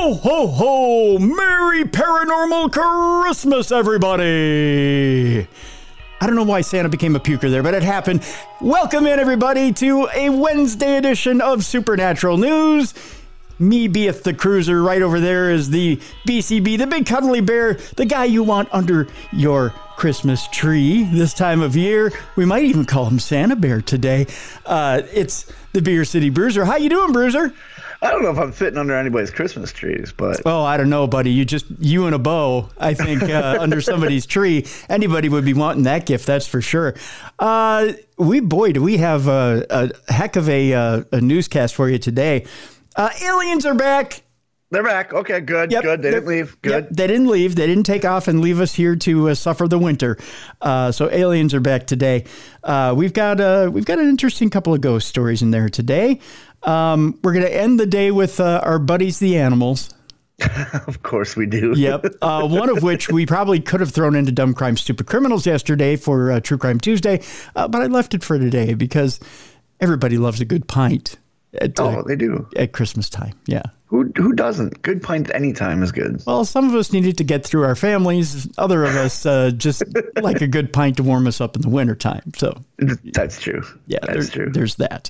Ho, ho, ho! Merry Paranormal Christmas, everybody! I don't know why Santa became a puker there, but it happened. Welcome in, everybody, to a Wednesday edition of Supernatural News. Me beeth the cruiser. Right over there is the BCB, the big cuddly bear, the guy you want under your Christmas tree this time of year. We might even call him Santa Bear today. It's the Beer City Bruiser. How you doing, Bruiser? I don't know if I'm fitting under anybody's Christmas trees, but... Oh, I don't know, buddy. You and a bow, I think, under somebody's tree. Anybody would be wanting that gift, that's for sure. Do we have a heck of a newscast for you today. Aliens are back. They're back. Okay, good, yep, good. They didn't leave. Good. Yep, they didn't leave. They didn't take off and leave us here to suffer the winter. So aliens are back today. We've got an interesting couple of ghost stories in there today. We're going to end the day with our buddies, the animals. Of course we do. Yep. One of which we probably could have thrown into Dumb Crime, Stupid Criminals yesterday for True Crime Tuesday, but I left it for today because everybody loves a good pint. They do. At Christmas time, yeah. Who doesn't? Good pint any time is good. Well, some of us needed to get through our families. Other of us just like a good pint to warm us up in the wintertime. So that's true. Yeah, that's true. There's that.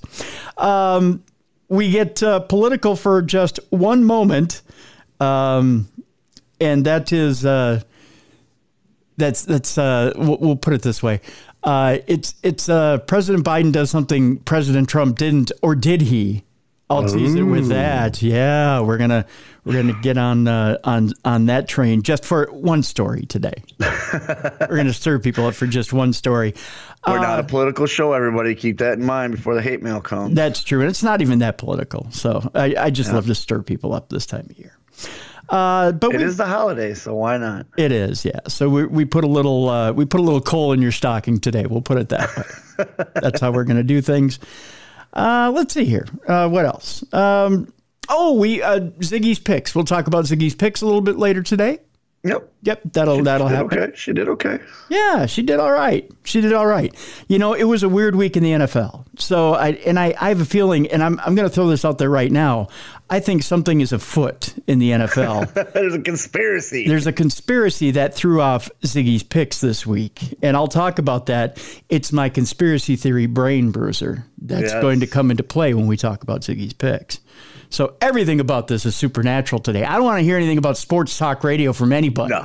We get political for just one moment, and that is we'll put it this way. It's President Biden does something President Trump didn't, or did he? I'll tease it with that. Yeah, we're gonna get on that train just for one story today. We're gonna stir people up for just one story. We're not a political show, everybody. Keep that in mind before the hate mail comes. That's true, and it's not even that political. So I just love to stir people up this time of year. But it is the holiday, so why not? It is, yeah. So we put a little coal in your stocking today. We'll put it that way. That's how we're gonna do things. Let's see here. What else? Ziggy's picks. We'll talk about Ziggy's picks a little bit later today. Yep. That'll happen. Okay. She did okay. Yeah, she did all right. You know, it was a weird week in the NFL. So I have a feeling, and I'm going to throw this out there right now. I think something is afoot in the NFL. There's a conspiracy. There's a conspiracy that threw off Ziggy's picks this week, and I'll talk about that. It's my conspiracy theory brain bruiser that's going to come into play when we talk about Ziggy's picks. So everything about this is supernatural today. I don't want to hear anything about sports talk radio from anybody.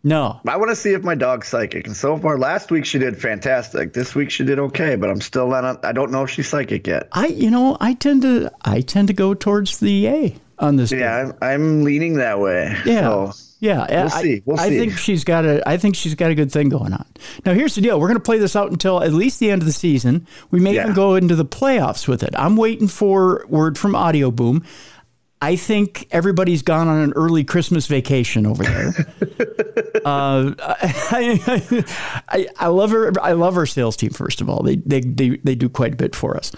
No. I want to see if my dog's psychic. And so far, last week she did fantastic. This week she did okay, but I'm still not. I don't know if she's psychic yet. I tend to go towards the A on this. Yeah, I'm leaning that way. Yeah. So. Yeah, We'll see. I think she's got a good thing going on. Now, here's the deal: we're going to play this out until at least the end of the season. We may even go into the playoffs with it. I'm waiting for word from Audio Boom. I think everybody's gone on an early Christmas vacation over there. I love her. I love our sales team. First of all, they do quite a bit for us.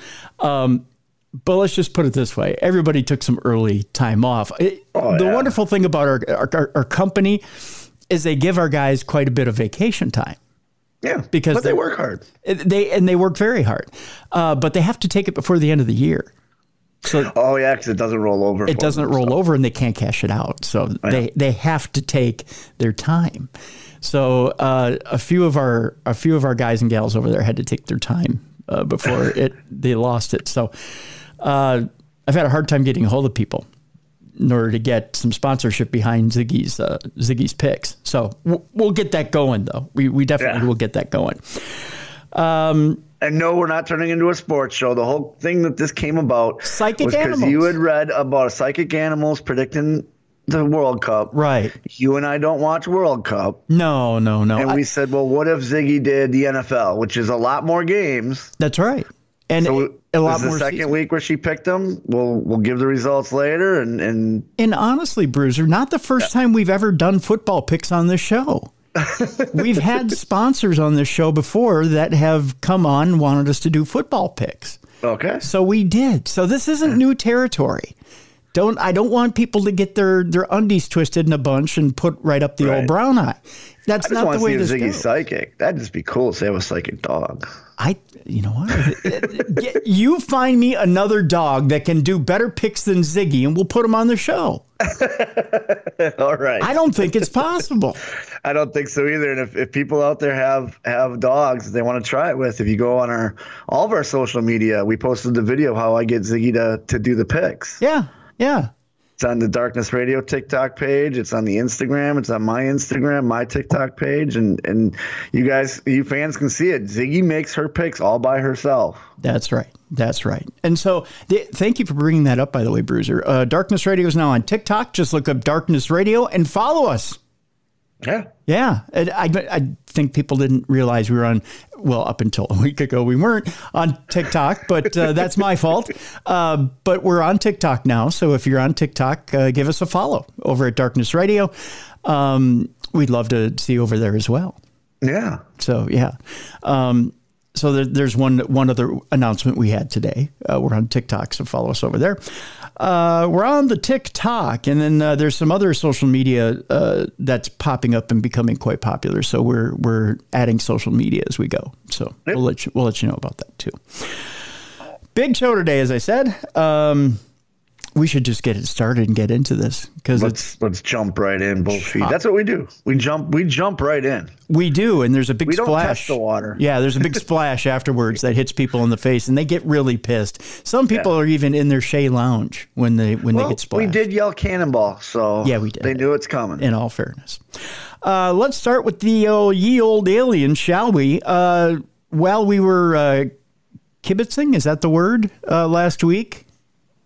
But let's just put it this way. Everybody took some early time off. The wonderful thing about our company is they give our guys quite a bit of vacation time. Yeah, because they work hard. They work very hard. But they have to take it before the end of the year. So because it doesn't roll over. It doesn't roll over, and they can't cash it out. So they have to take their time. So a few of our guys and gals over there had to take their time before they lost it. So I've had a hard time getting a hold of people in order to get some sponsorship behind Ziggy's picks. So we'll get that going, though. We definitely will get that going. And no, we're not turning into a sports show. The whole thing that this came about was because you had read about psychic animals predicting the World Cup. Right. You and I don't watch World Cup. No. And we said, well, what if Ziggy did the NFL, which is a lot more games? That's right. And so a lot more. The second week where she picked them, we'll give the results later. And honestly, Bruiser, not the first time we've ever done football picks on this show. We've had sponsors on this show before that have come on and wanted us to do football picks. Okay. So we did. So this isn't new territory. I don't want people to get their undies twisted in a bunch and put right up the old brown eye. That's not the way this goes. Ziggy's psychic. That'd just be cool to have a psychic dog. You know what? You find me another dog that can do better picks than Ziggy, and we'll put him on the show. All right. I don't think it's possible. I don't think so either. And if people out there have dogs they want to try it with, if you go on all of our social media, we posted the video how I get Ziggy to do the pics. Yeah. Yeah. It's on the Darkness Radio TikTok page. It's on the Instagram. It's on my Instagram, my TikTok page. And you fans can see it. Ziggy makes her pics all by herself. That's right. That's right. And so thank you for bringing that up, by the way, Bruiser. Darkness Radio is now on TikTok. Just look up Darkness Radio and follow us. Yeah. Yeah. I think people didn't realize we were on, well, up until a week ago, we weren't on TikTok, but that's my fault. But we're on TikTok now. So if you're on TikTok, give us a follow over at Darkness Radio. We'd love to see you over there as well. Yeah. So, yeah. So there's one other announcement we had today. We're on TikTok, so follow us over there. We're on the TikTok, and then there's some other social media that's popping up and becoming quite popular. So we're adding social media as we go. So yep. we'll let you know about that too. Big show today, as I said. We should just get it started and get into this because let's jump right in, both feet. That's what we do. We jump right in. We do, and there's a big splash. We don't test the water. Yeah, there's a big splash afterwards that hits people in the face, and they get really pissed. Some people are even in their Shea Lounge when they get splashed. We did yell cannonball, so yeah, we did. They knew it's coming. In all fairness, let's start with the ye old aliens, shall we? While we were kibitzing, is that the word? Last week.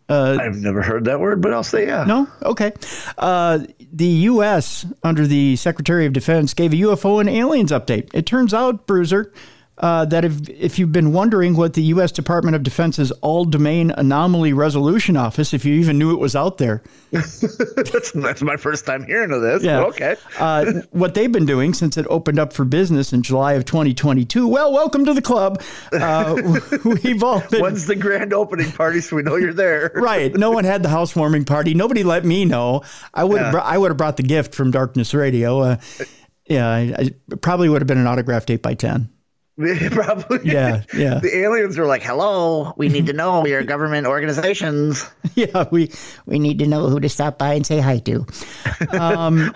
I've never heard that word, but I'll say yeah. No? Okay. The U.S., under the Secretary of Defense, gave a UFO and aliens update. It turns out, Bruiser, that if you've been wondering what the U.S. Department of Defense's All-Domain Anomaly Resolution Office, if you even knew it was out there. That's my first time hearing of this. Yeah. Okay. What they've been doing since it opened up for business in July of 2022. Well, welcome to the club. We've all been... When's the grand opening party so we know you're there? Right. No one had the housewarming party. Nobody let me know. I would have brought the gift from Darkness Radio. I probably would have been an autographed 8x10. Probably. Yeah. The aliens are like, hello, we need to know we are government organizations. Yeah, we need to know who to stop by and say hi to.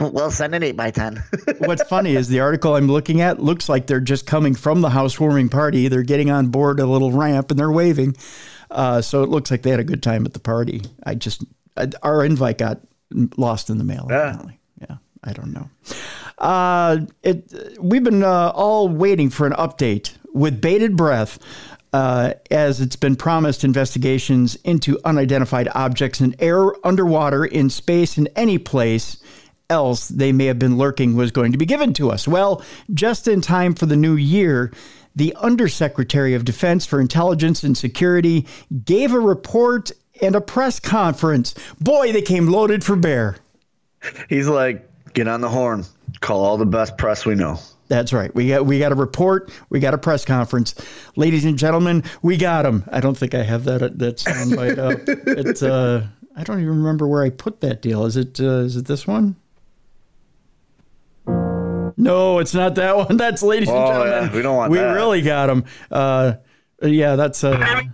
We'll send an 8x10. What's funny is the article I'm looking at looks like they're just coming from the housewarming party. They're getting on board a little ramp and they're waving. So it looks like they had a good time at the party. Our invite got lost in the mail. Apparently. Yeah, I don't know. We've been all waiting for an update with bated breath as it's been promised investigations into unidentified objects in air, underwater, in space, and any place else they may have been lurking was going to be given to us. Well, just in time for the new year, the Undersecretary of Defense for Intelligence and Security gave a report and a press conference. Boy, they came loaded for bear. He's like, get on the horn. Call all the best press we know. That's right. We got a report. We got a press conference. Ladies and gentlemen, we got them. I don't think I have that soundbite up. It's I don't even remember where I put that deal. Is it this one? No, it's not that one. That's ladies and gentlemen. Yeah, we don't want that. We really got them. Yeah, that's I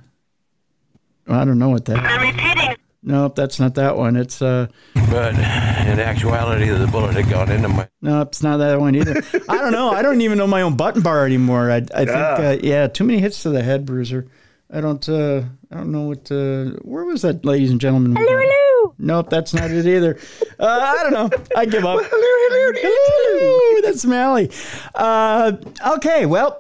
don't know what that is. I'm repeating. Nope, that's not that one. It's But in actuality, the bullet had gone into my... Nope, it's not that one either. I don't know. I don't even know my own button bar anymore. I think, too many hits to the head, Bruiser. I don't know what... where was that, ladies and gentlemen? Hello. Nope, that's not it either. I don't know. I give up. Hello. That's Mally. Okay, well,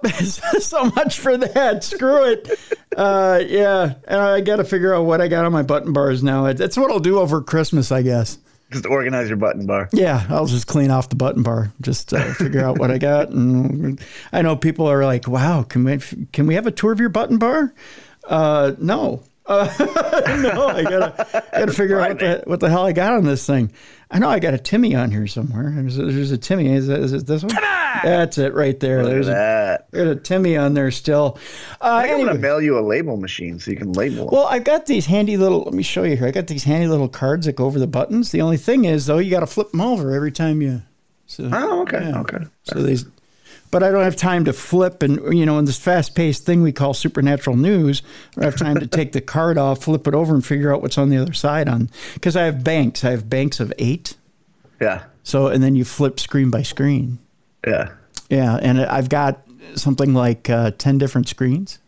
so much for that. Screw it. I got to figure out what I got on my button bars now. That's what I'll do over Christmas, I guess. Just organize your button bar. Yeah, I'll just clean off the button bar. Just figure out what I got. And I know people are like, "Wow, can we have a tour of your button bar?" No. No, I gotta figure out what the hell I got on this thing. I know I got a Timmy on here somewhere. There's a Timmy. Is it this one? That's it right there. There's a Timmy on there still. I'm gonna mail you a label machine so you can label them. Well, I've got these handy little. Let me show you here. I got these handy little cards that go over the buttons. The only thing is, though, you got to flip them over every time you. So, okay. So these. but I don't have time to flip. And, in this fast-paced thing we call supernatural news, I don't have time to take the card off, flip it over, and figure out what's on the other side because I have banks. I have banks of 8. Yeah. So, and then you flip screen by screen. Yeah. Yeah, and I've got something like 10 different screens.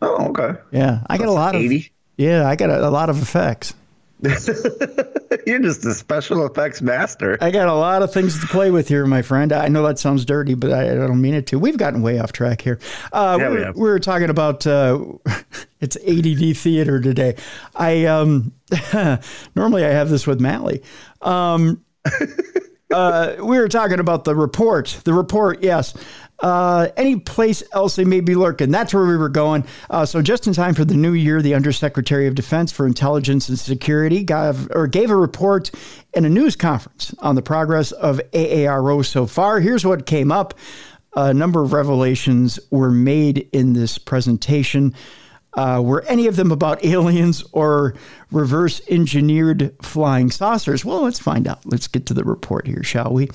Oh, okay. Yeah, I got a lot 80? I got a lot of effects. You're just a special effects master. I got a lot of things to play with here, my friend. I know that sounds dirty, but I don't mean it to. We've gotten way off track here. We were talking about it's ADD theater today. Normally I have this with Mally. We were talking about the report. The report, yes. Any place else they may be lurking. That's where we were going. So just in time for the new year, the Undersecretary of Defense for Intelligence and Security gave a report in a news conference on the progress of AARO so far. Here's what came up. A number of revelations were made in this presentation. Were any of them about aliens or reverse engineered flying saucers? Well, let's find out. Let's get to the report here, shall we?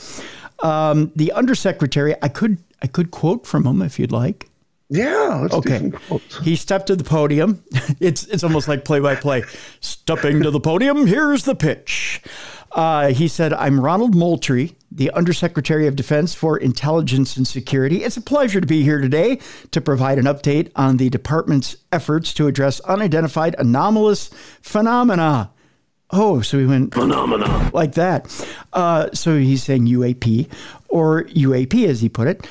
The Undersecretary, I could quote from him if you'd like. Yeah, let's do some quotes. He stepped to the podium. It's almost like play-by-play. Stepping to the podium, here's the pitch. He said, I'm Ronald Moultrie, the Undersecretary of Defense for Intelligence and Security. It's a pleasure to be here today to provide an update on the department's efforts to address unidentified anomalous phenomena. Oh, so he went phenomena like that. So he's saying UAP, or UAP as he put it.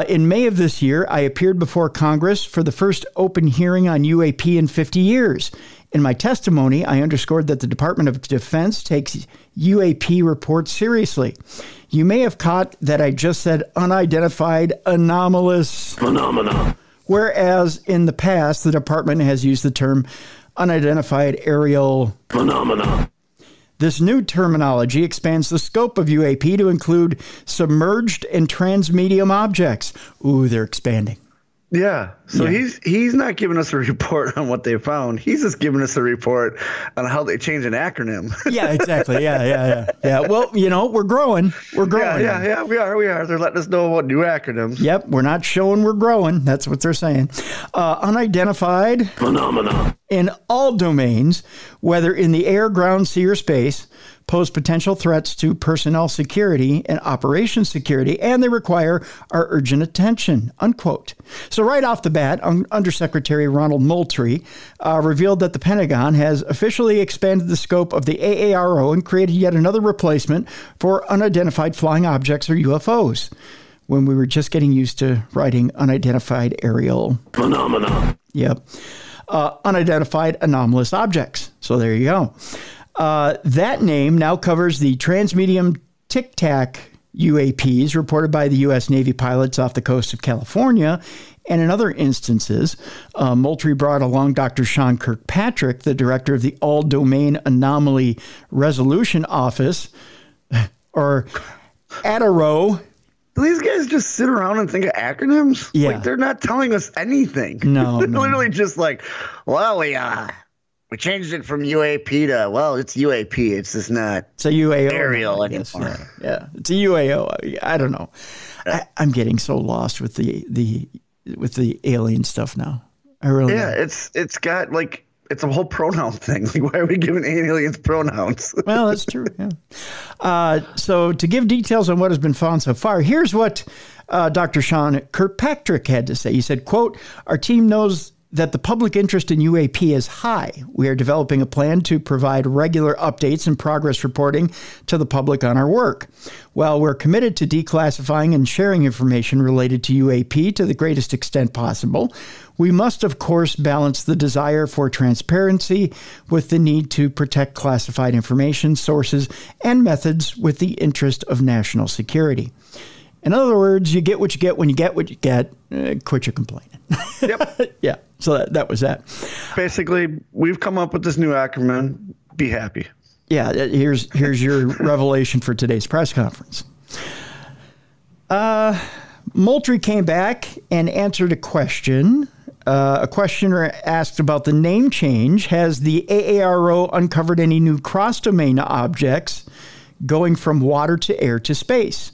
In May of this year, I appeared before Congress for the first open hearing on UAP in 50 years. In my testimony, I underscored that the Department of Defense takes UAP reports seriously. You may have caught that I just said unidentified anomalous phenomena, whereas in the past, the department has used the term unidentified aerial phenomena. This new terminology expands the scope of UAP to include submerged and transmedium objects. Ooh, they're expanding. Yeah. So he's not giving us a report on what they found. He's just giving us a report on how they change an acronym. Yeah, exactly. Yeah. Well, we're growing. We're growing. Yeah. We are. They're letting us know what new acronyms. Yep. We're not showing we're growing. That's what they're saying. Unidentified phenomena in all domains, whether in the air, ground, sea, or space, pose potential threats to personnel security and operation security, and they require our urgent attention, unquote. So right off the bat, Undersecretary Ronald Moultrie revealed that the Pentagon has officially expanded the scope of the AARO and created yet another replacement for unidentified flying objects, or UFOs, when we were just getting used to writing unidentified aerial phenomena. Yep. Unidentified anomalous objects. So there you go. That name now covers the transmedium Tic Tac UAPs reported by the U.S. Navy pilots off the coast of California. And in other instances, Moultrie brought along Dr. Sean Kirkpatrick, the director of the All-Domain Anomaly Resolution Office, or ADARO. Do these guys just sit around and think of acronyms? Yeah. Like, they're not telling us anything. No. They're literally just like, well, we changed it from UAP to, well, it's UAP. It's just not it's a UAO aerial anymore. Yeah, it's a UAO. I don't know. I'm getting so lost with the alien stuff now. I really am. It's got like it's a whole pronoun thing. Like, why are we giving aliens pronouns? Well, that's true. Yeah. So to give details on what has been found so far, here's what Dr. Sean Kirkpatrick had to say. He said, quote, our team knows that the public interest in UAP is high. We are developing a plan to provide regular updates and progress reporting to the public on our work. While we're committed to declassifying and sharing information related to UAP to the greatest extent possible, we must, of course, balance the desire for transparency with the need to protect classified information, sources, and methods with the interest of national security. In other words, you get what you get when you get what you get. Quit your complaining. Yep. Yeah. So that was that. Basically, we've come up with this new acronym. Be happy. Yeah. Here's your revelation for today's press conference. Moultrie came back and answered a question. A questioner asked about the name change. Has the AARO uncovered any new cross-domain objects going from water to air to space?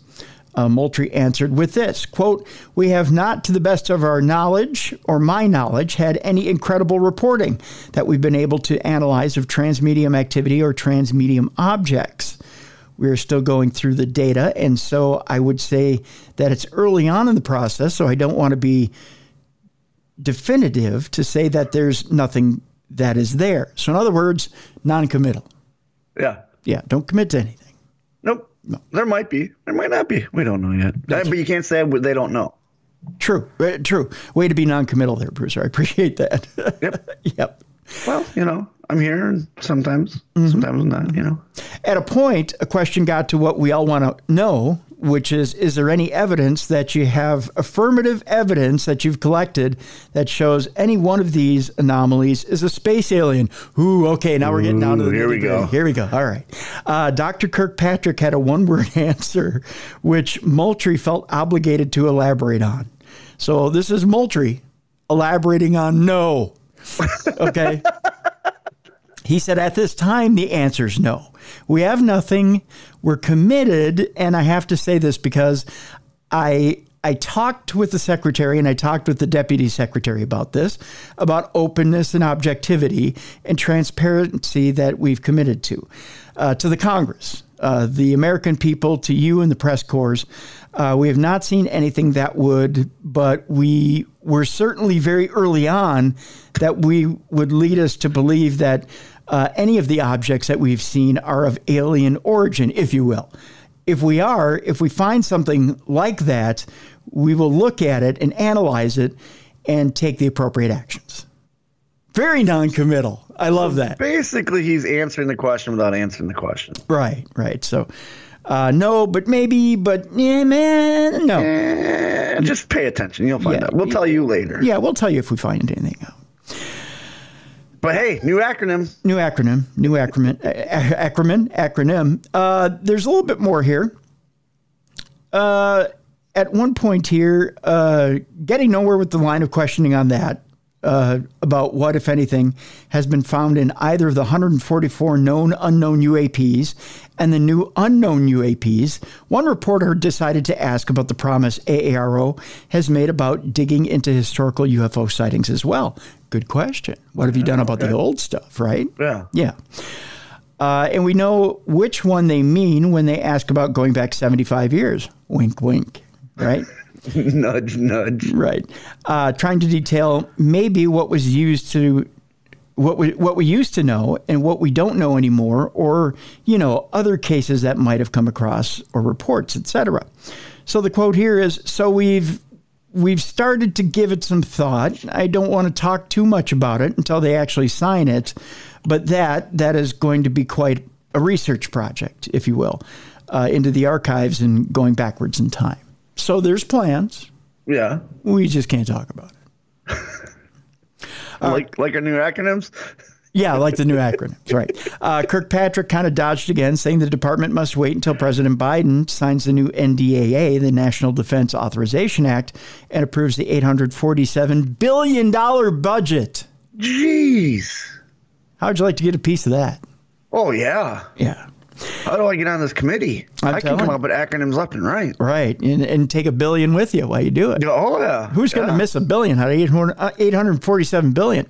Moultrie answered with this, quote, "We have not, to the best of our knowledge or my knowledge, had any incredible reporting that we've been able to analyze of transmedium activity or transmedium objects. We are still going through the data, and so I would say that it's early on in the process, so I don't want to be definitive to say that there's nothing that is there." So in other words, non-committal. Yeah. Yeah, don't commit to anything. Nope. No. There might be. There might not be. We don't know yet. But you can't say they don't know. True. True. Way to be non-committal there, Bruiser. I appreciate that. Yep. Yep. Well, I'm here and sometimes not, At a point, a question got to what we all want to know, which is there any evidence that you have affirmative evidence that you've collected that shows any one of these anomalies is a space alien? Ooh, okay, now we're getting down to the here we go. Here we go. All right. Dr. Kirkpatrick had a one-word answer, which Moultrie felt obligated to elaborate on. So this is Moultrie elaborating on no. Okay. He said, at this time, the answer is no. We have nothing. We're committed. And I have to say this because I talked with the secretary and I talked with the deputy secretary about this, about openness and objectivity and transparency that we've committed to the Congress, the American people, to you and the press corps. We have not seen anything that would, but we were certainly very early on that we would lead us to believe that any of the objects that we've seen are of alien origin, if you will. If we find something like that, we will look at it and analyze it and take the appropriate actions. Very non-committal. I love that. Basically, he's answering the question without answering the question. Right. So, no, but maybe, but yeah, man, no. Just pay attention. You'll find out. We'll tell you later. Yeah, we'll tell you if we find anything out. But hey, new acronym. There's a little bit more here. At one point here, getting nowhere with the line of questioning on that, about what, if anything, has been found in either of the 144 known unknown UAPs and the new unknown UAPs. One reporter decided to ask about the promise AARO has made about digging into historical UFO sightings as well. Good question. What have you done about the old stuff, right? Yeah. Yeah. And we know which one they mean when they ask about going back 75 years. Wink, wink, right? Nudge, nudge. Right. Trying to detail maybe what was used to, what we used to know and what we don't know anymore, or, other cases that might have come across or reports, etc. So the quote here is, so we've started to give it some thought. I don't want to talk too much about it until they actually sign it, but that is going to be quite a research project, if you will, into the archives and going backwards in time. So there's plans. Yeah. We just can't talk about it. Like our new acronyms? Yeah, like the new acronyms, right. Kirkpatrick kind of dodged again, saying the department must wait until President Biden signs the new NDAA, the National Defense Authorization Act, and approves the $847 billion budget. Jeez. How'd you like to get a piece of that? Oh, yeah. Yeah. How do I get on this committee? I can come up with acronyms left and right. Right. And take $1 billion with you while you do it. Oh, yeah. Who's going to miss $1 billion out of $847 billion?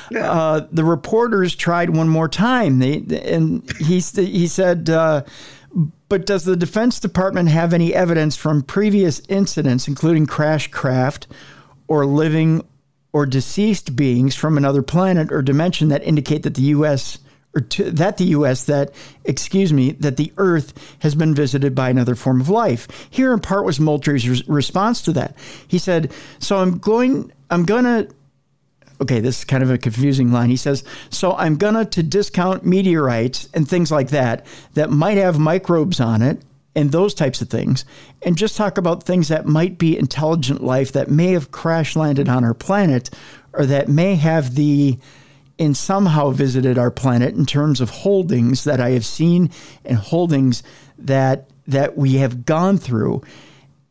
Yeah. The reporters tried one more time. He said, but does the Defense Department have any evidence from previous incidents, including crash craft or living or deceased beings from another planet or dimension, that indicate that the the Earth has been visited by another form of life? Here in part was Moultrie's response to that. He said, so I'm gonna, okay, this is kind of a confusing line. He says, so I'm gonna to discount meteorites and things like that might have microbes on it and those types of things, and just talk about things that might be intelligent life that may have crash landed on our planet, or that may have somehow visited our planet in terms of holdings that I have seen and holdings that we have gone through.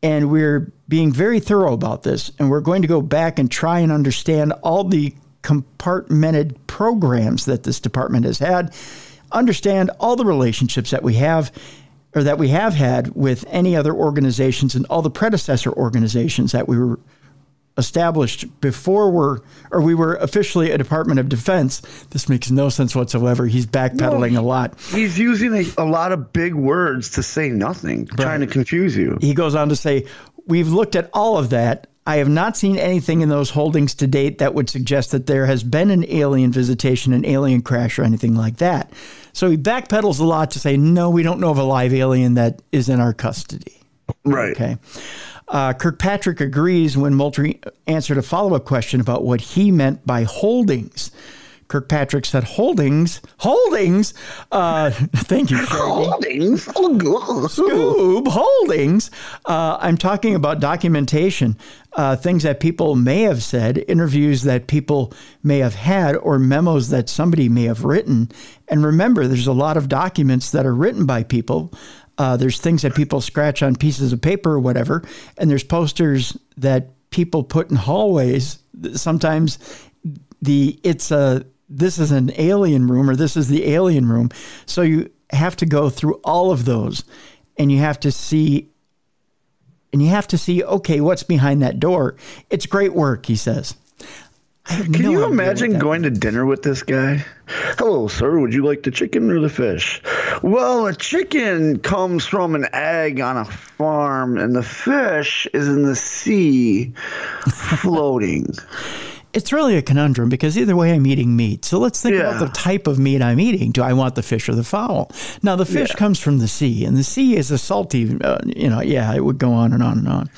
And we're being very thorough about this. And we're going to go back and try and understand all the compartmented programs that this department has had, understand all the relationships that we have, or that we have had with any other organizations and all the predecessor organizations that we were established before we were officially a Department of Defense. This makes no sense whatsoever. He's backpedaling a lot. He's using a lot of big words to say nothing, trying to confuse you. He goes on to say, we've looked at all of that. I have not seen anything in those holdings to date that would suggest that there has been an alien visitation, an alien crash, or anything like that. So he backpedals a lot to say, no, we don't know of a live alien that is in our custody. Right. Okay. Kirkpatrick agrees when Moultrie answered a follow-up question about what he meant by holdings. Kirkpatrick said, holdings? Holdings? Thank you, Shaggy. Holdings? Oh, God. Scoob, holdings. I'm talking about documentation, things that people may have said, interviews that people may have had, or memos that somebody may have written. And remember, there's a lot of documents that are written by people. There's things that people scratch on pieces of paper or whatever, and there's posters that people put in hallways. Sometimes this is an alien room, or this is the alien room. So you have to go through all of those, and you have to see, okay, what's behind that door? It's great work, he says. Can you imagine going to dinner with this guy? Hello, sir. Would you like the chicken or the fish? Well, a chicken comes from an egg on a farm, and the fish is in the sea floating. It's really a conundrum because either way I'm eating meat. So let's think about the type of meat I'm eating. Do I want the fish or the fowl? Now, the fish comes from the sea, and the sea is a salty, it would go on and on and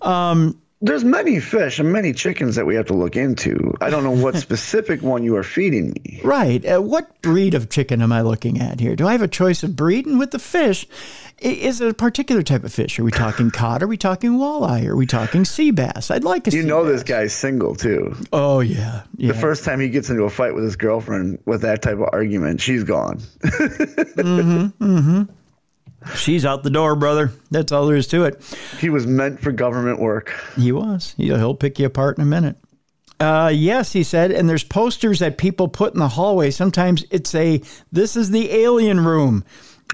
on. There's many fish and many chickens that we have to look into. I don't know what specific one you are feeding me. Right. What breed of chicken am I looking at here? Do I have a choice of breed? And with the fish, is it a particular type of fish? Are we talking cod? Are we talking walleye? Are we talking sea bass? I'd like a sea bass. This guy's single, too. Oh, yeah. The first time he gets into a fight with his girlfriend with that type of argument, she's gone. She's out the door, brother. That's all there is to it. He was meant for government work. He was. He'll pick you apart in a minute. Yes, he said, and there's posters that people put in the hallway. Sometimes it's this is the alien room.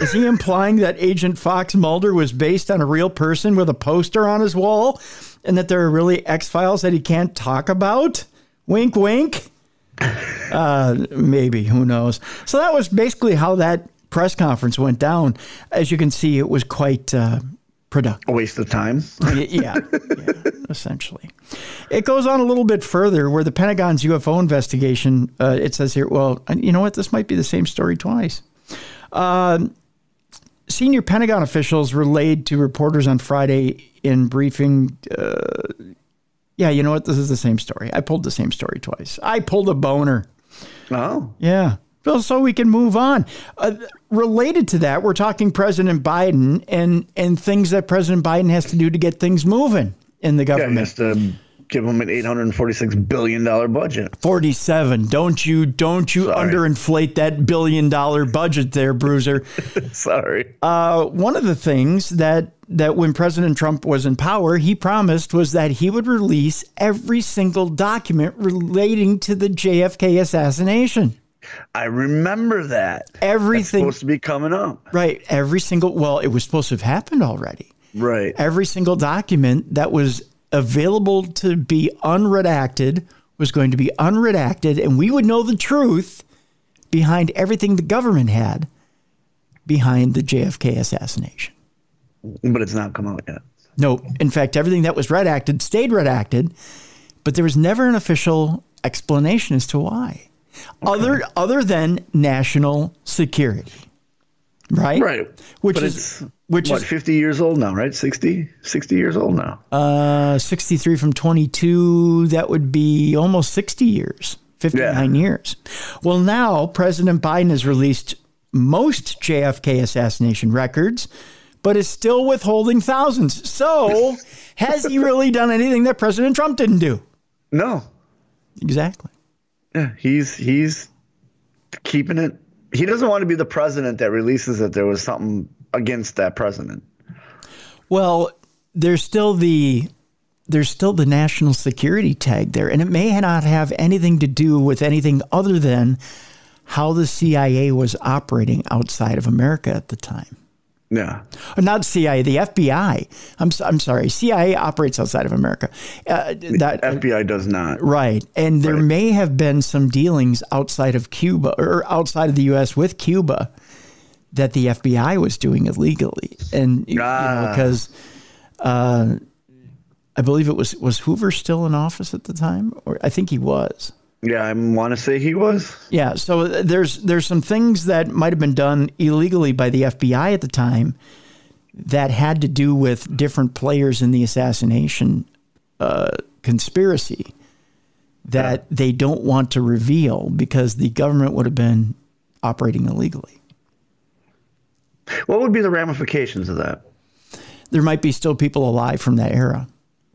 Is he implying that Agent Fox Mulder was based on a real person with a poster on his wall, and that there are really X-Files that he can't talk about? Wink, wink. Maybe. Who knows? So that was basically how that press conference went down. As you can see, it was quite productive. A waste of time. Yeah, essentially. It goes on a little bit further where the Pentagon's UFO investigation, it says here, well, you know what? This might be the same story twice. Senior Pentagon officials relayed to reporters on Friday in briefing. You know what? This is the same story. I pulled the same story twice. I pulled a boner. Oh. Yeah. Well, so we can move on. Related to that, we're talking President Biden and things that President Biden has to do to get things moving in the government. Yeah, he has to give him an $846 billion budget. 47. Don't you underinflate that $1 billion budget there, Bruiser. Sorry. One of the things that when President Trump was in power, he promised was that he would release every single document relating to the JFK assassination. I remember that. Everything. That's supposed to be coming up. Right. It was supposed to have happened already. Right. Every single document that was available to be unredacted was going to be unredacted, and we would know the truth behind everything the government had behind the JFK assassination. But it's not come out yet. No. In fact, everything that was redacted stayed redacted, but there was never an official explanation as to why. Okay. Other than national security, right? Right. Which is 50 years old now, right? 60 years old now. 63 from 22. That would be almost 60 years, 59 years. Well, now President Biden has released most JFK assassination records, but is still withholding thousands. So has he really done anything that President Trump didn't do? No. Exactly. Yeah, he's keeping it. He doesn't want to be the president that releases that there was something against that president. Well, there's still the national security tag there, and it may not have anything to do with anything other than how the CIA was operating outside of America at the time. Yeah. Not CIA, the FBI. I'm sorry. CIA operates outside of America. FBI does not. Right. And there may have been some dealings outside of Cuba or outside of the U.S. with Cuba that the FBI was doing illegally. And, because I believe it was Hoover still in office at the time? Or I think he was. Yeah, I want to say he was. Yeah, so there's some things that might have been done illegally by the FBI at the time that had to do with different players in the assassination conspiracy that they don't want to reveal because the government would have been operating illegally. What would be the ramifications of that? There might be still people alive from that era.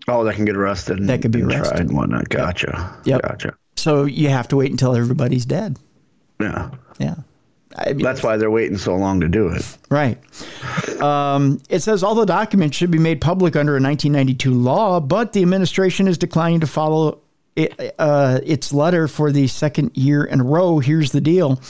Oh, that can get arrested. That could be arrested. Tried and whatnot. Gotcha. Yep. Gotcha. So you have to wait until everybody's dead. Yeah. Yeah. I mean, that's why they're waiting so long to do it. Right. It says all the documents should be made public under a 1992 law, but the administration is declining to follow its letter for the second year in a row. Here's the deal.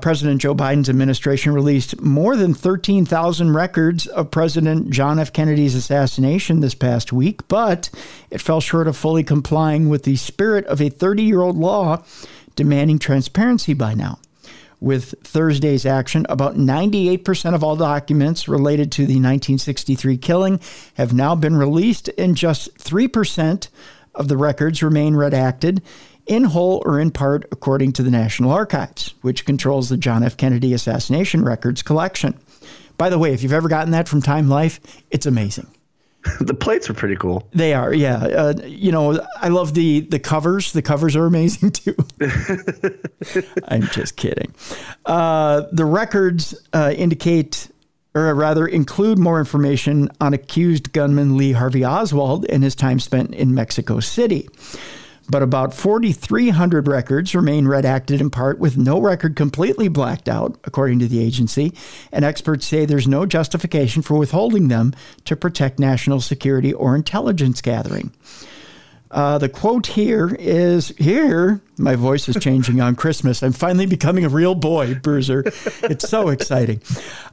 President Joe Biden's administration released more than 13,000 records of President John F. Kennedy's assassination this past week, but it fell short of fully complying with the spirit of a 30-year-old law demanding transparency by now. With Thursday's action, about 98% of all documents related to the 1963 killing have now been released, and just 3% of the records remain redacted, in whole or in part, according to the National Archives, which controls the John F. Kennedy assassination records collection. By the way, if you've ever gotten that from Time Life, it's amazing. The plates are pretty cool. They are, yeah. I love the covers. The covers are amazing, too. I'm just kidding. The records indicate, or rather include more information on accused gunman Lee Harvey Oswald and his time spent in Mexico City. But about 4,300 records remain redacted in part, with no record completely blacked out, according to the agency. And experts say there's no justification for withholding them to protect national security or intelligence gathering. The quote here is, my voice is changing on Christmas. I'm finally becoming a real boy, Bruiser. It's so exciting.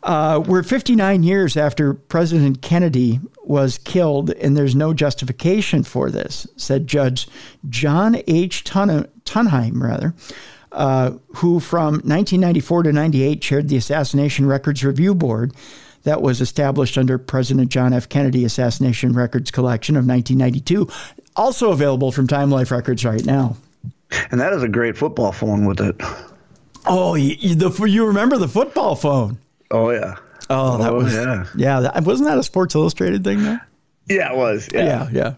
We're 59 years after President Kennedy was killed, and there's no justification for this, said Judge John H. Tunheim, who from 1994 to 98 chaired the Assassination Records Review Board that was established under President John F. Kennedy Assassination Records Collection of 1992. Also available from Time Life Records right now. And that is a great football phone with it. Oh, you remember the football phone? Oh, yeah. Oh, that was, yeah. Wasn't that a Sports Illustrated thing there? Yeah, it was. Yeah.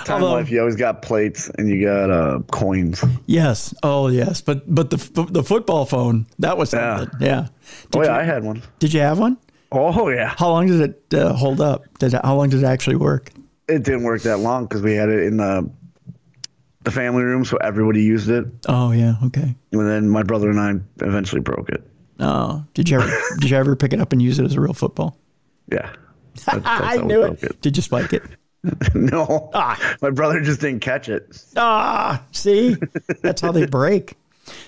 Time Life, you always got plates and you got coins. Yes. Oh, yes. But the football phone, that was something. Yeah. I had one. Did you have one? Oh, yeah. How long did it hold up? How long did it actually work? It didn't work that long because we had it in the family room, so everybody used it. Oh, yeah. Okay. And then my brother and I eventually broke it. Oh, did you ever pick it up and use it as a real football? Yeah. That's I knew it. Did you spike it? No. My brother just didn't catch it. See? That's how they break.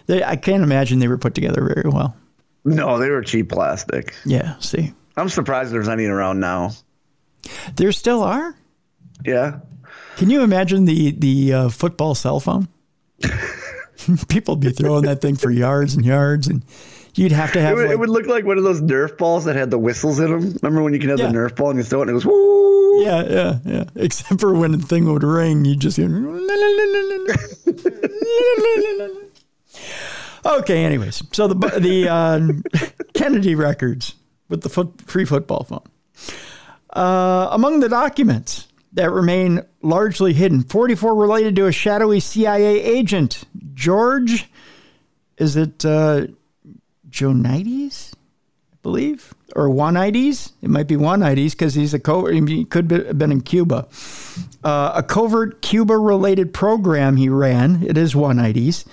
I can't imagine they were put together very well. No, they were cheap plastic. Yeah, see. I'm surprised there's any around now. There still are? Yeah. Can you imagine the football cell phone? People would be throwing that thing for yards and yards, and you'd have to have it would look like one of those Nerf balls that had the whistles in them. Remember when you can have the Nerf ball and you throw it and it goes, woo? Yeah. Except for when the thing would ring, you just hear, Okay, anyways. So the Kennedy records with the free football phone. Among the documents that remain largely hidden, 44 related to a shadowy CIA agent, George, is it Jonides, I believe, or Juanides? It might be Juanides because he could have been in Cuba. A covert Cuba-related program he ran. It is Juanides.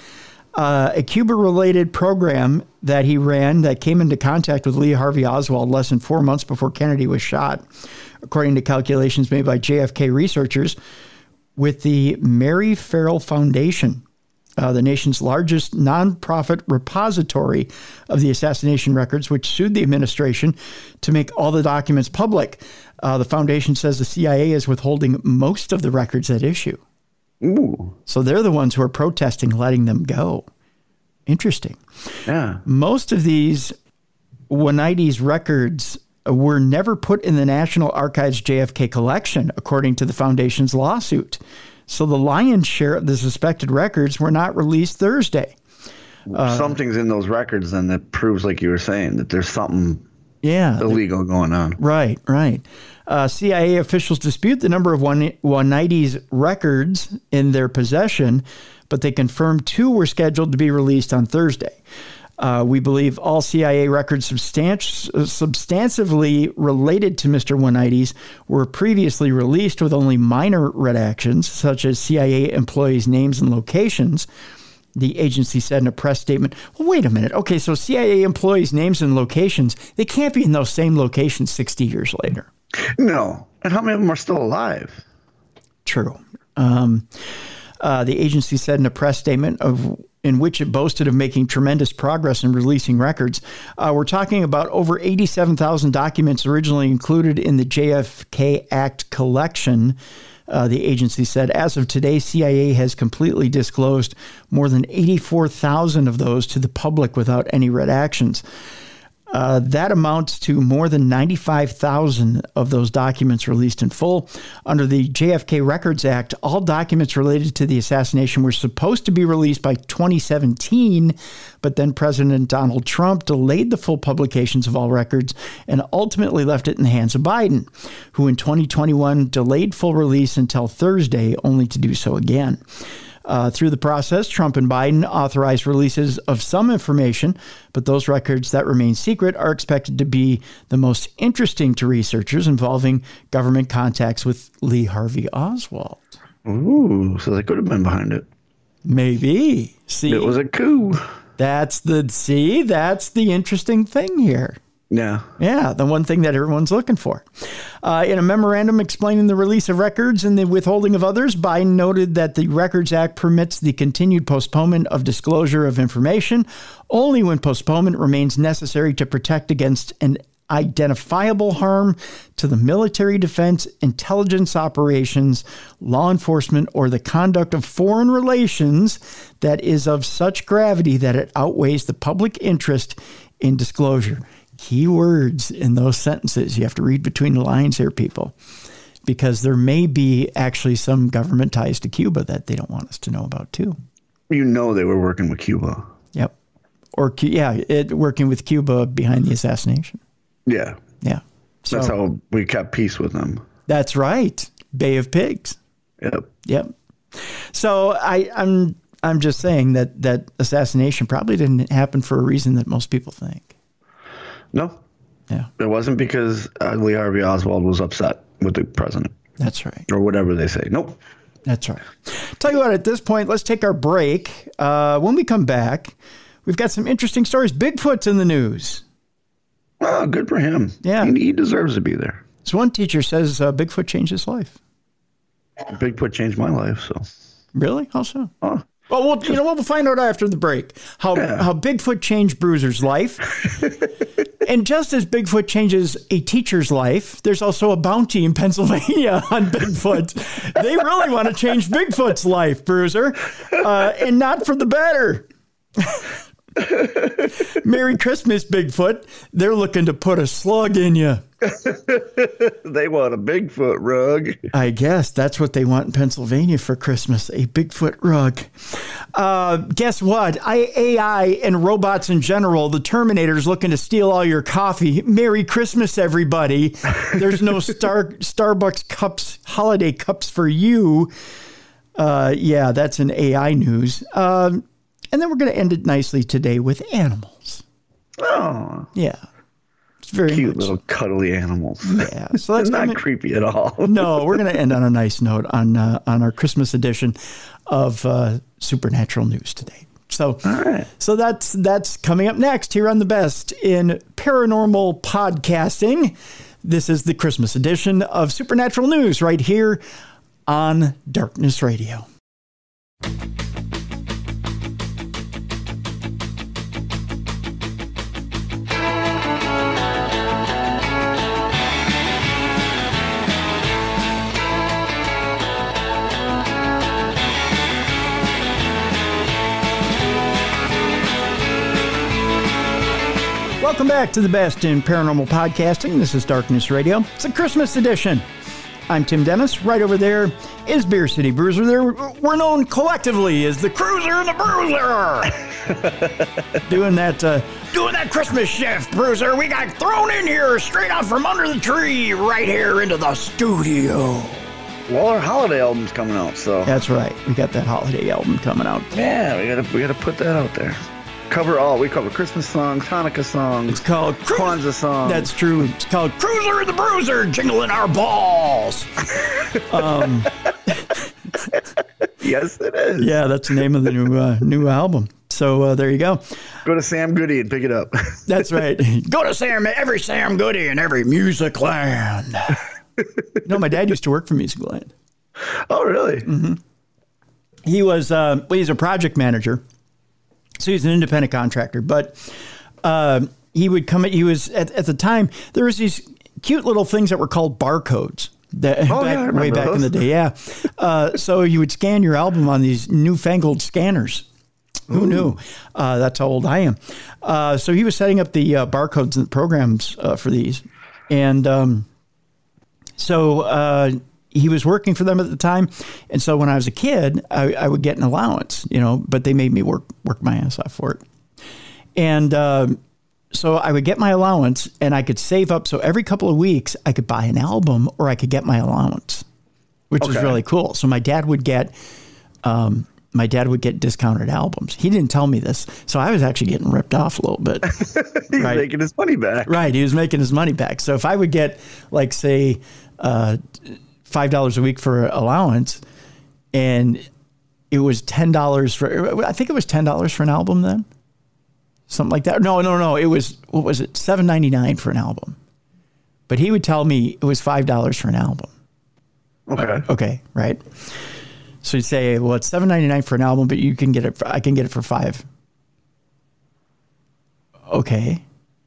A Cuba-related program that he ran that came into contact with Lee Harvey Oswald less than 4 months before Kennedy was shot, according to calculations made by JFK researchers with the Mary Farrell Foundation. the nation's largest nonprofit repository of the assassination records, which sued the administration to make all the documents public. The foundation says the CIA is withholding most of the records at issue. Ooh. So they're the ones who are protesting letting them go. Interesting. Yeah. Most of these 190s records were never put in the National Archives JFK collection, according to the foundation's lawsuit. So the lion's share of the suspected records were not released Thursday. Something's in those records, then, that proves, like you were saying, that there's something illegal going on. Right. CIA officials dispute the number of 190s records in their possession, but they confirmed 2 were scheduled to be released on Thursday. We believe all CIA records substantively related to Mr. 190s were previously released with only minor redactions, such as CIA employees' names and locations, the agency said in a press statement. Well, wait a minute. Okay, so CIA employees' names and locations, they can't be in those same locations 60 years later. No. And how many of them are still alive? True. The agency said in a press statement in which it boasted of making tremendous progress in releasing records. We're talking about over 87,000 documents originally included in the JFK Act collection, the agency said. As of today, CIA has completely disclosed more than 84,000 of those to the public without any redactions. That amounts to more than 95,000 of those documents released in full. Under the JFK Records Act, all documents related to the assassination were supposed to be released by 2017, but then President Donald Trump delayed the full publications of all records and ultimately left it in the hands of Biden, who in 2021 delayed full release until Thursday, only to do so again. Through the process, Trump and Biden authorized releases of some information, but those records that remain secret are expected to be the most interesting to researchers involving government contacts with Lee Harvey Oswald. Ooh, so they could have been behind it. Maybe. See, it was a coup. That's the interesting thing here. Yeah, the one thing that everyone's looking for. In a memorandum explaining the release of records and the withholding of others, Biden noted that the Records Act permits the continued postponement of disclosure of information only when postponement remains necessary to protect against an identifiable harm to the military, defense, intelligence operations, law enforcement, or the conduct of foreign relations that is of such gravity that it outweighs the public interest in disclosure. Key words in those sentences. You have to read between the lines here, people, because there may be actually some government ties to Cuba that they don't want us to know about, too. You know they were working with Cuba. Yep. Or, working with Cuba behind the assassination. Yeah. Yeah. So, that's how we kept peace with them. That's right. Bay of Pigs. Yep. So I'm just saying that assassination probably didn't happen for a reason that most people think. No. Yeah. It wasn't because Lee Harvey Oswald was upset with the president. That's right. Or whatever they say. Nope. That's right. Tell you what, at this point, let's take our break. When we come back, we've got some interesting stories. Bigfoot's in the news. Oh, good for him. Yeah. He deserves to be there. So one teacher says Bigfoot changed his life. Bigfoot changed my life, so. Really? How so? Oh. Well, you know what? We'll find out after the break how Bigfoot changed Bruiser's life. And just as Bigfoot changes a teacher's life, there's also a bounty in Pennsylvania on Bigfoot. They really want to change Bigfoot's life, Bruiser, and not for the better. Merry Christmas, Bigfoot. They're looking to put a slug in you. They want a Bigfoot rug. I guess that's what they want in Pennsylvania for Christmas, a Bigfoot rug. Guess what? AI and robots in general, the Terminator's looking to steal all your coffee. Merry Christmas, everybody. There's no Starbucks cups, holiday cups for you. Yeah, that's in AI news. And then we're going to end it nicely today with animals. Oh. Yeah. It's very cute little cuddly animals. Yeah. So that's not creepy at all. No, we're going to end on a nice note on our Christmas edition of Supernatural News today. So, all right. So that's coming up next here on The Best in Paranormal Podcasting. This is the Christmas edition of Supernatural News right here on Darkness Radio. Welcome back to the best in paranormal podcasting. This is Darkness Radio. It's a Christmas edition. I'm Tim Dennis. Right over there is Beer City Bruiser. We're known collectively as the Cruiser and the Bruiser. doing that Christmas shift, Bruiser. We got thrown in here straight out from under the tree right here into the studio. Well, our holiday album's coming out, so. That's right. We got that holiday album coming out. Yeah, we gotta put that out there. We cover Christmas songs, Hanukkah songs. It's called Kwanzaa songs. That's true. It's called Cruiser and the Bruiser, jingling our balls. Yes, it is. Yeah, that's the name of the new album. So there you go. Go to Sam Goody and pick it up. That's right. Go to every Sam Goody in every music land. My dad used to work for Music Land. Oh, really? Mm-hmm. He was he's a project manager. So he's an independent contractor, but he would come. He was at the time there was these cute little things that were called barcodes. Way back in the day, yeah. So you would scan your album on these newfangled scanners. Who knew? That's how old I am. So he was setting up the barcodes and programs for these, and so he was working for them at the time. And so when I was a kid, I would get an allowance, but they made me work my ass off for it. And so I would get my allowance and I could save up. So every couple of weeks I could buy an album or I could get my allowance, which was really cool. So my dad would get discounted albums. He didn't tell me this. So I was actually getting ripped off a little bit. He's making his money back. Right. He was making his money back. So if I would get say, $5 a week for allowance, and it was $10 for, I think it was $10 for an album then, something like that. No. It was, what was it? $7.99 for an album, but he would tell me it was $5 for an album. Okay. Right. So he'd say, well, it's $7.99 for an album, but you can get it. I can get it for $5. Okay.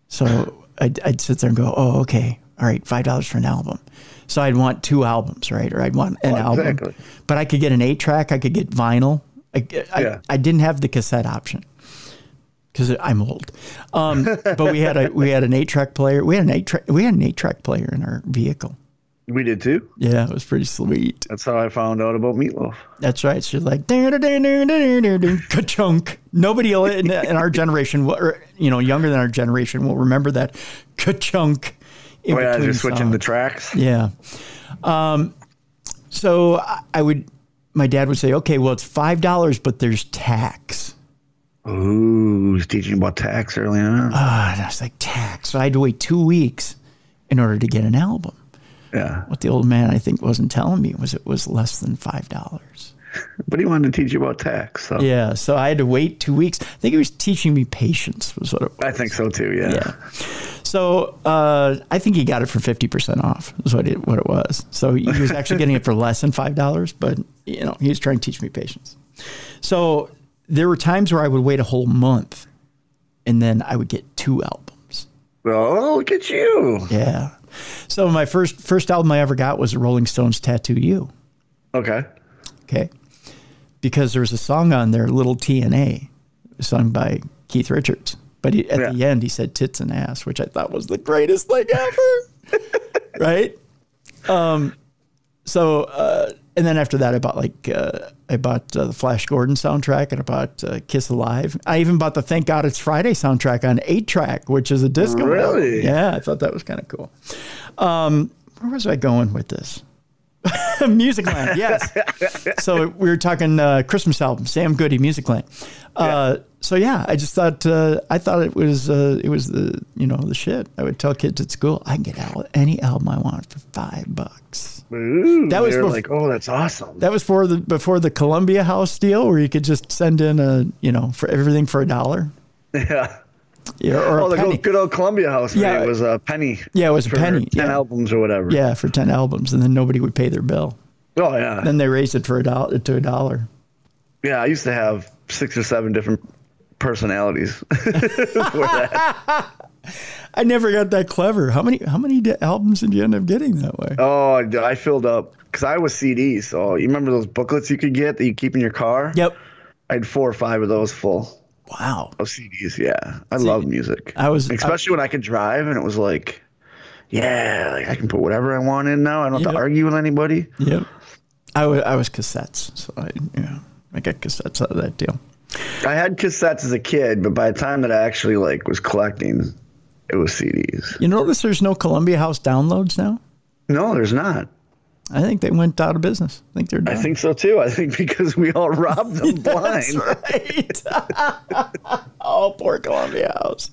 So I'd sit there and go, oh, okay. All right. $5 for an album. So I'd want 2 albums, right? Or I'd want an album. Exactly. But I could get an 8-track. I could get vinyl. I didn't have the cassette option because I'm old. But we had an 8-track player. We had an 8-track player in our vehicle. We did too. Yeah, it was pretty sweet. That's how I found out about Meatloaf. That's right. She's like ka-chunk. Nobody in our generation, or younger than our generation, will remember that ka-chunk. They're switching the tracks. Yeah. So my dad would say, okay, well, it's $5, but there's tax. Ooh, he's teaching about tax early on. And I was like, tax. So I had to wait 2 weeks in order to get an album. Yeah. What the old man, I think, wasn't telling me was it was less than $5. But he wanted to teach you about tax. So. Yeah. So I had to wait 2 weeks. I think he was teaching me patience was what it was. I think so too. Yeah. So I think he got it for 50% off is what it was. So he was actually getting it for less than $5, but he was trying to teach me patience. So there were times where I would wait a whole month and then I would get 2 albums. Oh, look at you. Yeah. So my first album I ever got was Rolling Stones' Tattoo You. Okay. Because there was a song on there, Little TNA, sung by Keith Richards. But at the end, he said tits and ass, which I thought was the greatest thing ever. Right? So, and then after that, I bought the Flash Gordon soundtrack, and I bought Kiss Alive. I even bought the Thank God It's Friday soundtrack on 8-track, which is a disco. Really? Yeah, I thought that was kind of cool. Where was I going with this? Musicland, yes. So we were talking Christmas album, Sam Goody, Musicland. So yeah, I just thought I thought it was the the shit. I would tell kids at school I can get any album I want for $5. Ooh, that was like, oh, that's awesome. That was before the Columbia House deal, where you could just send in for everything for $1. Yeah. Yeah, or the good old Columbia House. Yeah, it was a penny. Yeah, it was a penny. 10 albums or whatever. Yeah, for 10 albums, and then nobody would pay their bill. Oh yeah. Then they raised it for $1. Yeah, I used to have 6 or 7 different personalities for that. I never got that clever. How many albums did you end up getting that way? Oh, I filled up because I was CDs. So you remember those booklets you could get that you keep in your car? Yep. I had 4 or 5 of those full. Wow. Of CDs, yeah. I love music. Especially when I could drive, and it was like, yeah, like I can put whatever I want in now. I don't have to argue with anybody. Yep. I was cassettes, so I got cassettes out of that deal. I had cassettes as a kid, but by the time that I actually was collecting, it was CDs. You notice there's no Columbia House downloads now? No, there's not. I think they went out of business. I think they're done. I think so too. I think because we all robbed them blind. That's right. Oh, poor Columbia House.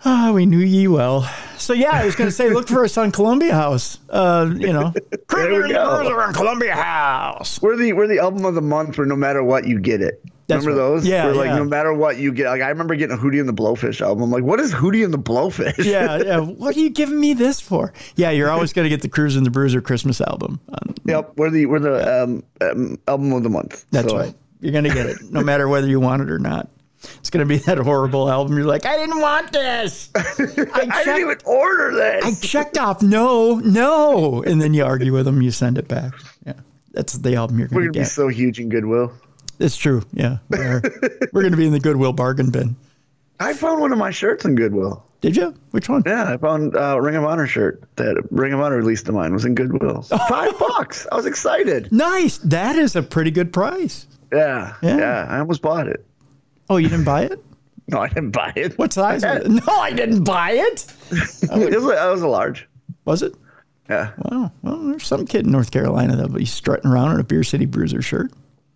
We knew ye well. So yeah, I was going to say, look for us on Columbia House. Criminal Bruiser on Columbia House. We're the album of the month where no matter what you get it. Remember those? Yeah. No matter what you get. Like I remember getting a Hootie and the Blowfish album. I'm like, what is Hootie and the Blowfish? Yeah. What are you giving me this for? Yeah, you're always going to get the Cruise and the Bruiser Christmas album. Yep, we're the album of the month. That's right. You're going to get it, no matter whether you want it or not. It's going to be that horrible album. You're like, I didn't want this. I didn't even order this. I checked off no. And then you argue with them. You send it back. Yeah, that's the album you're going to get. We're going to be so huge in Goodwill. It's true. Yeah, we're going to be in the Goodwill bargain bin. I found one of my shirts in Goodwill. Did you? Which one? Yeah, I found a Ring of Honor shirt that Ring of Honor released of mine was in Goodwill. $5. I was excited. Nice. That is a pretty good price. Yeah. I almost bought it. Oh, you didn't buy it? No, I didn't buy it. What size was it? No, I didn't buy it. It was a large. Was it? Yeah. Wow. Well, there's some kid in North Carolina that'll be strutting around in a Beer City Bruiser shirt.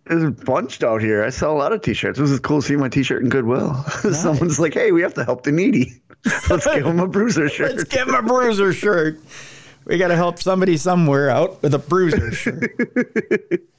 There's a bunch out here. I sell a lot of T-shirts. It was cool seeing my T-shirt in Goodwill. Nice. Someone's like, hey, we have to help the needy. Let's give them a Bruiser shirt. Let's give them a Bruiser shirt. We got to help somebody somewhere out with a Bruiser shirt.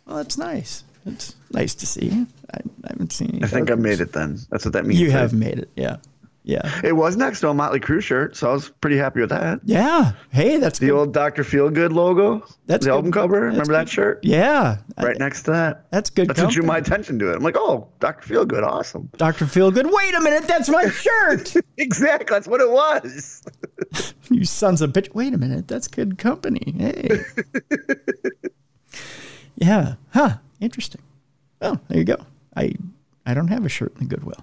Well, that's nice. It's nice to see. I haven't seen any. I think I made it then. That's what that means. You have made it, yeah. Yeah. It was next to a Motley Crue shirt, so I was pretty happy with that. Yeah. Hey, that's the old Dr. Feelgood logo. That's the album cover. Remember that shirt? Yeah. Right next to that. That's good. That's what drew my attention to it. I'm like, oh, Dr. Feelgood, awesome. Dr. Feelgood. Wait a minute, that's my shirt. Exactly. That's what it was. You sons of bitch. Wait a minute, that's good company. Hey. Yeah. Huh. Interesting. Oh, there you go. I don't have a shirt in the Goodwill.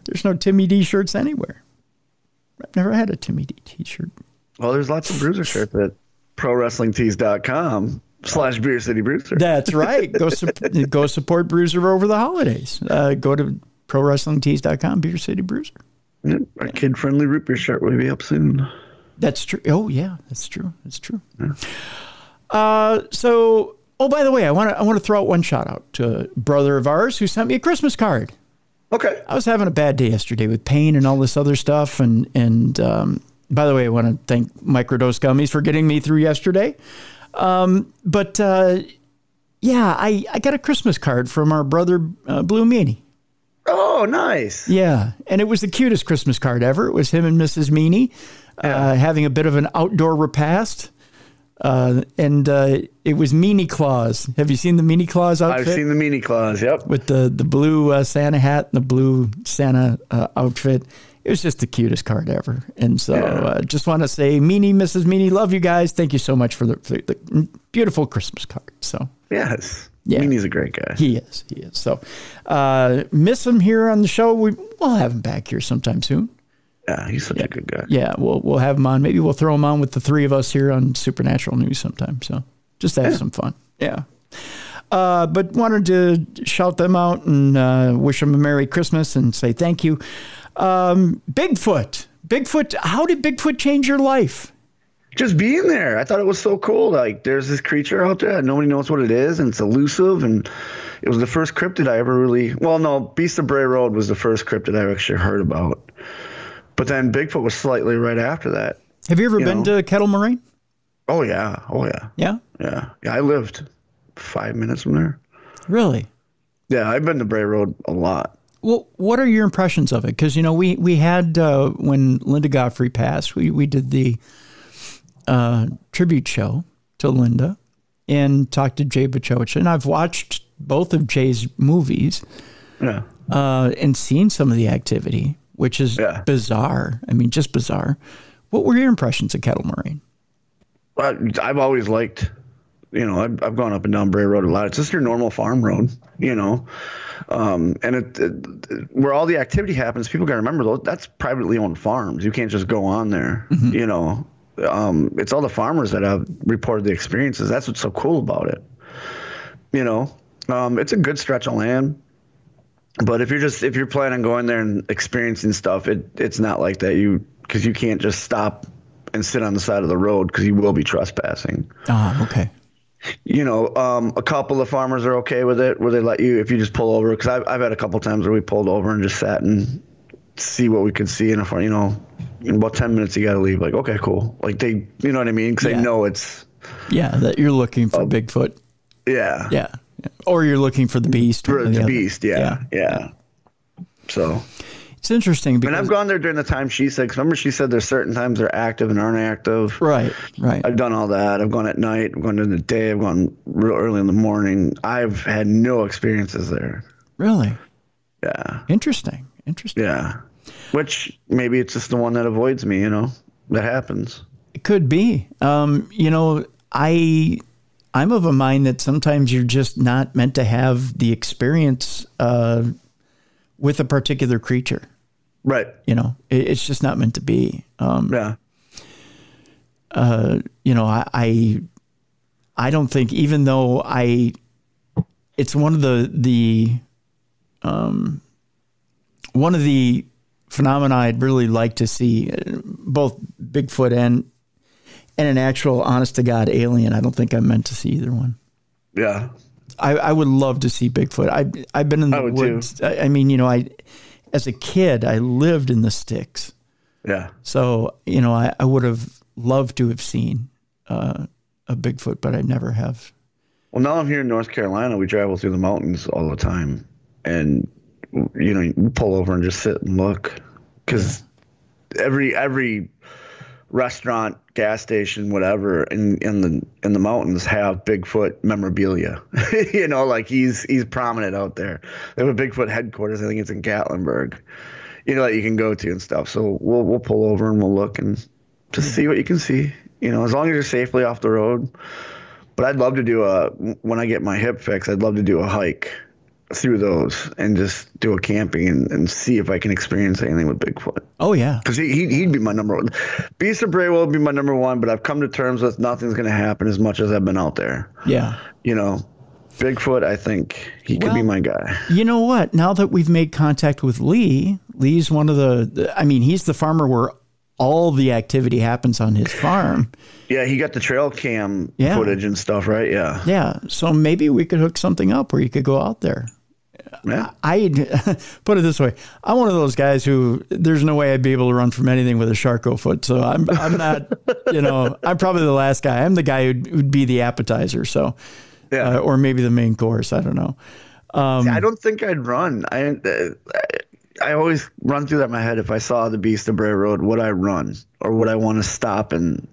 There's no Timmy D shirts anywhere. I've never had a Timmy D t-shirt. Well, there's lots of Bruiser shirts at prowrestlingtees.com/Beer City Bruiser. That's right. Go support Bruiser over the holidays. Go to prowrestlingtees.com, Beer City Bruiser. Yeah, our kid-friendly root beer shirt will be up soon. That's true. Oh yeah, that's true. That's true. Yeah. So. Oh, by the way, I want to throw out one shout out to a brother of ours who sent me a Christmas card. Okay. I was having a bad day yesterday with pain and all this other stuff. And by the way, I want to thank Microdose Gummies for getting me through yesterday. Yeah, I got a Christmas card from our brother, Blue Meanie. Oh, nice. Yeah. And it was the cutest Christmas card ever. It was him and Mrs. Meanie having a bit of an outdoor repast. It was Meanie Claus. Have you seen the Meanie Claus outfit? I've seen the Meanie Claus, yep. With the blue Santa hat and the blue Santa outfit. It was just the cutest card ever. And so just want to say, Meanie, Mrs. Meanie, love you guys. Thank you so much for the beautiful Christmas card. So yes. Yeah. Meanie's a great guy. He is. So miss him here on the show. We'll have him back here sometime soon. Yeah, he's such a good guy. Yeah, we'll have him on. Maybe we'll throw him on with the three of us here on Supernatural News sometime. So just to have some fun. Yeah. But wanted to shout them out and wish them a Merry Christmas and say thank you. Bigfoot, how did Bigfoot change your life? Just being there. I thought it was so cool. Like, there's this creature out there. Nobody knows what it is, and it's elusive. And it was the first cryptid I ever really... Well, no, Beast of Bray Road was the first cryptid I actually heard about. But then Bigfoot was slightly right after that. Have you ever been to Kettle Moraine? Oh, yeah. Yeah? Yeah. I lived 5 minutes from there. Really? Yeah, I've been to Bray Road a lot. Well, what are your impressions of it? Because, we had, when Linda Godfrey passed, we did the tribute show to Linda and talked to Jay Bachowicz. And I've watched both of Jay's movies and seen some of the activity, which is bizarre. I mean, just bizarre. What were your impressions of Kettle Moraine? I've always liked You know, I've gone up and down Bray Road a lot. It's just your normal farm road, you know. And where all the activity happens, people got to remember, that's privately owned farms. You can't just go on there, you know. It's all the farmers that have reported the experiences. That's what's so cool about it. You know, it's a good stretch of land. But if you're planning on going there and experiencing stuff, it's not like that. Because you can't just stop and sit on the side of the road because you will be trespassing. Oh, okay. You know, a couple of farmers are okay with it, where they let you, if you just pull over. Because I've had a couple times where we pulled over and just sat and see what we could see. And if, you know, in about 10 minutes you got to leave. Like, okay, cool. Like you know what I mean? Because they know it's. Yeah, that you're looking for Bigfoot. Yeah. Yeah. Or you're looking for the beast. For the beast, yeah. So. It's interesting because I've gone there during the time she said, because remember she said there's certain times they're active and aren't active. Right. I've done all that. I've gone at night. I've gone in the day. I've gone real early in the morning. I've had no experiences there. Really? Yeah. Interesting. Yeah. Which maybe it's just the one that avoids me, you know. That happens. It could be. You know, I'm of a mind that sometimes you're just not meant to have the experience with a particular creature. Right. You know, it's just not meant to be. Yeah. You know, I don't think, even though it's one of the phenomena I'd really like to see, both Bigfoot and an actual honest to God alien. I don't think I'm meant to see either one. Yeah. I would love to see Bigfoot. I've been in the woods. I mean, you know, as a kid, I lived in the sticks. Yeah. So, you know, I would have loved to have seen a Bigfoot, but I never have. Well, now I'm here in North Carolina. We travel through the mountains all the time. And, you know, you pull over and just sit and look. Because every restaurant, gas station, whatever, in the mountains have Bigfoot memorabilia. You know, like he's prominent out there. They have a Bigfoot headquarters. I think it's in Gatlinburg. You know, that you can go to and stuff. So we'll pull over and we'll look and just see what you can see. You know, as long as you're safely off the road. But I'd love to do when I get my hip fixed, I'd love to do a hike through those and just do a camping and see if I can experience anything with Bigfoot. Oh yeah, because he'd be my number one. Beast of Bray will be my number one, but I've come to terms with nothing's going to happen as much as I've been out there. Yeah, you know, Bigfoot, I think he could be my guy. You know what? Now that we've made contact with Lee's one of I mean, he's the farmer where all the activity happens on his farm. Yeah, he got the trail cam footage and stuff, right? Yeah. Yeah, so maybe we could hook something up where you could go out there. Yeah. I'd put it this way. I'm one of those guys who there's no way I'd be able to run from anything with a Charcot foot. So I'm not, you know, I'm probably the last guy. I'm the guy who'd be the appetizer. So, or maybe the main course. I don't know. I don't think I'd run. I always run through that in my head. If I saw the Beast of Bray Road, would I run or would I want to stop and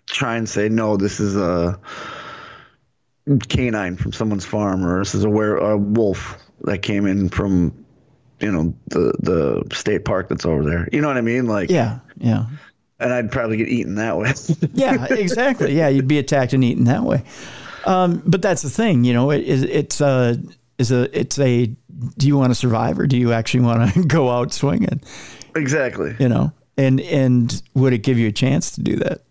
try and say, no, this is a canine from someone's farm, or this is a wolf that came in from, you know, the state park that's over there. You know what I mean? Like, yeah. And I'd probably get eaten that way. Yeah, exactly. Yeah, you'd be attacked and eaten that way. But that's the thing, you know. It's a. Do you want to survive or do you actually want to go out swinging? Exactly. You know, and would it give you a chance to do that?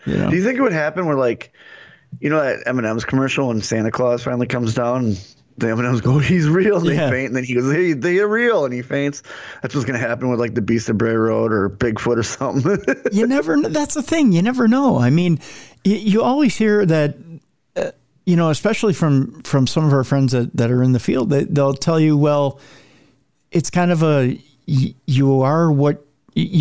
You know? Do you think it would happen where, like, you know, that M&M's commercial when Santa Claus finally comes down and the M&M's go, he's real, and they faint, and then he goes, hey, they're real, and he faints. That's what's going to happen with, like, the Beast of Bray Road or Bigfoot or something. You never know. That's the thing. You never know. I mean, you always hear that, you know, especially from some of our friends that are in the field, they'll tell you, well, it's kind of you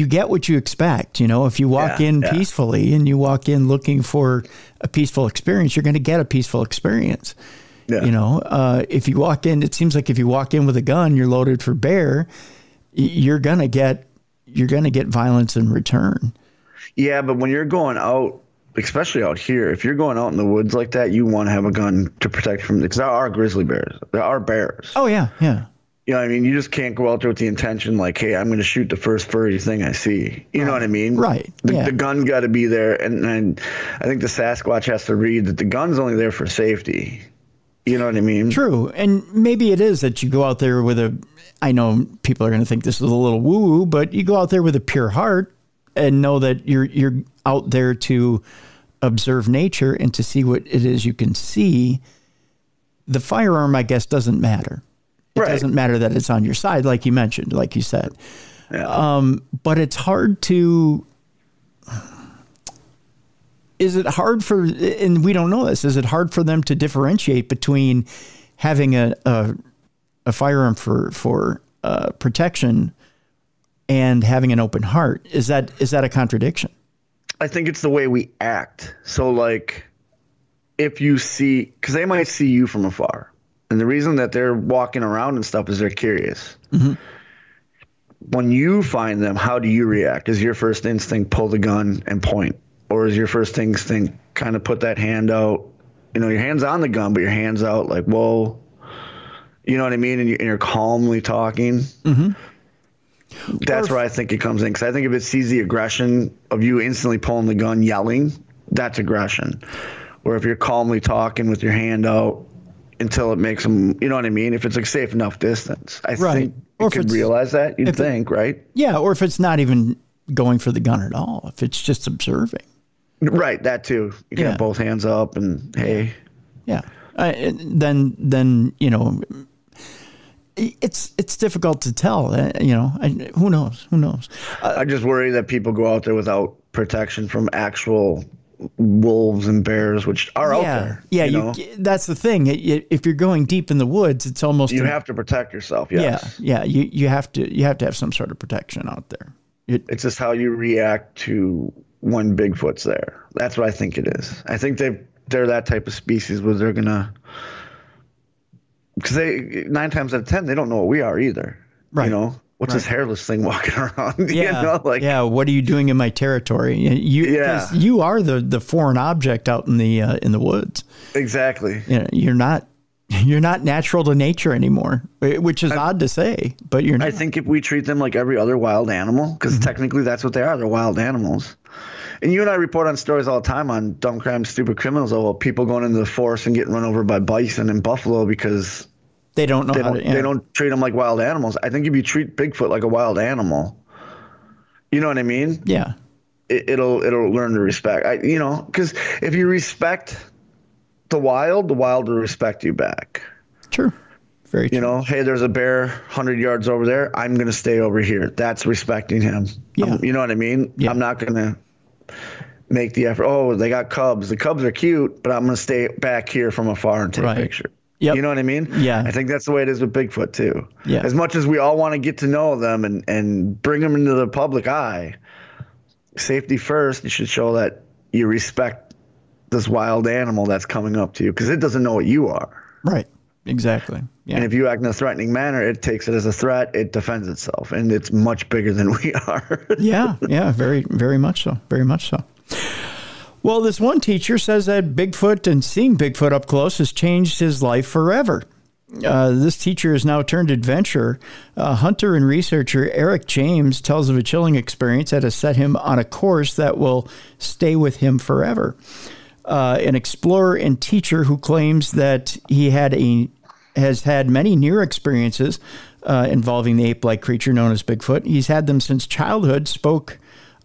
get what you expect. You know, if you walk in peacefully and you walk in looking for a peaceful experience, you're going to get a peaceful experience. Yeah. You know, if you walk in, it seems like if you walk in with a gun, you're loaded for bear, you're going to get violence in return. Yeah. But when you're going out, especially out here, if you're going out in the woods like that, you want to have a gun to protect from, because there are grizzly bears. There are bears. Oh yeah. Yeah. You know what I mean? You just can't go out there with the intention like, hey, I'm going to shoot the first furry thing I see. You know what I mean? Right. The gun got to be there. And I think the Sasquatch has to read that the gun's only there for safety. You know what I mean? True. And maybe it is that you go out there with I know people are going to think this is a little woo-woo, but you go out there with a pure heart and know that you're out there to observe nature and to see what it is you can see. The firearm, I guess, doesn't matter. It doesn't matter that it's on your side, like you mentioned, like you said. Yeah. But it's hard to... Is it hard for... And we don't know this. Is it hard for them to differentiate between having a firearm for protection and having an open heart? Is that a contradiction? I think it's the way we act. So, like, if you see... Because they might see you from afar. And the reason that they're walking around and stuff is they're curious. Mm-hmm. When you find them, how do you react? Is your first instinct pull the gun and point? Or is your first instinct kind of put that hand out? You know, your hand's on the gun, but your hand's out like, whoa. You know what I mean? And you're calmly talking. Mm-hmm. That's where I think it comes in. Because I think if it sees the aggression of you instantly pulling the gun, yelling, that's aggression. Or if you're calmly talking with your hand out, until it makes them, you know what I mean? If it's a safe enough distance, I think you could realize that. You'd think, right? Yeah, or if it's not even going for the gun at all, if it's just observing. Right, that too. You can have both hands up and hey. Yeah, then you know, it's difficult to tell. You know, who knows? Who knows? I just worry that people go out there without protection from actual wolves and bears, which are out there. Yeah, that's the thing. If you're going deep in the woods, it's almost you have to protect yourself. Yes. Yeah. You have to have some sort of protection out there. It's just how you react to when Bigfoot's there. That's what I think it is. I think they're that type of species where they're gonna, because 9 times out of 10 they don't know what we are either. Right. You know. What's this hairless thing walking around? Yeah, you know, like, what are you doing in my territory? You are the foreign object out in the woods. Exactly. You know, you're not natural to nature anymore, which is odd to say, but you're not. I think if we treat them like every other wild animal, because technically that's what they are, they're wild animals. And you and I report on stories all the time on dumb crimes, stupid criminals, of people going into the forest and getting run over by bison and buffalo because they don't know they don't treat them like wild animals. I think if you treat Bigfoot like a wild animal, you know what I mean? Yeah. It'll learn to respect. You know, because if you respect the wild will respect you back. True. Very true. You know, hey, there's a bear 100 yards over there. I'm going to stay over here. That's respecting him. Yeah. You know what I mean? Yeah. I'm not going to make the effort. Oh, they got cubs. The cubs are cute, but I'm going to stay back here from afar and take a picture. Yep. You know what I mean? Yeah. I think that's the way it is with Bigfoot too. Yeah. As much as we all want to get to know them and bring them into the public eye, safety first, you should show that you respect this wild animal that's coming up to you because it doesn't know what you are. Right. Exactly. Yeah. And if you act in a threatening manner, it takes it as a threat. It defends itself, and it's much bigger than we are. Yeah. Very, very much so. Very much so. Well, this one teacher says that Bigfoot and seeing Bigfoot up close has changed his life forever. This teacher has now turned adventurer. Hunter and researcher Eric James tells of a chilling experience that has set him on a course that will stay with him forever. An explorer and teacher who claims that he has had many near experiences involving the ape-like creature known as Bigfoot. He's had them since childhood, spoke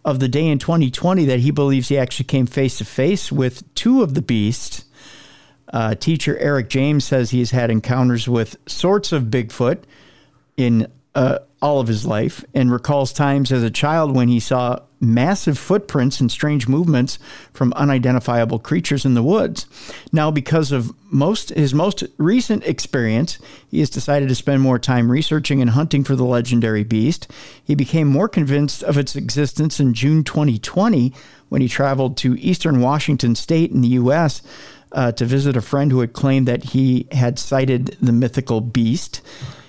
of the day in 2020 that he believes he actually came face-to-face with 2 of the beasts. Teacher Eric James says he's had encounters with sorts of Bigfoot in all of his life and recalls times as a child when he saw massive footprints and strange movements from unidentifiable creatures in the woods. Now, because of his most recent experience, he has decided to spend more time researching and hunting for the legendary beast. He became more convinced of its existence in June 2020 when he traveled to eastern Washington state in the U.S. To visit a friend who had claimed that he had sighted the mythical beast.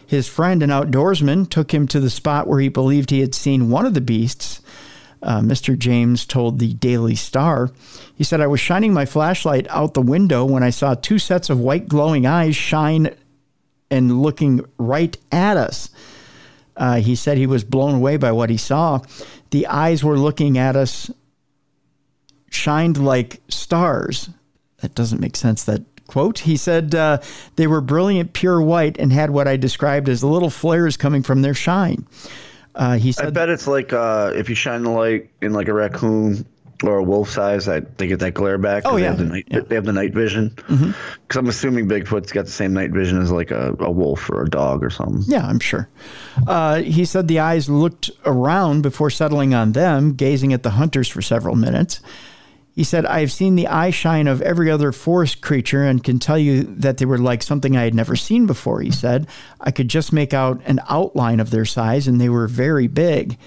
His friend, an outdoorsman, took him to the spot where he believed he had seen one of the beasts. Mr. James told the Daily Star, he said, "I was shining my flashlight out the window when I saw 2 sets of white glowing eyes shine and looking right at us. He said he was blown away by what he saw. The eyes were looking at us, shined like stars. That doesn't make sense, that quote. He said they were brilliant, pure white, and had what I described as little flares coming from their shine. He said, I bet it's like if you shine the light in like a raccoon or a wolf's eyes, they get that glare back. Oh, yeah. They have the night vision. Because I'm assuming Bigfoot's got the same night vision as like a wolf or a dog or something. Yeah, I'm sure. He said the eyes looked around before settling on them, gazing at the hunters for several minutes. He said, I've seen the eye shine of every other forest creature and can tell you that they were like something I had never seen before. He said, I could just make out an outline of their size, and they were very big.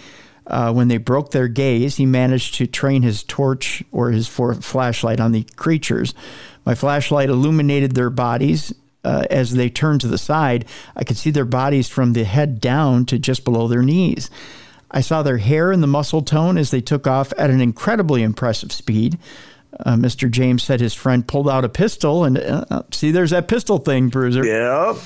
When they broke their gaze, he managed to train his torch or his flashlight on the creatures. My flashlight illuminated their bodies. As they turned to the side, I could see their bodies from the head down to just below their knees. I saw their hair and the muscle tone as they took off at an incredibly impressive speed. Mr. James said his friend pulled out a pistol and see, there's that pistol thing, Bruiser. Yep.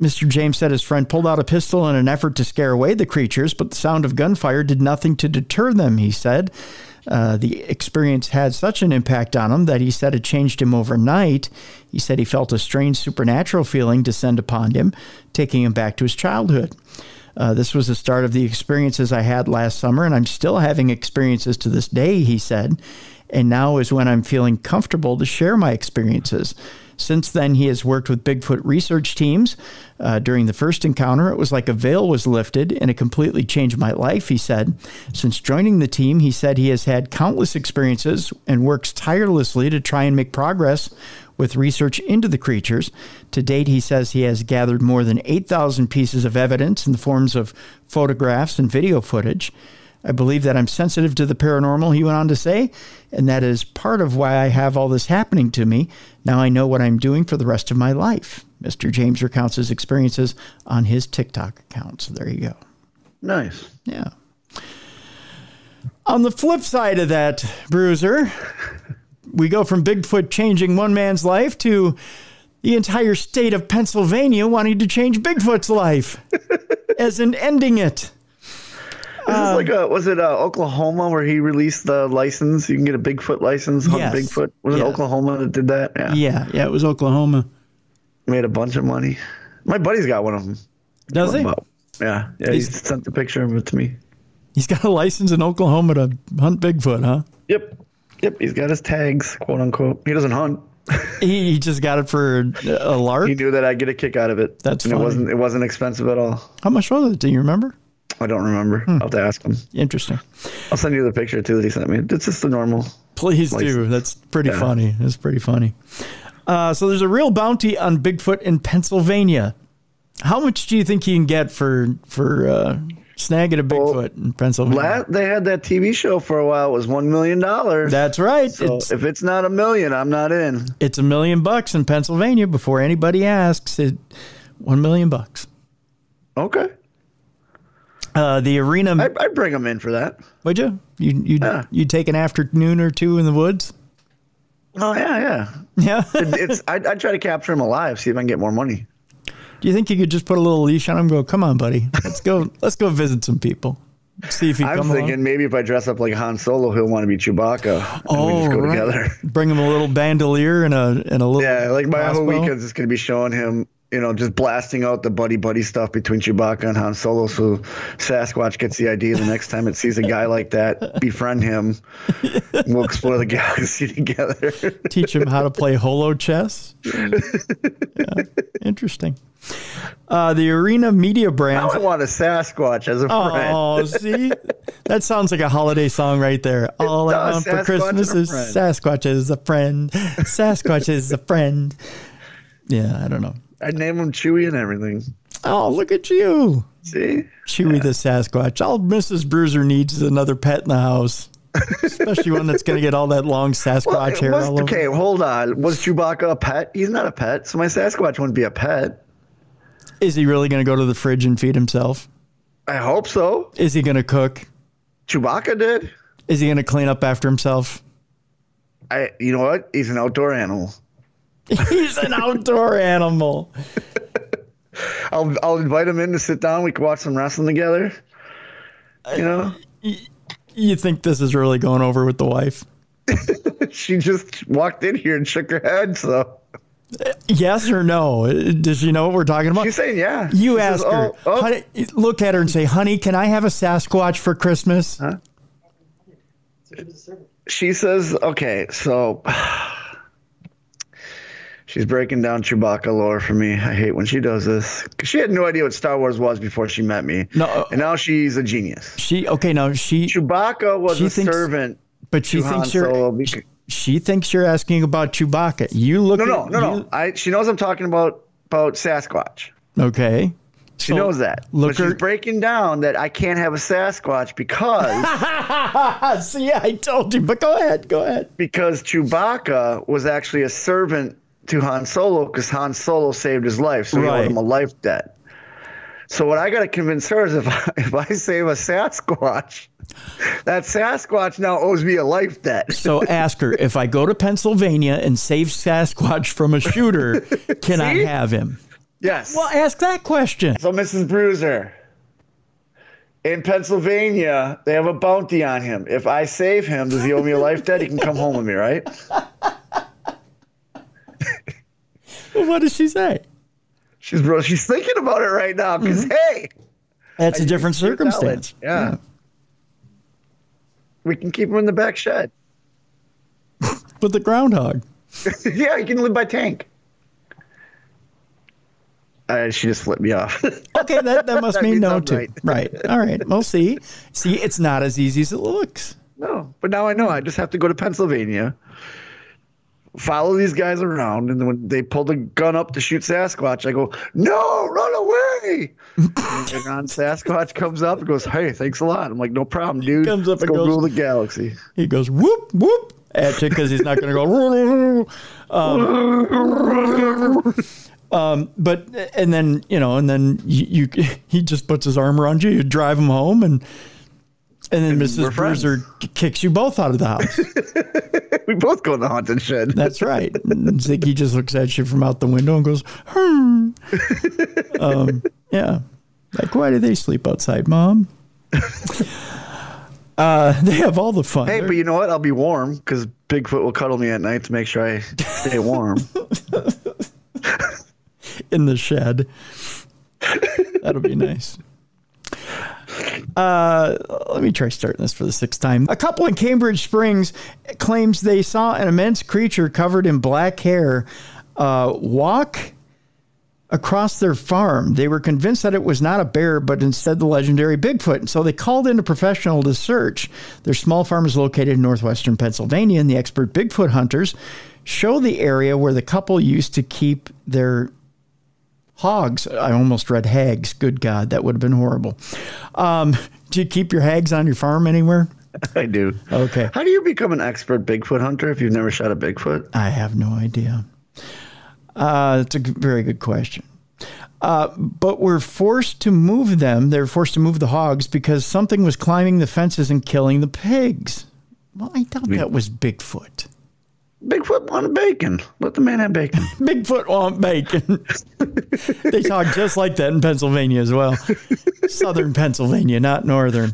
Mr. James said his friend pulled out a pistol in an effort to scare away the creatures, but the sound of gunfire did nothing to deter them, he said. The experience had such an impact on him that he said it changed him overnight. He said he felt a strange supernatural feeling descend upon him, taking him back to his childhood. This was the start of the experiences I had last summer, and I'm still having experiences to this day, he said. And now is when I'm feeling comfortable to share my experiences. Since then, he has worked with Bigfoot research teams. During the first encounter, it was like a veil was lifted, and it completely changed my life, he said. Since joining the team, he said he has had countless experiences and works tirelessly to try and make progress with research into the creatures. To date, he says he has gathered more than 8,000 pieces of evidence in the forms of photographs and video footage. I believe that I'm sensitive to the paranormal, he went on to say, and that is part of why I have all this happening to me. Now I know what I'm doing for the rest of my life. Mr. James recounts his experiences on his TikTok account. So there you go. Nice. Yeah. On the flip side of that, Bruiser, we go from Bigfoot changing one man's life to the entire state of Pennsylvania wanting to change Bigfoot's life, as in ending it. This is like was it Oklahoma where he released the license? You can get a Bigfoot license on Bigfoot. Was it Oklahoma that did that? Yeah, it was Oklahoma. Made a bunch of money. My buddy's got one of them. Does he? Yeah, he sent the picture of it to me. He's got a license in Oklahoma to hunt Bigfoot, huh? Yep. He's got his tags, quote unquote. He doesn't hunt. He just got it for a lark. He knew that I'd get a kick out of it. That's funny. It wasn't expensive at all. How much was it? Do you remember? I don't remember. I'll have to ask him. Interesting. I'll send you the picture too that he sent me. It's just the normal. Please do. That's pretty funny. That's pretty funny. So there's a real bounty on Bigfoot in Pennsylvania. How much do you think you can get for snagging a Bigfoot in Pennsylvania? They had that TV show for a while. It was $1 million. That's right. So if it's not $1 million, I'm not in. It's $1 million in Pennsylvania. Before anybody asks, $1 million. Okay. The arena. I'd bring them in for that. Would you? You'd take an afternoon or two in the woods? Oh yeah. I'd try to capture him alive. See if I can get more money. Do you think you could just put a little leash on him and go, come on, buddy, let's go visit some people. See if he comes along. I'm thinking maybe if I dress up like Han Solo, he'll want to be Chewbacca. Oh, we just go together. Bring him a little bandolier and a little. Yeah, like my crossbow. whole weekend's just going to be showing him, just blasting out the buddy stuff between Chewbacca and Han Solo, so Sasquatch gets the idea the next time it sees a guy like that, befriend him. We'll explore the galaxy together. Teach him how to play holo chess. Yeah. Interesting. The Arena Media Brands. I want a Sasquatch as a friend. Oh, see? That sounds like a holiday song right there. All I want for Christmas is Sasquatch is a friend. Sasquatch is a friend. Yeah, I don't know. I'd name him Chewy and everything. Oh, look at you. See? Chewy the Sasquatch. All Mrs. Bruiser needs is another pet in the house. Especially one that's going to get all that long Sasquatch hair all over. Okay, hold on. Was Chewbacca a pet? He's not a pet, so my Sasquatch wouldn't be a pet. Is he really going to go to the fridge and feed himself? I hope so. Is he going to cook? Chewbacca did. Is he going to clean up after himself? You know what? He's an outdoor animal. He's an outdoor animal. I'll invite him in to sit down. We can watch some wrestling together. You know? You think this is really going over with the wife? She just walked in here and shook her head, so. Yes or no? Does she know what we're talking about? She's saying yeah. You ask her. Honey, look at her and say, honey, can I have a Sasquatch for Christmas? Huh? She says, okay, so she's breaking down Chewbacca lore for me. I hate when she does this. Because she had no idea what Star Wars was before she met me. No, and now she's a genius. Chewbacca was a servant. But she thinks she thinks you're asking about Chewbacca. You look No. She knows I'm talking about Sasquatch. Okay. She knows that. But she's breaking down that I can't have a Sasquatch because... See, I told you, but go ahead. Because Chewbacca was actually a servant to Han Solo because Han Solo saved his life, so he owed him a life debt. So what I got to convince her is if I save a Sasquatch, that Sasquatch now owes me a life debt. So ask her, if I go to Pennsylvania and save Sasquatch from a shooter, can I have him? Yes. Well, ask that question. So Mrs. Bruiser, in Pennsylvania, they have a bounty on him. If I save him, does he owe me a life debt? He can come home with me, right? Well, what does she say? She's thinking about it right now because, hey. That's a different circumstance. Yeah. We can keep him in the back shed. With the groundhog. Yeah, he can live by tank. She just flipped me off. Okay, that must mean no too. Right. All right. Well, see, it's not as easy as it looks. No, but now I know. I just have to go to Pennsylvania, follow these guys around, and then when they pull the gun up to shoot Sasquatch, I go, no, run away. And Sasquatch comes up and goes, hey, thanks a lot. I'm like, no problem, dude. Comes up Let's and go goes, rule the galaxy. He goes, whoop, whoop, at you because he's not going to go, but then he just puts his arm around you, you drive him home, and then Mrs. Bruiser kicks you both out of the house. We both go in the haunted shed. That's right. And Ziggy just looks at you from out the window and goes, yeah. Like, why do they sleep outside, Mom? They have all the fun. Hey, but you know what? I'll be warm because Bigfoot will cuddle me at night to make sure I stay warm. In the shed. That'll be nice. Let me try starting this for the 6th time. A couple in Cambridge Springs claims they saw an immense creature covered in black hair walk across their farm. They were convinced that it was not a bear, but instead the legendary Bigfoot. And so they called in a professional to search. Their small farm is located in northwestern Pennsylvania, and the expert Bigfoot hunters show the area where the couple used to keep their hogs. I almost read hags. Good God, that would have been horrible. Do you keep your hags on your farm anywhere? I do. Okay. How do you become an expert Bigfoot hunter if you've never shot a Bigfoot? I have no idea. It's a very good question. But we're forced to move them. They're forced to move the hogs because something was climbing the fences and killing the pigs. Well, I doubt that was Bigfoot. Bigfoot wanted bacon. Let the man have bacon. Bigfoot want bacon. They talk just like that in Pennsylvania as well. Southern Pennsylvania, not northern.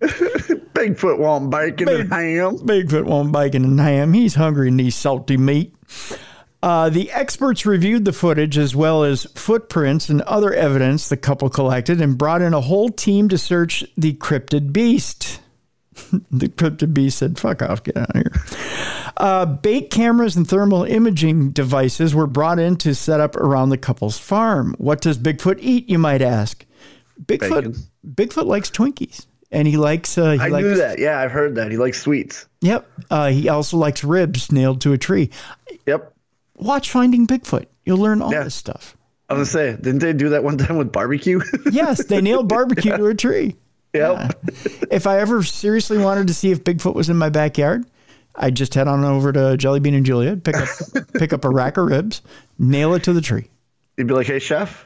Bigfoot want bacon and ham. Bigfoot want bacon and ham. He's hungry and needs salty meat. The experts reviewed the footage as well as footprints and other evidence the couple collected and brought in a whole team to search the cryptid beast. The cryptid beast said, fuck off, get out of here. Bait cameras and thermal imaging devices were brought in to set up around the couple's farm. What does Bigfoot eat, you might ask? Bigfoot likes Twinkies. And he likes... I knew that. Yeah, I've heard that. He likes sweets. Yep. He also likes ribs nailed to a tree. Yep. Watch Finding Bigfoot. You'll learn all this stuff. I was going to say, didn't they do that one time with barbecue? Yes, they nailed barbecue to a tree. Yep. If I ever seriously wanted to see if Bigfoot was in my backyard, I'd just head on over to Jelly Bean and Juliet, pick up a rack of ribs, nail it to the tree. You'd be like, hey, chef,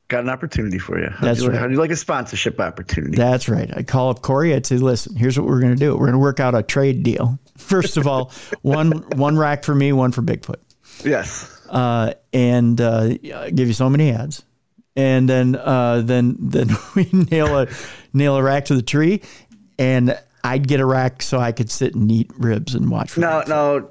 got an opportunity for you. How do you like a sponsorship opportunity? That's right. I'd call up Corey. I'd say, listen, here's what we're going to do. We're going to work out a trade deal. First of all, one rack for me, one for Bigfoot. Yes. And give you so many ads. And then we nail a rack to the tree, and I'd get a rack so I could sit and eat ribs and watch. No.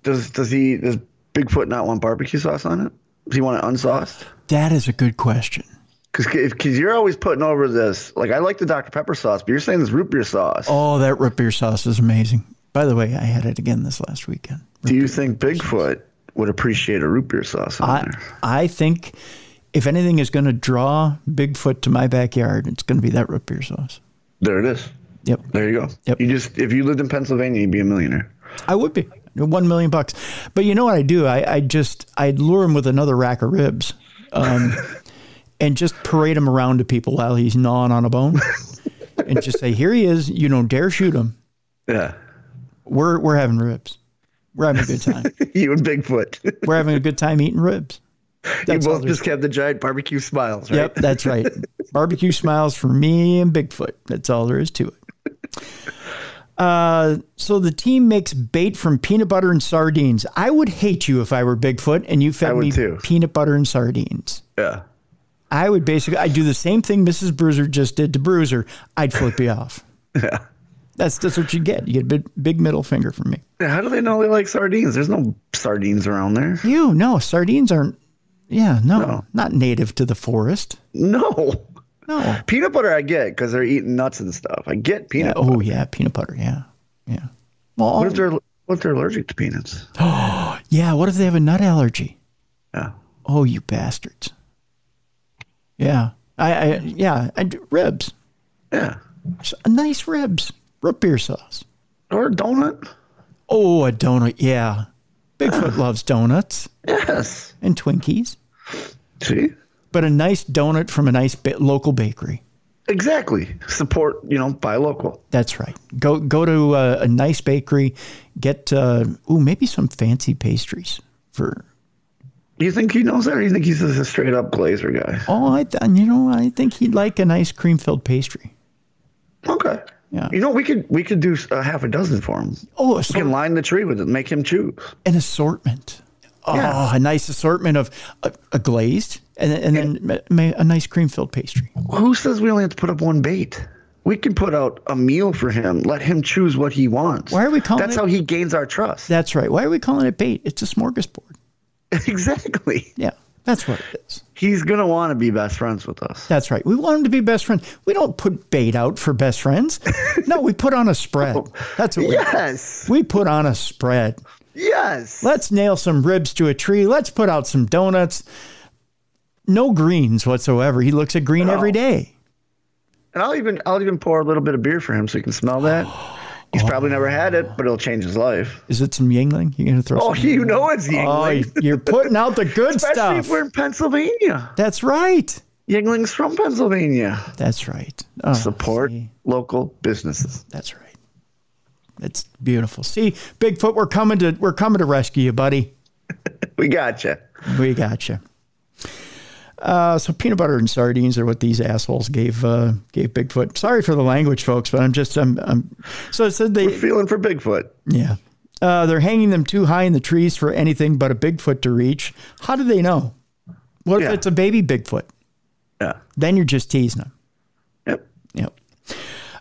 Does Bigfoot not want barbecue sauce on it? Does he want it unsauced? That is a good question. Because you're always putting over this. Like, I like the Dr. Pepper sauce, but you're saying this root beer sauce. Oh, that root beer sauce is amazing. By the way, I had it again this last weekend. Do you think Bigfoot would appreciate a root beer sauce on there? I think if anything is going to draw Bigfoot to my backyard, it's going to be that root beer sauce. There it is. Yep. There you go. Yep. If you lived in Pennsylvania, you'd be a millionaire. I would be. $1 million. But you know what I do? I'd lure him with another rack of ribs, and just parade him around to people while he's gnawing on a bone, and just say, "Here he is. You don't dare shoot him." Yeah. We're having ribs. We're having a good time. You and Bigfoot. We're having a good time eating ribs. You both just have the giant barbecue smiles, right? Yep, that's right. Barbecue smiles for me and Bigfoot. That's all there is to it. So the team makes bait from peanut butter and sardines. I would hate you if I were Bigfoot and you fed me peanut butter and sardines. Yeah. I'd do the same thing Mrs. Bruiser just did to Bruiser. I'd flip you off. Yeah. That's what you get. You get a big middle finger from me. How do they know they like sardines? There's no sardines around there. No, sardines aren't. Yeah, no, not native to the forest. No. Peanut butter I get because they're eating nuts and stuff. I get peanut butter. Oh, yeah, peanut butter, yeah. Well, what if they're allergic to peanuts? Oh, yeah, what if they have a nut allergy? Yeah. Oh, you bastards. Yeah. I do ribs. Yeah. A nice ribs. Root beer sauce. Or a donut. Oh, a donut, yeah. Bigfoot loves donuts. Yes. And Twinkies. See? But a nice donut from a nice local bakery. Exactly. Support, buy local. That's right. Go to a nice bakery. Get maybe some fancy pastries for. You think he knows that, or you think he's just a straight up glazer guy? Oh, I think he'd like a nice cream filled pastry. Okay. Yeah. We could do a half a dozen for him. Oh, we can line the tree with it, make him choose an assortment. Oh, a nice assortment of a glazed and then a nice cream filled pastry. Who says we only have to put up one bait? We can put out a meal for him. Let him choose what he wants. Why are we calling That's how he gains our trust. That's right. Why are we calling it bait? It's a smorgasbord. Exactly. Yeah, that's what it is. He's going to want to be best friends with us. That's right. We want him to be best friends. We don't put bait out for best friends. No, we put on a spread. That's what we put on a spread. Yes. Let's nail some ribs to a tree. Let's put out some donuts. No greens whatsoever. He looks at green every day. And I'll even pour a little bit of beer for him so he can smell that. He's probably never had it, but it'll change his life. Is it some Yingling? You're gonna throw? Oh, some you know it's Yingling. Oh, you're putting out the good Especially stuff. If we're in Pennsylvania. That's right. Yingling's from Pennsylvania. That's right. Support local businesses. That's right. It's beautiful. See, Bigfoot, we're coming to rescue you, buddy. We got you. We got you. So peanut butter and sardines are what these assholes gave Bigfoot. Sorry for the language, folks, but I'm so it said we're feeling for Bigfoot. Yeah. They're hanging them too high in the trees for anything but a Bigfoot to reach. How do they know? What if it's a baby Bigfoot? Yeah. Then you're just teasing them. Yep.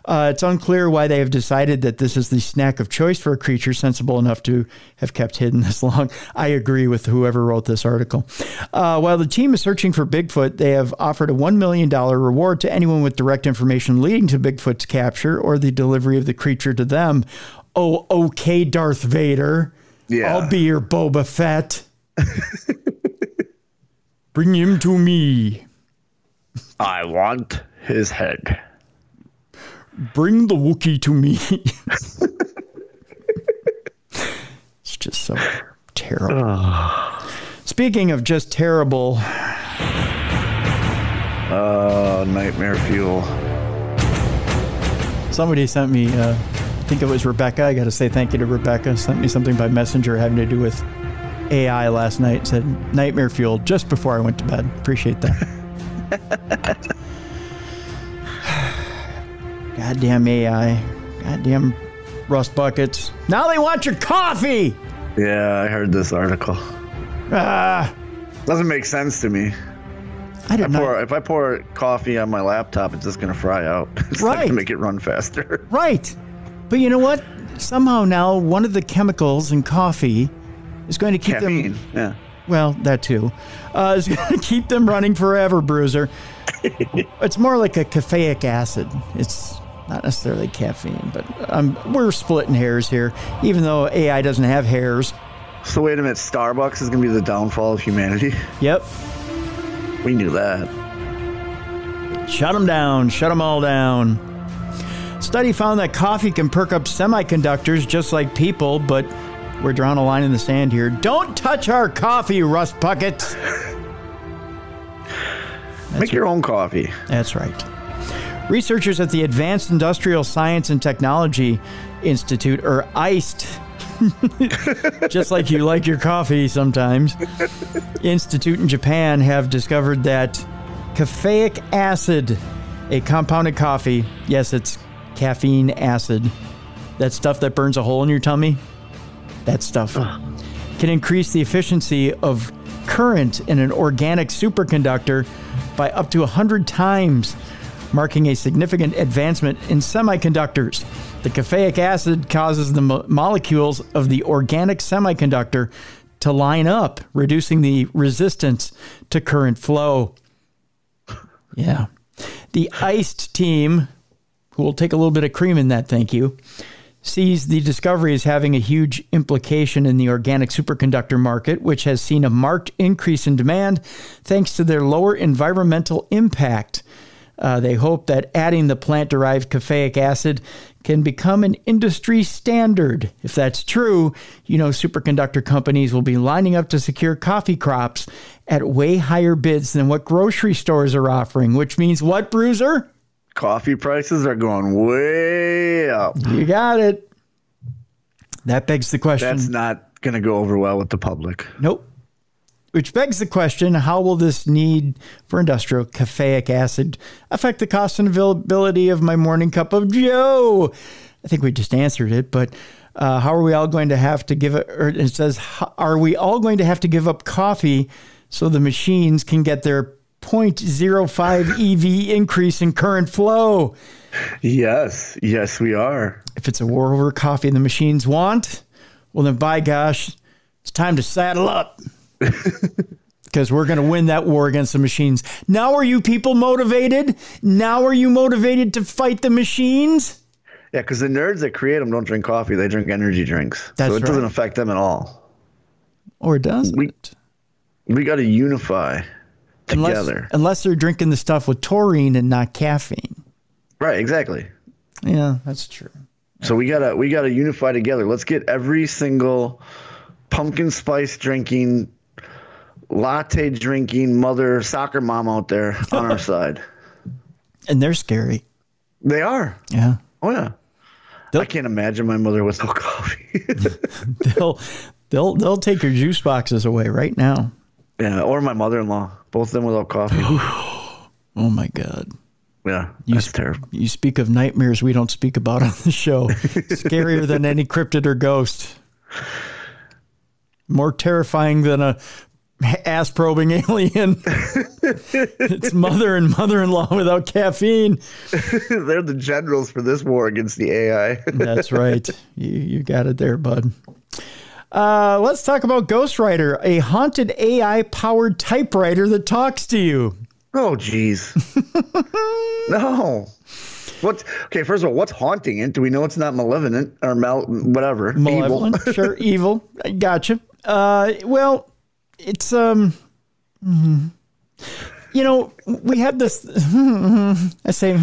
It's unclear why they have decided that this is the snack of choice for a creature sensible enough to have kept hidden this long. I agree with whoever wrote this article. While the team is searching for Bigfoot, they have offered a $1 million reward to anyone with direct information leading to Bigfoot's capture or the delivery of the creature to them. Oh, okay, Darth Vader. Yeah. I'll be your Boba Fett. Bring him to me. I want his head. Bring the Wookiee to me. It's just so terrible. Speaking of just terrible. Nightmare fuel. Somebody sent me, I think it was Rebecca. I got to say thank you to Rebecca. Sent me something by Messenger having to do with AI last night. Said nightmare fuel just before I went to bed. Appreciate that. Goddamn AI. Goddamn rust buckets. Now they want your coffee. Yeah, I heard this article. Doesn't make sense to me. If I pour coffee on my laptop, it's just going to fry out. It's not going to make it run faster. Right. But you know what? Somehow now one of the chemicals in coffee is going to keep Caffeine. them... Yeah. Well, that too. Is going to keep them running forever, Bruiser. It's more like a caffeic acid. It's not necessarily caffeine, but we're splitting hairs here, even though AI doesn't have hairs. So wait a minute, Starbucks is going to be the downfall of humanity? Yep. We knew that. Shut them down. Shut them all down. Study found that coffee can perk up semiconductors just like people, but we're drawing a line in the sand here. Don't touch our coffee, rust buckets. Make your own coffee. That's right. Researchers at the Advanced Industrial Science and Technology Institute, or ICE, just like you like your coffee sometimes, Institute in Japan have discovered that caffeic acid, a compounded coffee, yes, it's caffeine acid, that stuff that burns a hole in your tummy, that stuff, can increase the efficiency of current in an organic superconductor by up to 100 times, marking a significant advancement in semiconductors. The caffeic acid causes the molecules of the organic semiconductor to line up, reducing the resistance to current flow. Yeah. The ICE team, who will take a little bit of cream in that, thank you, sees the discovery as having a huge implication in the organic superconductor market, which has seen a marked increase in demand thanks to their lower environmental impact. They hope that adding the plant-derived caffeic acid can become an industry standard. If that's true, superconductor companies will be lining up to secure coffee crops at way higher bids than what grocery stores are offering, which means what, Bruiser? Coffee prices are going way up. You got it. That begs the question. That's not going to go over well with the public. Nope. Which begs the question, how will this need for industrial caffeic acid affect the cost and availability of my morning cup of joe? I think we just answered it, but how are we all going to have to give it, or it says, are we all going to have to give up coffee so the machines can get their 0.05 EV increase in current flow? Yes, we are. If it's a war over coffee the machines want, well then by gosh, it's time to saddle up. Because we're going to win that war against the machines. Now are you people motivated? Now are you motivated to fight the machines? Yeah, because the nerds that create them don't drink coffee. They drink energy drinks. That's so it doesn't affect them at all. Or does it? We got to unify together. Unless they're drinking the stuff with taurine and not caffeine. Right, exactly. Yeah, that's true. So we gotta unify together. Let's get every single pumpkin spice drinking, latte drinking soccer mom out there on our side. And they're scary. They are. Yeah. Oh yeah. I can't imagine my mother with no coffee. they'll take your juice boxes away right now. Yeah, or my mother-in-law. Both of them without coffee. Oh my God. Yeah, that's terrible. You speak of nightmares we don't speak about on the show. Scarier than any cryptid or ghost. More terrifying than a ass-probing alien. It's mother and mother-in-law without caffeine. They're the generals for this war against the AI. That's right. You got it there, bud. Let's talk about Ghostwriter, a haunted AI-powered typewriter that talks to you. Oh, geez. No. Okay, first of all, what's haunting it? Do we know it's not malevolent or whatever? Malevolent, evil. Sure, evil. I gotcha. Well, it's we have this. I say,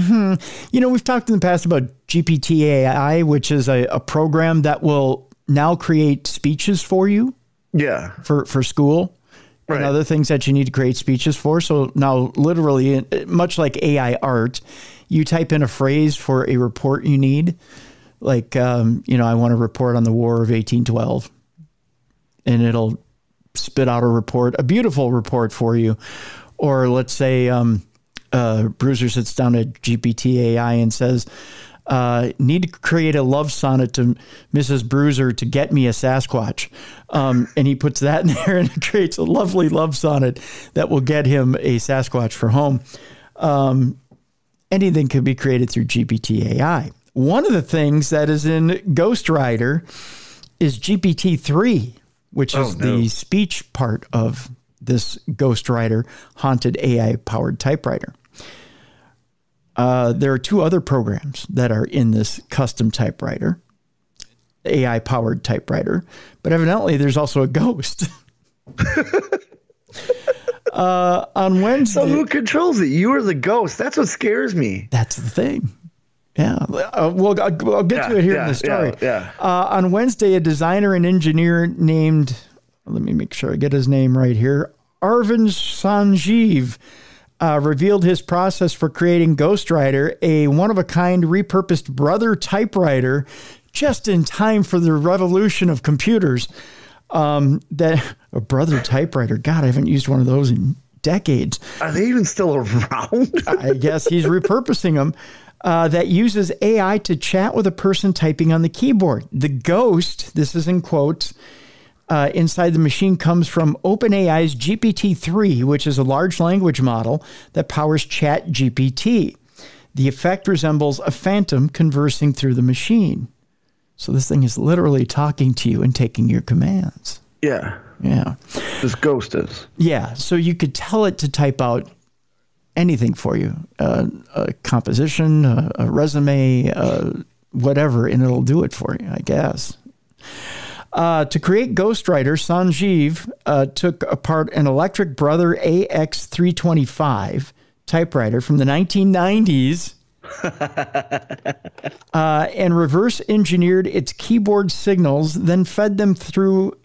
we've talked in the past about GPT AI, which is a program that will now create speeches for you. Yeah. For school. Right. And other things that you need to create speeches for. So now literally, much like AI art, you type in a phrase for a report you need. Like, I want to report on the War of 1812. And it'll spit out a beautiful report for you. Or let's say Bruiser sits down at GPT AI and says, Need to create a love sonnet to Mrs. Bruiser to get me a Sasquatch. And he puts that in there and it creates a lovely love sonnet that will get him a Sasquatch for home. Anything can be created through GPT AI. One of the things that is in Ghostwriter is GPT-3, which is the speech part of this Ghostwriter haunted AI-powered typewriter. There are 2 other programs that are in this custom typewriter, AI-powered typewriter, but evidently there's also a ghost. On Wednesday. So who controls it? You or the ghost? That's what scares me. That's the thing. Yeah. Well, I'll get to it here in the story. On Wednesday, a designer and engineer named, let me make sure I get his name right here, Arvind Sanjeev, revealed his process for creating Ghostwriter, a one-of-a-kind repurposed brother typewriter, just in time for the revolution of computers. That a brother typewriter, God, I haven't used one of those in decades. Are they even still around? I guess he's repurposing them. That uses AI to chat with a person typing on the keyboard. The ghost, this is in quotes, inside the machine comes from OpenAI's GPT-3, which is a large language model that powers ChatGPT. The effect resembles a phantom conversing through the machine. So this thing is literally talking to you and taking your commands. Yeah. Yeah. This ghost is. Yeah. So you could tell it to type out anything for you, a composition, a resume, whatever, and it'll do it for you, I guess. To create Ghostwriter, Sanjeev took apart an Electric Brother AX325 typewriter from the 1990s and reverse engineered its keyboard signals, then fed them through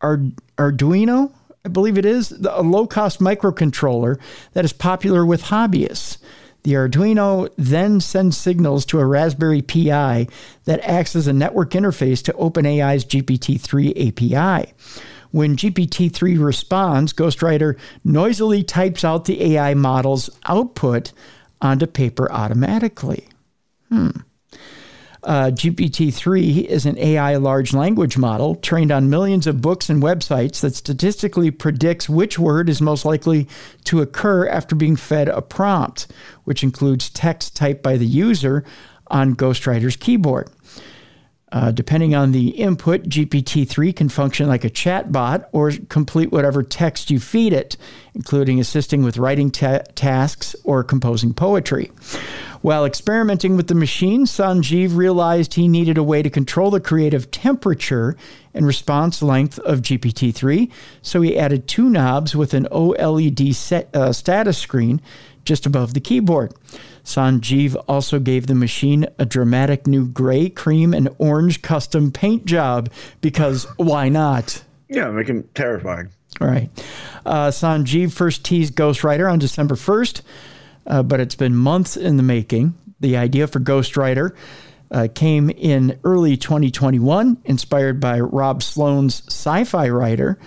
Arduino, I believe it is, a low-cost microcontroller that is popular with hobbyists. The Arduino then sends signals to a Raspberry Pi that acts as a network interface to OpenAI's GPT-3 API. When GPT-3 responds, Ghostwriter noisily types out the AI model's output onto paper automatically. GPT-3 is an AI large language model trained on millions of books and websites that statistically predicts which word is most likely to occur after being fed a prompt, which includes text typed by the user on Ghostwriter's keyboard. Depending on the input, GPT-3 can function like a chatbot or complete whatever text you feed it, including assisting with writing tasks or composing poetry. While experimenting with the machine, Sanjeev realized he needed a way to control the creative temperature and response length of GPT-3, so he added 2 knobs with an OLED status screen just above the keyboard. Sanjeev also gave the machine a dramatic new gray, cream, and orange custom paint job because why not? Yeah, make him terrifying. All right. Sanjeev first teased Ghostwriter on December 1st, but it's been months in the making. The idea for Ghostwriter came in early 2021, inspired by Rob Sloan's sci-fi writer.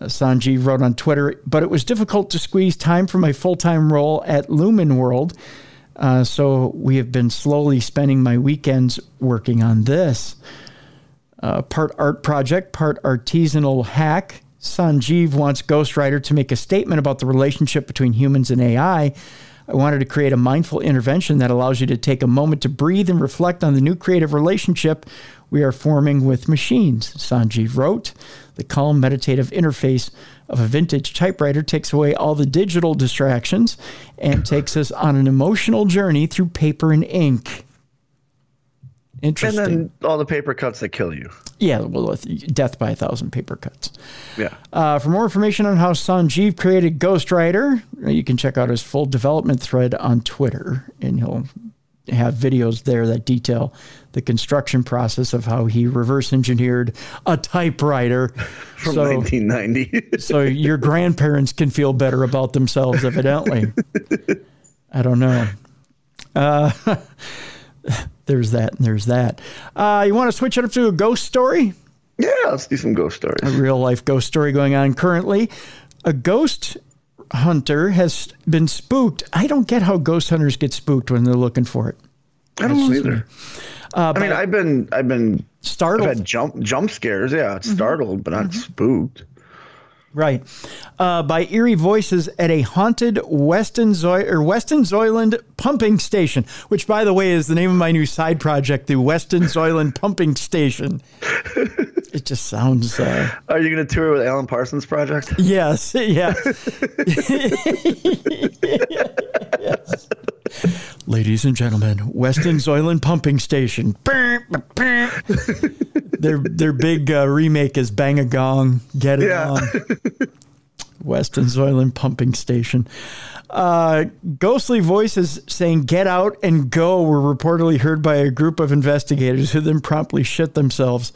Sanjeev wrote on Twitter, but it was difficult to squeeze time from my full-time role at Lumen World. So we have been slowly spending my weekends working on this. Part art project, part artisanal hack. Sanjeev wants Ghostwriter to make a statement about the relationship between humans and AI. I wanted to create a mindful intervention that allows you to take a moment to breathe and reflect on the new creative relationship we are forming with machines, Sanjeev wrote. The calm, meditative interface of a vintage typewriter takes away all the digital distractions and takes us on an emotional journey through paper and ink. Interesting. And then all the paper cuts that kill you. Yeah, well, death by 1,000 paper cuts. Yeah. For more information on how Sanjeev created Ghostwriter, you can check out his full development thread on Twitter, and he'll have videos there that detail the construction process of how he reverse engineered a typewriter from 1990. So your grandparents can feel better about themselves, evidently. I don't know. There's that and there's that. You want to switch it up to a ghost story? Yeah, let's do some ghost stories. A real life ghost story going on currently. A ghost hunter has been spooked. I don't get how ghost hunters get spooked when they're looking for it. I don't know either. I mean, I've been startled. I've had jump scares. Yeah, startled, but not spooked. Right. By eerie voices at a haunted Weston Zoyland pumping station, which, by the way, is the name of my new side project, the Weston Zoyland Pumping Station. It just sounds... Are you going to tour with Alan Parsons' project? Yes. Yeah. Yes. Ladies and gentlemen, Weston Zoyland Pumping Station. Their big remake is Bang a Gong, Get It On. Weston Zoyland Pumping Station. Ghostly voices saying get out and go were reportedly heard by a group of investigators who then promptly shit themselves.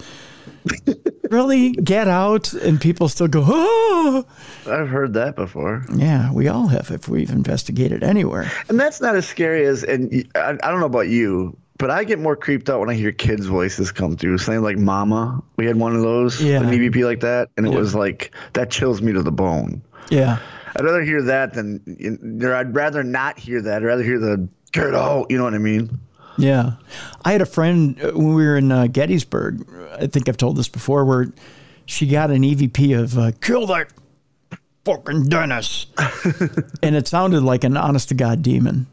Really? Get out? And people still go, oh! I've heard that before. Yeah, we all have if we've investigated anywhere. And that's not as scary as, and I don't know about you, but I get more creeped out when I hear kids' voices come through, saying like "Mama." We had one of those, an EVP like that, and it was like that chills me to the bone. Yeah, I'd rather hear that than I'd rather not hear that. I'd rather hear the "get out." You know what I mean? Yeah, I had a friend when we were in Gettysburg. I think I've told this before, where she got an EVP of "kill that fucking Dennis," and it sounded like an honest to God demon.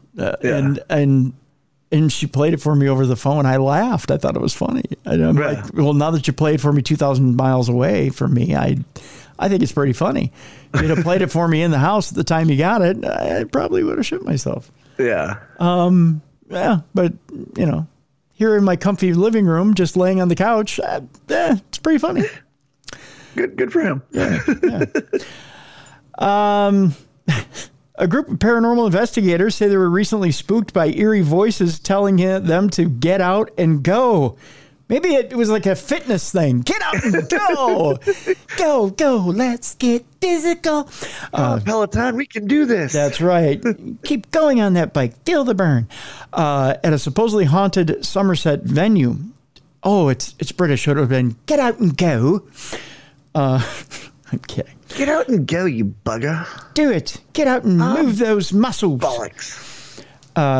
And she played it for me over the phone. I laughed. I thought it was funny. I'm like, well, now that you played it for me 2,000 miles away from me, I think it's pretty funny. If you'd have played it for me in the house at the time you got it, I probably would have shit myself. Yeah. Yeah, but, you know, here in my comfy living room, just laying on the couch, it's pretty funny. Good for him. Yeah. A group of paranormal investigators say they were recently spooked by eerie voices telling them to get out and go. Maybe it was like a fitness thing. Get out and go. Go, let's get physical. Peloton, we can do this. That's right. Keep going on that bike. Feel the burn. At a supposedly haunted Somerset venue. Oh, it's British. It would have been get out and go. I'm kidding. Get out and go, you bugger. Do it. Get out and move those muscles. Bollocks.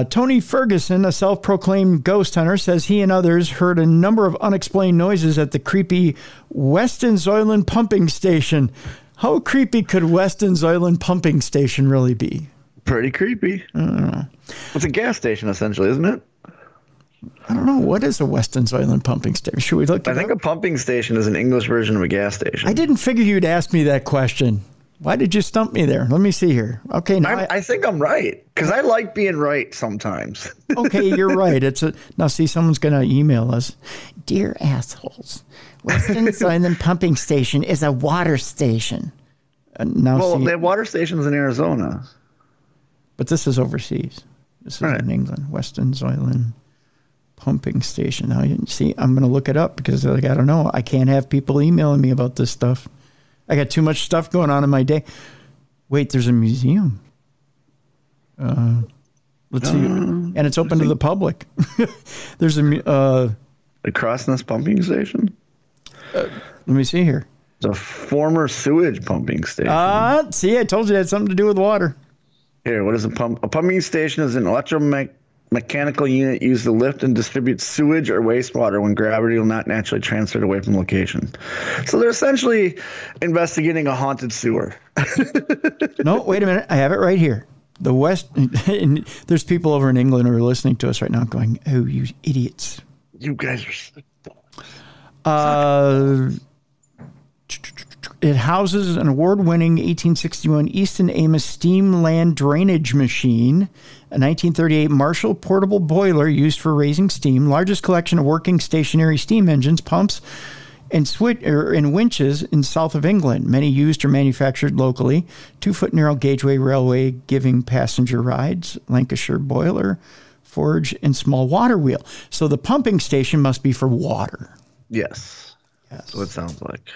Tony Ferguson, a self-proclaimed ghost hunter, says he and others heard a number of unexplained noises at the creepy Weston Zoyland pumping station. How creepy could Weston Zoyland pumping station really be? Pretty creepy. I don't know. It's a gas station, essentially, isn't it? I don't know. What is a Weston Zoyland pumping station? Should we look? I think a pumping station is an English version of a gas station. I didn't figure you'd ask me that question. Why did you stump me there? Let me see here. Okay, now I think I'm right because I like being right sometimes. Okay, you're right. Now. See, someone's going to email us. Dear assholes, Weston Zoyland pumping station is a water station. Well, they have water stations in Arizona, but this is overseas. This is in England. Weston Zoyland pumping station. Now, you see, I'm going to look it up because, like, I don't know. I can't have people emailing me about this stuff. I got too much stuff going on in my day. Wait, there's a museum. Let's see. And it's open to the public. There's a Crossness pumping station? Let me see here. It's a former sewage pumping station. See, I told you it had something to do with water. Here, what is a pump? A pumping station is an electromechanical unit used to lift and distribute sewage or wastewater when gravity will not naturally transfer it away from location. So they're essentially investigating a haunted sewer. No, wait a minute. I have it right here. The West. And there's people over in England who are listening to us right now going, oh, you idiots. You guys are sick. It houses an award-winning 1861 Easton Amos steam land drainage machine, a 1938 Marshall portable boiler used for raising steam, largest collection of working stationary steam engines, pumps, and winches in south of England. Many used or manufactured locally. 2-foot narrow gaugeway railway giving passenger rides, Lancashire boiler, forge, and small water wheel. So the pumping station must be for water. Yes. That's what it sounds like.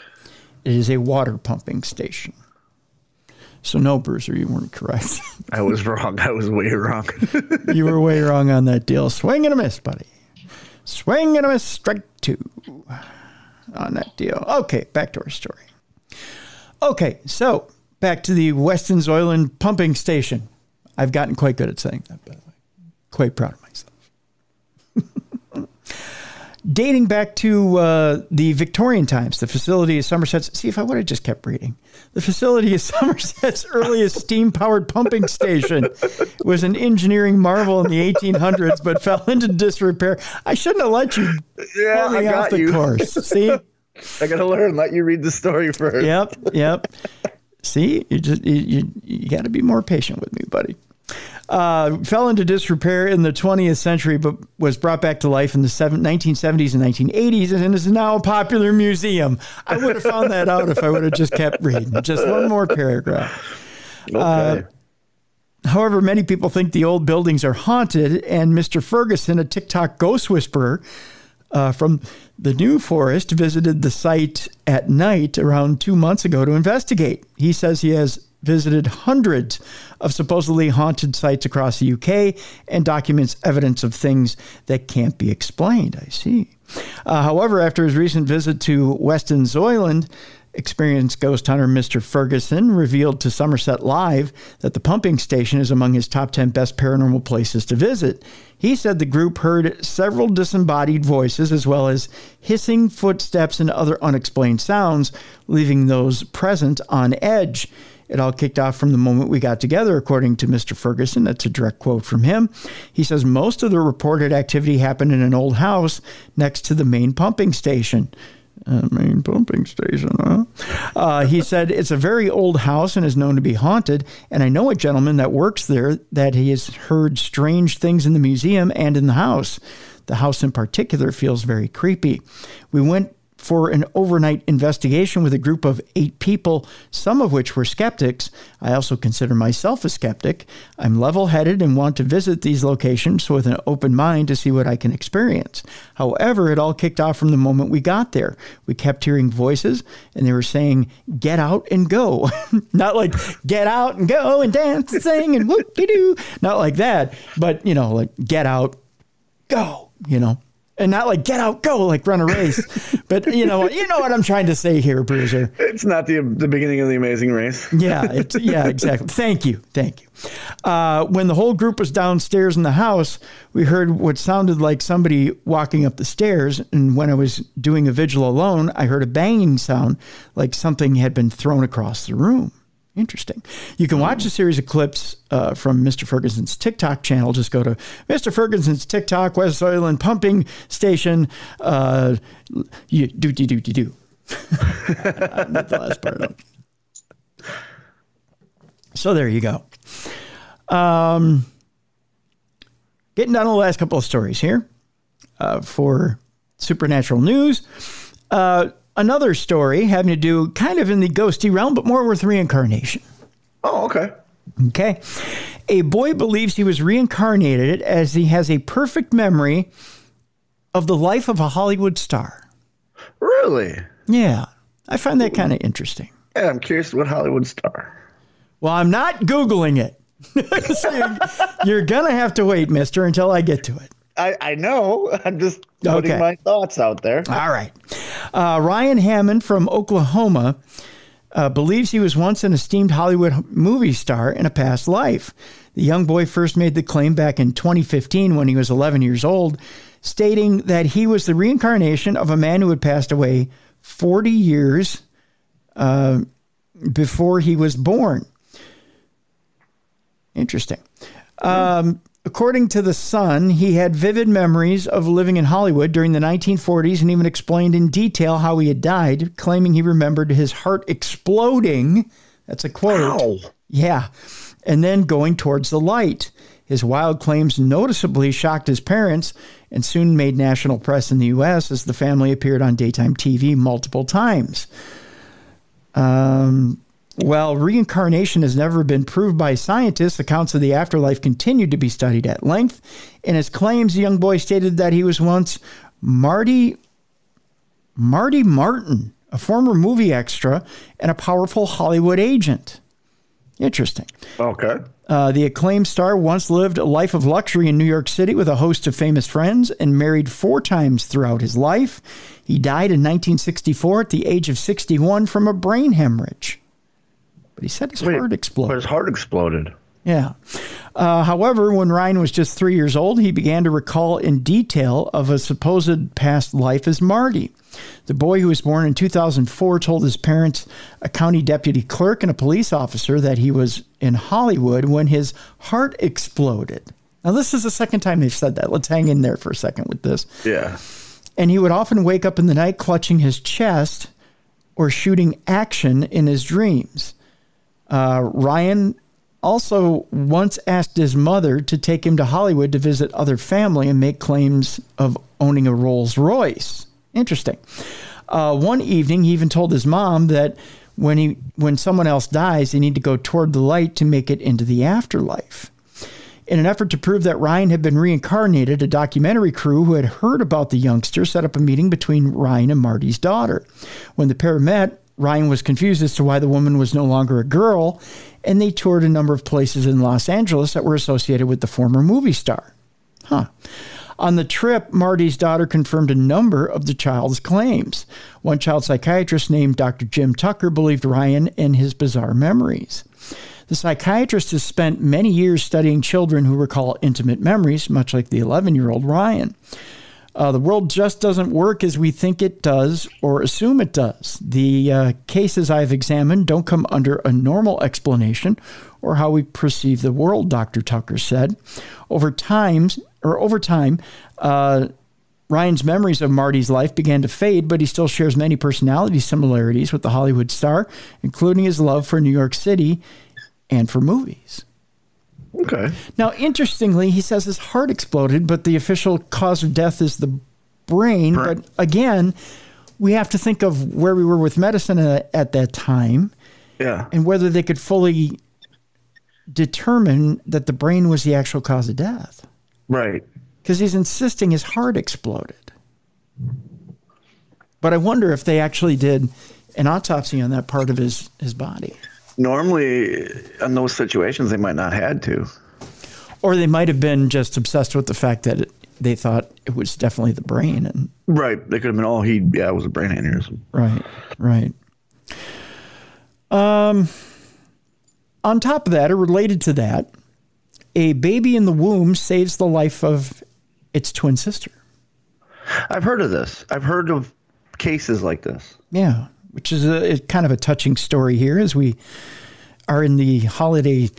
It is a water pumping station. So no, Bruiser, you weren't correct. I was wrong. I was way wrong. You were way wrong on that deal. Swing and a miss, buddy. Swing and a miss. Strike 2 on that deal. Okay, back to our story. Okay, so back to the Weston Zoyland pumping station. I've gotten quite good at saying that, by the way. Quite proud of myself. dating back to the Victorian times. The facility is Somerset's. See, if I would have just kept reading. The facility is Somerset's earliest steam-powered pumping station. It was an engineering marvel in the 1800s, but fell into disrepair. I shouldn't have let you pull me off the course. See? I got to learn. Let you read the story first. Yep. See? You got to be more patient with me, buddy. Fell into disrepair in the 20th century, but was brought back to life in the 1970s and 1980s, and is now a popular museum. I would have found that out if I would have just kept reading. Just one more paragraph. Okay. However, many people think the old buildings are haunted, and Mr. Ferguson, a TikTok ghost whisperer from the New Forest, visited the site at night around 2 months ago to investigate. He says he has visited hundreds of supposedly haunted sites across the UK and documents evidence of things that can't be explained. I see. However, after his recent visit to Weston Zoyland, experienced ghost hunter Mr. Ferguson revealed to Somerset Live that the pumping station is among his top 10 best paranormal places to visit. He said the group heard several disembodied voices as well as hissing footsteps and other unexplained sounds, leaving those present on edge. It all kicked off from the moment we got together, according to Mr. Ferguson. That's a direct quote from him. He says most of the reported activity happened in an old house next to the main pumping station. He said it's a very old house and is known to be haunted. And I know a gentleman that works there that he has heard strange things in the museum and in the house. The house in particular feels very creepy. We went for an overnight investigation with a group of 8 people, some of which were skeptics. I also consider myself a skeptic. I'm level-headed and want to visit these locations with an open mind to see what I can experience. However, it all kicked off from the moment we got there. We kept hearing voices, and they were saying, get out and go. Not like, get out and go and dance and sing and whoop-de-doo. Not like that, but, like, get out, go, And not like get out, go, like run a race. But you know what I'm trying to say here, Bruiser. It's not the beginning of The Amazing Race. Yeah, exactly. Thank you. When the whole group was downstairs in the house, we heard what sounded like somebody walking up the stairs. And when I was doing a vigil alone, I heard a banging sound like something had been thrown across the room. Interesting. You can watch a series of clips from Mr. Ferguson's TikTok channel. Just go to Mr. Ferguson's TikTok, West Soyland Pumping Station. Do. I made the last part up. So there you go. Getting down to the last couple of stories here for supernatural news. Another story having to do kind of in the ghosty realm, but more with reincarnation. Oh, okay. Okay. A boy believes he was reincarnated as he has a perfect memory of the life of a Hollywood star. Really? Yeah. I find that kind of interesting. Yeah, I'm curious what Hollywood star. Well, I'm not Googling it. So you're going to have to wait, mister, until I get to it. I know. I'm just putting my thoughts out there. All right. Ryan Hammond from Oklahoma believes he was once an esteemed Hollywood movie star in a past life. The young boy first made the claim back in 2015 when he was 11 years old, stating that he was the reincarnation of a man who had passed away 40 years before he was born. Interesting. According to The Sun, he had vivid memories of living in Hollywood during the 1940s and even explained in detail how he had died, claiming he remembered his heart exploding. That's a quote. Wow. Yeah. And then going towards the light. His wild claims noticeably shocked his parents and soon made national press in the U.S. as the family appeared on daytime TV multiple times. While reincarnation has never been proved by scientists, accounts of the afterlife continued to be studied at length. In his claims, the young boy stated that he was once Marty Martin, a former movie extra and a powerful Hollywood agent. Interesting. Okay. The acclaimed star once lived a life of luxury in New York City with a host of famous friends and married 4 times throughout his life. He died in 1964 at the age of 61 from a brain hemorrhage. But he said his heart exploded. But his heart exploded. Yeah. However, when Ryan was just 3 years old, he began to recall in detail of a supposed past life as Marty. The boy, who was born in 2004, told his parents, a county deputy clerk and a police officer, that he was in Hollywood when his heart exploded. Now, this is the second time they've said that. Let's hang in there for a second with this. Yeah. And he would often wake up in the night clutching his chest or shooting action in his dreams. Ryan also once asked his mother to take him to Hollywood to visit other family and make claims of owning a Rolls Royce. Interesting. One evening, he even told his mom that when someone else dies, they need to go toward the light to make it into the afterlife. In an effort to prove that Ryan had been reincarnated, a documentary crew who had heard about the youngster set up a meeting between Ryan and Marty's daughter. When the pair met, Ryan was confused as to why the woman was no longer a girl, and they toured a number of places in Los Angeles that were associated with the former movie star. On the trip, Marty's daughter confirmed a number of the child's claims. One child psychiatrist named Dr. Jim Tucker believed Ryan and his bizarre memories. The psychiatrist has spent many years studying children who recall intimate memories, much like the 11-year-old Ryan. The world just doesn't work as we think it does or assume it does. The cases I've examined don't come under a normal explanation or how we perceive the world, Dr. Tucker said. Over time, Ryan's memories of Marty's life began to fade, but he still shares many personality similarities with the Hollywood star, including his love for New York City and for movies. Okay. Now, interestingly, he says his heart exploded, but the official cause of death is the brain. But again, we have to think of where we were with medicine at that time. Yeah. And whether they could fully determine that the brain was the actual cause of death. Right. Because he's insisting his heart exploded. But I wonder if they actually did an autopsy on that part of his body. Normally, in those situations, they might not had to. Or they might have been just obsessed with the fact that they thought it was definitely the brain. And right. They could have been, it was a brain aneurysm. Right. On top of that, or related to that, a baby in the womb saves the life of its twin sister. I've heard of this. I've heard of cases like this. Yeah, which is kind of a touching story here as we are in the holiday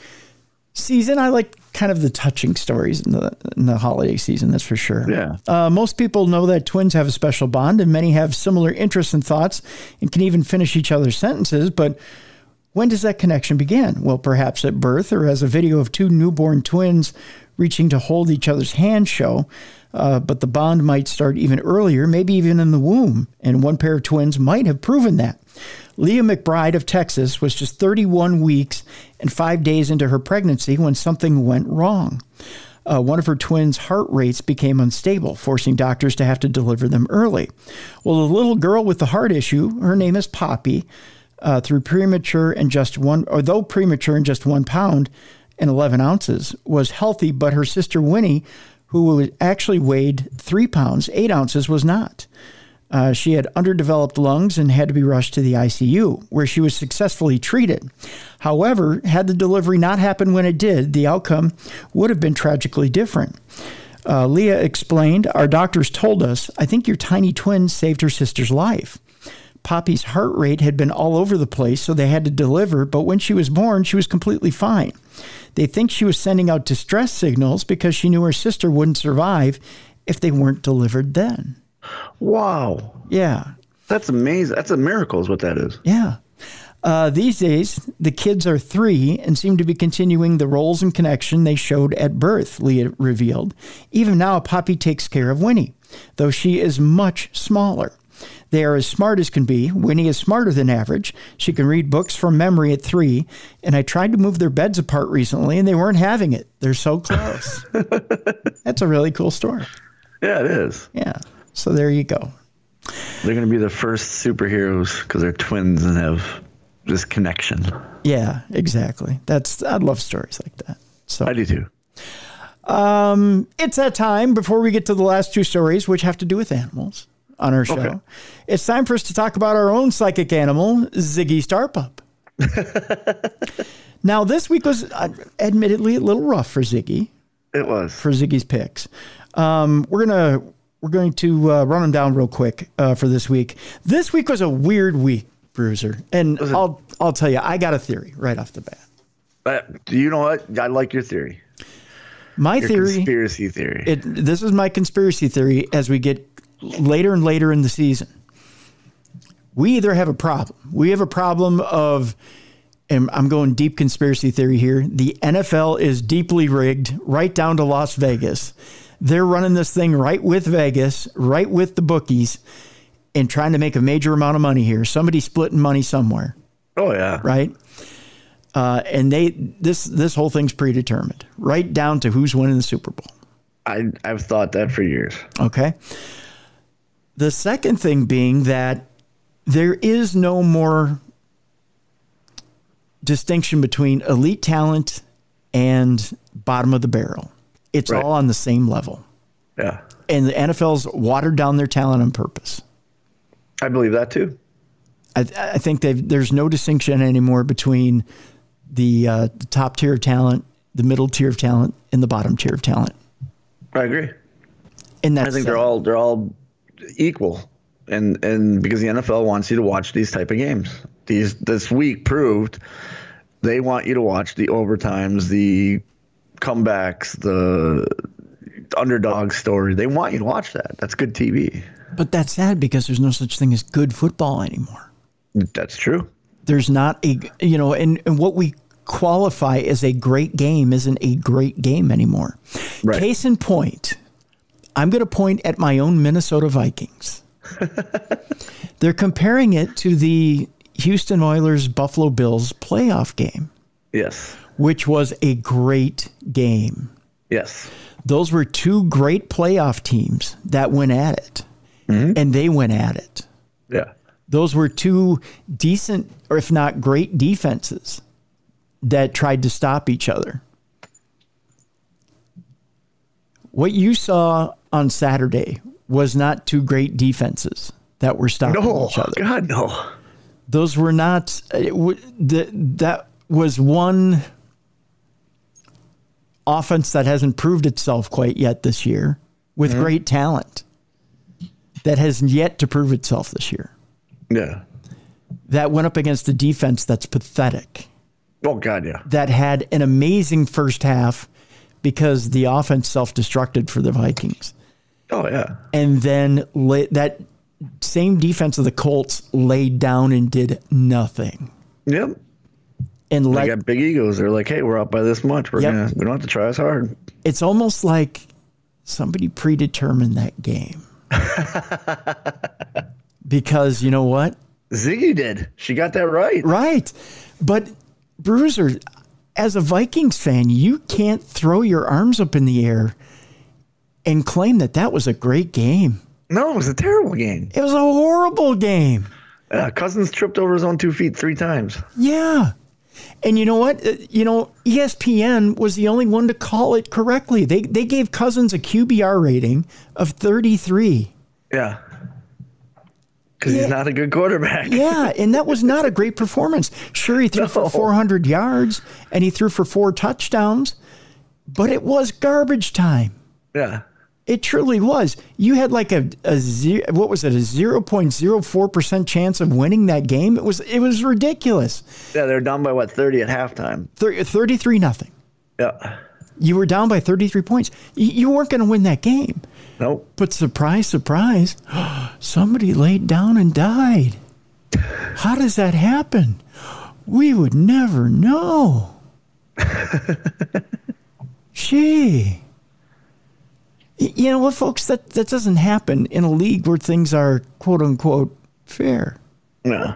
season. I like kind of the touching stories in the holiday season, that's for sure. Yeah. Most people know that twins have a special bond, and many have similar interests and thoughts and can even finish each other's sentences. But when does that connection begin? Well, perhaps at birth, or as a video of two newborn twins reaching to hold each other's hand show. But the bond might start even earlier, maybe even in the womb. And one pair of twins might have proven that. Leah McBride of Texas was just 31 weeks and 5 days into her pregnancy when something went wrong. One of her twins' heart rates became unstable, forcing doctors to have to deliver them early. Well, the little girl with the heart issue, her name is Poppy, though premature and just 1 pound and 11 ounces, was healthy, but her sister Winnie, who actually weighed 3 pounds, 8 ounces, was not. She had underdeveloped lungs and had to be rushed to the ICU, where she was successfully treated. However, had the delivery not happened when it did, the outcome would have been tragically different. Leah explained, "Our doctors told us, I think your tiny twin saved her sister's life. Poppy's heart rate had been all over the place, so they had to deliver, but when she was born, she was completely fine. They think she was sending out distress signals because she knew her sister wouldn't survive if they weren't delivered then." Wow. Yeah. That's amazing. That's a miracle is what that is. Yeah. These days, the kids are 3 and seem to be continuing the roles and connection they showed at birth, Leah revealed. Even now, Poppy takes care of Winnie, though she is much smaller. They are as smart as can be. Winnie is smarter than average. She can read books from memory at 3, and I tried to move their beds apart recently, and they weren't having it. They're so close. That's a really cool story. Yeah, it is. Yeah. So there you go. They're going to be the first superheroes because they're twins and have this connection. Yeah, exactly. I love stories like that. So I do too. It's that time before we get to the last 2 stories, which have to do with animals on our show. Okay. It's time for us to talk about our own psychic animal, Ziggy Starpup. Now, this week was admittedly a little rough for Ziggy. It was. For Ziggy's picks. We're going to run them down real quick for this week. This week was a weird week, Bruiser. And I'll tell you, I got a theory right off the bat. You know what? I like your theory. Your theory. Conspiracy theory. This is my conspiracy theory as we get later and later in the season. We either have a problem. We have a problem of, and I'm going deep conspiracy theory here, the NFL is deeply rigged right down to Las Vegas. They're running this thing right with Vegas, right with the bookies, and trying to make a major amount of money here. Somebody's splitting money somewhere. Oh, yeah. Right? And this whole thing's predetermined, right down to who's winning the Super Bowl. I've thought that for years. Okay. The second thing being that there is no more distinction between elite talent and bottom of the barrel. It's all on the same level. Yeah. And the NFL's watered down their talent on purpose. I believe that too. I think there's no distinction anymore between the top tier of talent, the middle tier of talent, and the bottom tier of talent. I agree. And that's I think they're all equal. And because the NFL wants you to watch these type of games. This week proved they want you to watch the overtimes, the comebacks, the underdog story. They want you to watch that. That's good TV. But that's sad because there's no such thing as good football anymore. That's true. There's not and what we qualify as a great game isn't a great game anymore. Right. Case in point, I'm going to point at my own Minnesota Vikings. They're comparing it to the Houston Oilers Buffalo Bills playoff game. Yes. Which was a great game. Yes. Those were two great playoff teams that went at it. Mm-hmm. And they went at it. Yeah. Those were two decent, or if not great, defenses that tried to stop each other. What you saw on Saturday was not two great defenses that were stopping each other. God, no. Those were not. That was one offense that hasn't proved itself quite yet this year with great talent that has yet to prove itself this year. Yeah. That went up against a defense that's pathetic. Oh, God, yeah. That had an amazing first half because the offense self-destructed for the Vikings. Oh, yeah. And then that same defense of the Colts laid down and did nothing. Yep. And they got big egos. They're like, hey, we're up by this much. We don't have to try as hard. It's almost like somebody predetermined that game. Because you know what? Ziggy did. She got that right. Right. But Bruiser, as a Vikings fan, you can't throw your arms up in the air and claim that was a great game. No, it was a terrible game. It was a horrible game. Cousins tripped over his own 2 feet 3 times. Yeah. And you know what? ESPN was the only one to call it correctly. They gave Cousins a QBR rating of 33. Yeah. Because he's not a good quarterback. Yeah, and that was not a great performance. Sure, he threw for 400 yards, and he threw for 4 touchdowns, but it was garbage time. Yeah. It truly was. You had like a 0.04% chance of winning that game. It was ridiculous. Yeah, they're down by 30 at halftime. 33-0. Yeah. You were down by 33 points. You weren't going to win that game. Nope. But surprise, surprise, somebody laid down and died. How does that happen? We would never know. Gee. You know what, folks? That doesn't happen in a league where things are quote unquote fair. No.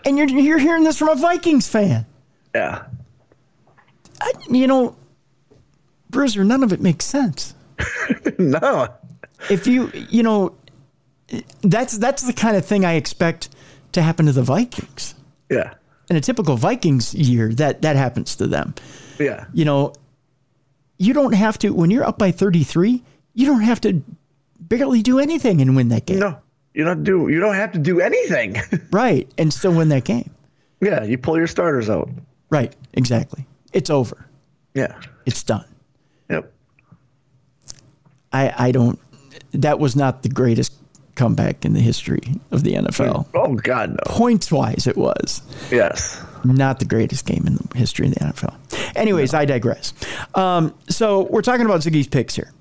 And you're hearing this from a Vikings fan. Yeah. Bruiser, none of it makes sense. No. If that's the kind of thing I expect to happen to the Vikings. Yeah. In a typical Vikings year, that happens to them. Yeah. You don't have to, when you're up by 33, you don't have to barely do anything and win that game. No, you don't have to do anything. Right. And still win that game. Yeah. You pull your starters out. Right. Exactly. It's over. Yeah. It's done. Yep. I don't. That was not the greatest comeback in the history of the NFL. Oh God, no. Points wise, it was. Yes. Not the greatest game in the history of the NFL. Anyways, I digress. So we're talking about Ziggy's picks here.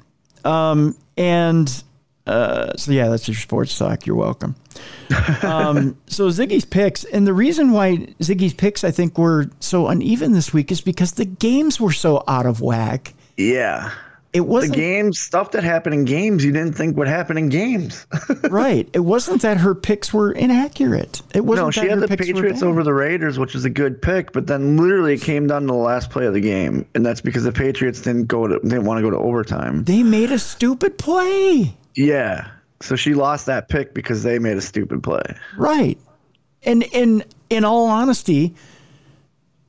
So yeah, that's your sports talk. You're welcome. So Ziggy's picks, and the reason why Ziggy's picks, I think, were so uneven this week is because the games were so out of whack. Yeah. It wasn't the games, stuff that happened in games you didn't think would happen in games. Right. It wasn't that her picks were inaccurate. It wasn't. No, she had the Patriots over the Raiders, which is a good pick, but then literally it came down to the last play of the game, and that's because the Patriots didn't want to go to overtime. They made a stupid play. Yeah. So she lost that pick because they made a stupid play. Right. And in all honesty,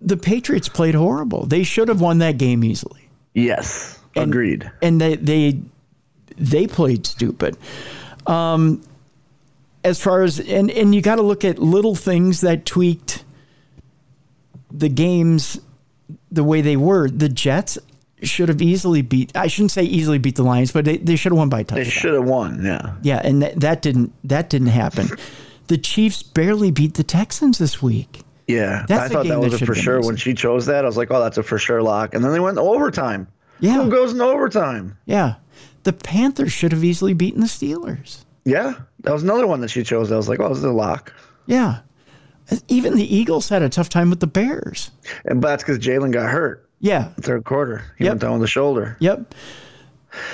the Patriots played horrible. They should have won that game easily. Yes. Agreed. And they played stupid. As far as and you got to look at little things that tweaked the games the way they were. The Jets should have easily beat. I shouldn't say easily beat the Lions, but they should have won by a touchdown. They should have won. Yeah. Yeah, and that didn't happen. The Chiefs barely beat the Texans this week. Yeah, I thought that was a for sure. When she chose that, I was like, oh, that's a for sure lock. And then they went to overtime. Yeah. Who goes into overtime? Yeah. The Panthers should have easily beaten the Steelers. Yeah. That was another one that she chose. I was like, oh, this is a lock. Yeah. Even the Eagles had a tough time with the Bears. But that's because Jalen got hurt. Yeah. Third quarter. He went down with the shoulder. Yep.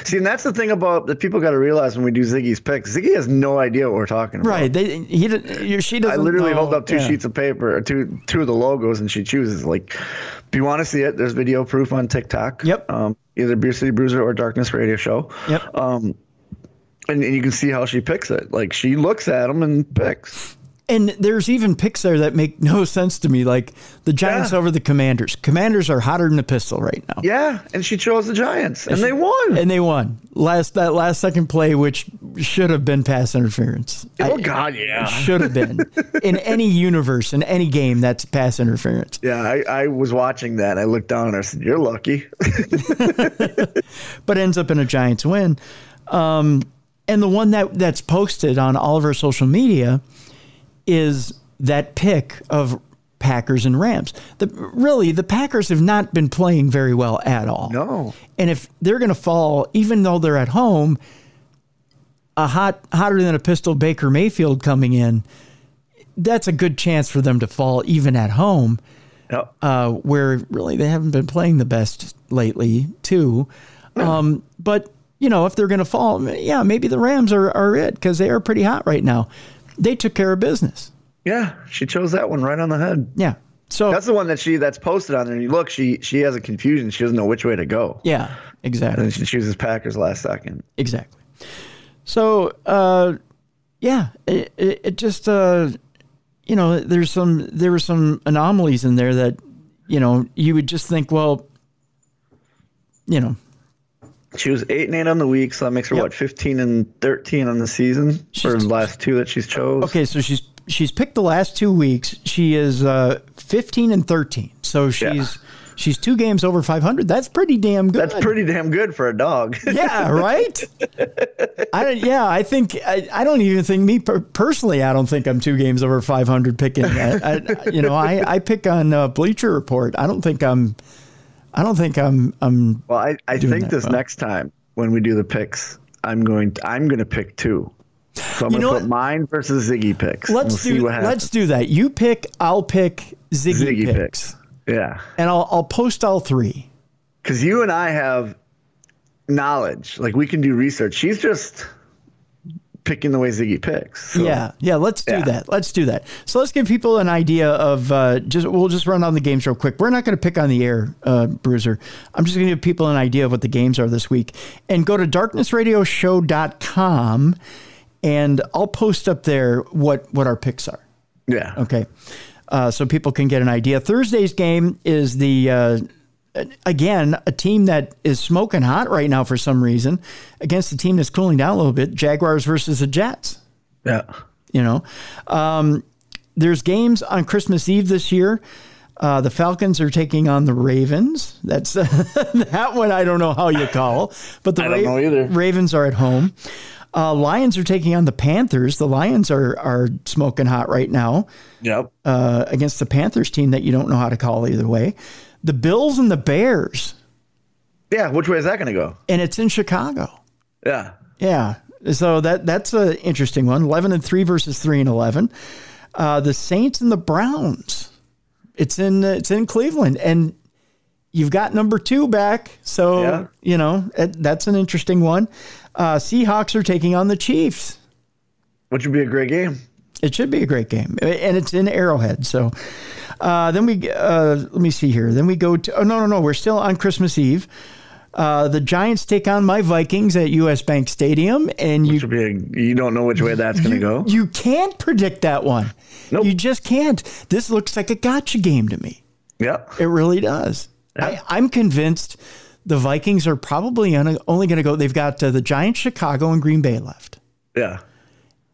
See, and that's the thing about that people got to realize when we do Ziggy's picks. Ziggy has no idea what we're talking about. Right. She doesn't. I literally hold up two sheets of paper, two of the logos, and she chooses. Like, if you want to see it, there's video proof on TikTok. Yep. Either Beer City Bruiser or Darkness Radio Show. Yep. And you can see how she picks it. Like, she looks at them and picks. And there's even picks there that make no sense to me, like the Giants over the Commanders. Commanders are hotter than a pistol right now. Yeah, and she chose the Giants, and they won. And they won. That last second play, which should have been pass interference. Oh, God, yeah. Should have been. In any universe, in any game, that's pass interference. Yeah, I was watching that. I looked down and I said, you're lucky. But ends up in a Giants win. And the one that's posted on all of our social media is that pick of Packers and Rams. The Packers have not been playing very well at all. No. And if they're going to fall, even though they're at home, hotter than a pistol Baker Mayfield coming in, that's a good chance for them to fall even at home. Yep. Where really they haven't been playing the best lately too. No. But if they're going to fall, yeah, maybe the Rams are it because they are pretty hot right now. They took care of business. Yeah, she chose that one right on the head. Yeah. So that's the one that's posted on there. And you look, she has a confusion. She doesn't know which way to go. Yeah, exactly. And then she chooses Packers last second. Exactly. So, yeah, it just, there were some anomalies in there that, you would just think, well, She was 8-8 on the week, so that makes her 15-13 on the season for the last two that she's chose. Okay, so she's picked the last 2 weeks. She is 15-13, so she's 2 games over 500. That's pretty damn good. That's pretty damn good for a dog. Yeah, right. I think I don't even think me personally. I don't think I'm 2 games over 500 picking that. I pick on Bleacher Report. I don't think I'm. Well, I think this next time when we do the picks, I'm going to pick 2. So I'm going to put mine versus Ziggy picks. Let's do that. You pick, I'll pick Ziggy picks. Yeah. And I'll post all 3. Because you and I have knowledge. Like, we can do research. She's just picking the way Ziggy picks. So. Yeah. Let's do that. Let's do that. So let's give people an idea of we'll just run down the games real quick. We're not going to pick on the air, Bruiser. I'm just going to give people an idea of what the games are this week. And go to darknessradioshow.com and I'll post up there what our picks are. Yeah. Okay. So people can get an idea. Thursday's game is again, a team that is smoking hot right now for some reason against a team that's cooling down a little bit. Jaguars versus the Jets. Yeah. There's games on Christmas Eve this year. The Falcons are taking on the Ravens. That's that one I don't know how you call, but the I don't know either. Ravens are at home. Lions are taking on the Panthers. The Lions are smoking hot right now. Yep. Against the Panthers team that you don't know how to call either way. The Bills and the Bears. Yeah, which way is that going to go? And it's in Chicago. Yeah. Yeah. So that's an interesting one. 11-3 versus 3-11. The Saints and the Browns. It's in Cleveland, and you've got number 2 back. So, that's an interesting one. Seahawks are taking on the Chiefs. Which would be a great game. It should be a great game. And it's in Arrowhead. So then we, let me see here. Then we go to, no. We're still on Christmas Eve. The Giants take on my Vikings at US Bank Stadium. And you don't know which way that's going to go. You can't predict that one. Nope. You just can't. This looks like a gotcha game to me. Yeah. It really does. Yeah. I'm convinced the Vikings are probably only going to go. They've got the Giants, Chicago, and Green Bay left. Yeah.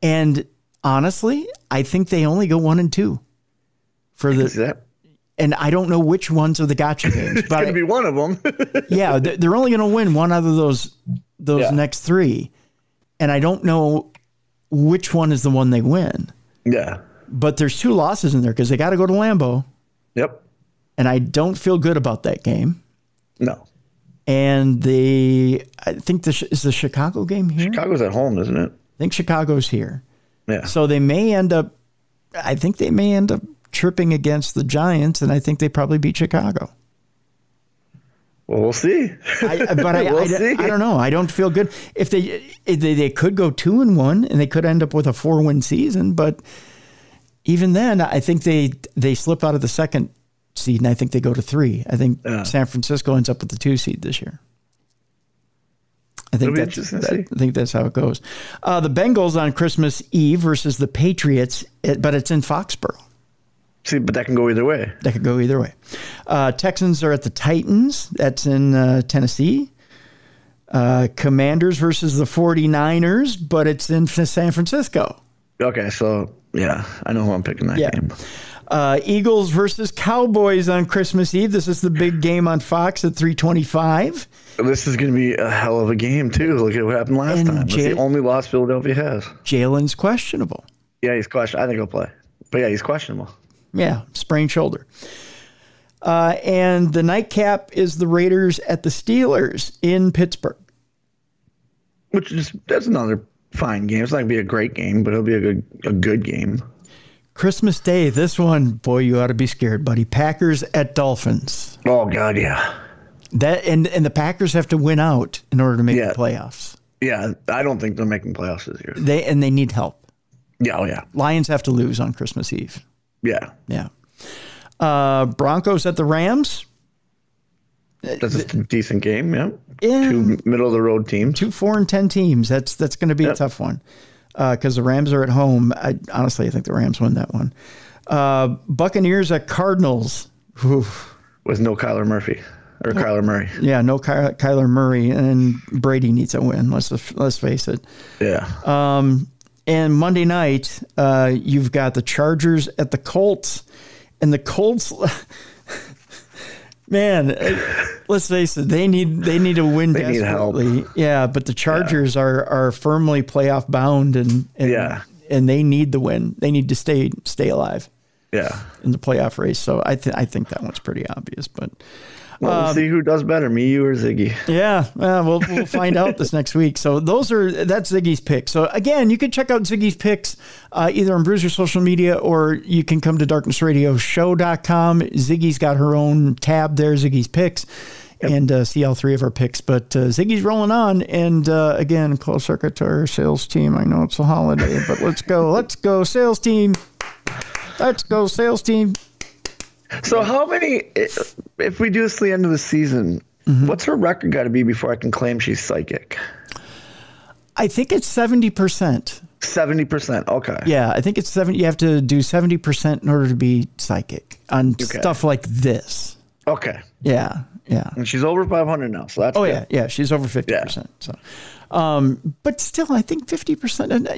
And honestly, I think they only go 1 and 2 for and I don't know which ones are the gotcha games. It's going to be one of them. Yeah, they're only going to win one out of those next 3, and I don't know which one is the one they win. Yeah, but there's 2 losses in there because they got to go to Lambeau. Yep, and I don't feel good about that game. No, and I think is the Chicago game here. Chicago's at home, isn't it? I think Chicago's here. Yeah, so they may end up. I think they may end up tripping against the Giants, and I think they probably beat Chicago. Well, we'll see. I don't know. I don't feel good. If they could go 2-1, and they could end up with a 4-win season, but even then, I think they slip out of the 2nd seed, and I think they go to 3. I think San Francisco ends up with the 2 seed this year. I think that's how it goes. The Bengals on Christmas Eve versus the Patriots, but it's in Foxborough. See, but that can go either way. That could go either way. Texans are at the Titans. That's in Tennessee. Commanders versus the 49ers, but it's in San Francisco. Okay, so, yeah, I know who I'm picking that game. Eagles versus Cowboys on Christmas Eve. This is the big game on Fox at 3:25. This is going to be a hell of a game, too. Look at what happened last time. It's the only loss Philadelphia has. Jalen's questionable. Yeah, he's questionable. I think he'll play. But, yeah, he's questionable. Yeah, sprained shoulder. And the nightcap is the Raiders at the Steelers in Pittsburgh. That's another fine game. It's not going to be a great game, but it'll be a good game. Christmas Day, this one, boy, you ought to be scared, buddy. Packers at Dolphins. Oh, God, yeah. That and the Packers have to win out in order to make the playoffs. Yeah, I don't think they're making playoffs this year. They need help. Yeah, oh, yeah. Lions have to lose on Christmas Eve. Yeah. Yeah. Broncos at the Rams. That's a decent game, yeah. 2 middle-of-the-road teams. 2 4-10 teams. That's going to be a tough one because the Rams are at home. I think the Rams win that one. Buccaneers at Cardinals. Oof. With no Kyler Murphy. Or Kyler Murray. Yeah, no Kyler Murray. And Brady needs a win. Let's face it. Yeah. And Monday night, you've got the Chargers at the Colts. And the Colts, man, let's face it, they need a win desperately. Need help. Yeah, but the Chargers are firmly playoff bound, and they need the win. They need to stay alive. Yeah, in the playoff race. So I think that one's pretty obvious, but. We'll see who does better, me, you, or Ziggy. Yeah, we'll find out this next week. So that's Ziggy's pick. So again, you can check out Ziggy's picks either on Bruiser social media, or you can come to darknessradioshow.com. Ziggy's got her own tab there, Ziggy's picks, and see all 3 of our picks. But Ziggy's rolling on, and again, close circuit to our sales team. I know it's a holiday, but let's go sales team. Let's go sales team. So how many, if we do this to the end of the season, what's her record got to be before I can claim she's psychic? I think it's 70%. 70%, okay. Yeah, I think it's 70. You have to do 70% in order to be psychic on stuff like this. Okay. Yeah. And she's over 500 now, so that's good. Yeah. She's over 50%. Yeah. So, but still, I think 50%. And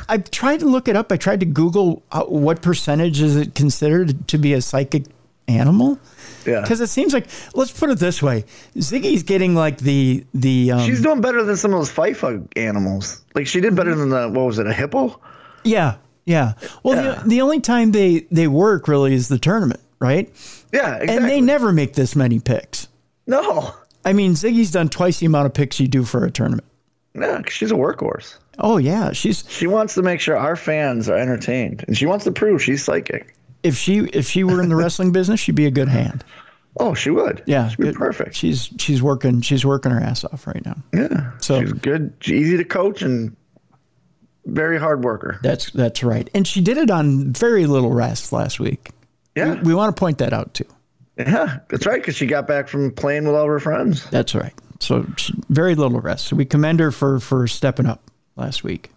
I've tried to look it up. I tried to Google what percentage is it considered to be a psychic animal. Yeah. Because it seems like, let's put it this way, Ziggy's getting like the. She's doing better than some of those FIFA animals. Like she did better than a hippo? Yeah. Well, the only time they work really is the tournament, right? Yeah, exactly. And they never make this many picks. No. I mean, Ziggy's done twice the amount of picks you do for a tournament. Yeah, 'cause she's a workhorse. Oh, yeah. She wants to make sure our fans are entertained, and she wants to prove she's psychic. If she were in the wrestling business, she'd be a good hand. Oh, she would. Yeah, she'd be perfect. She's working her ass off right now. Yeah, so she's good. She's easy to coach and very hard worker. That's right, and she did it on very little rest last week. Yeah, we want to point that out too. Yeah, that's right, because she got back from playing with all of her friends. That's right. So very little rest. So we commend her for stepping up last week.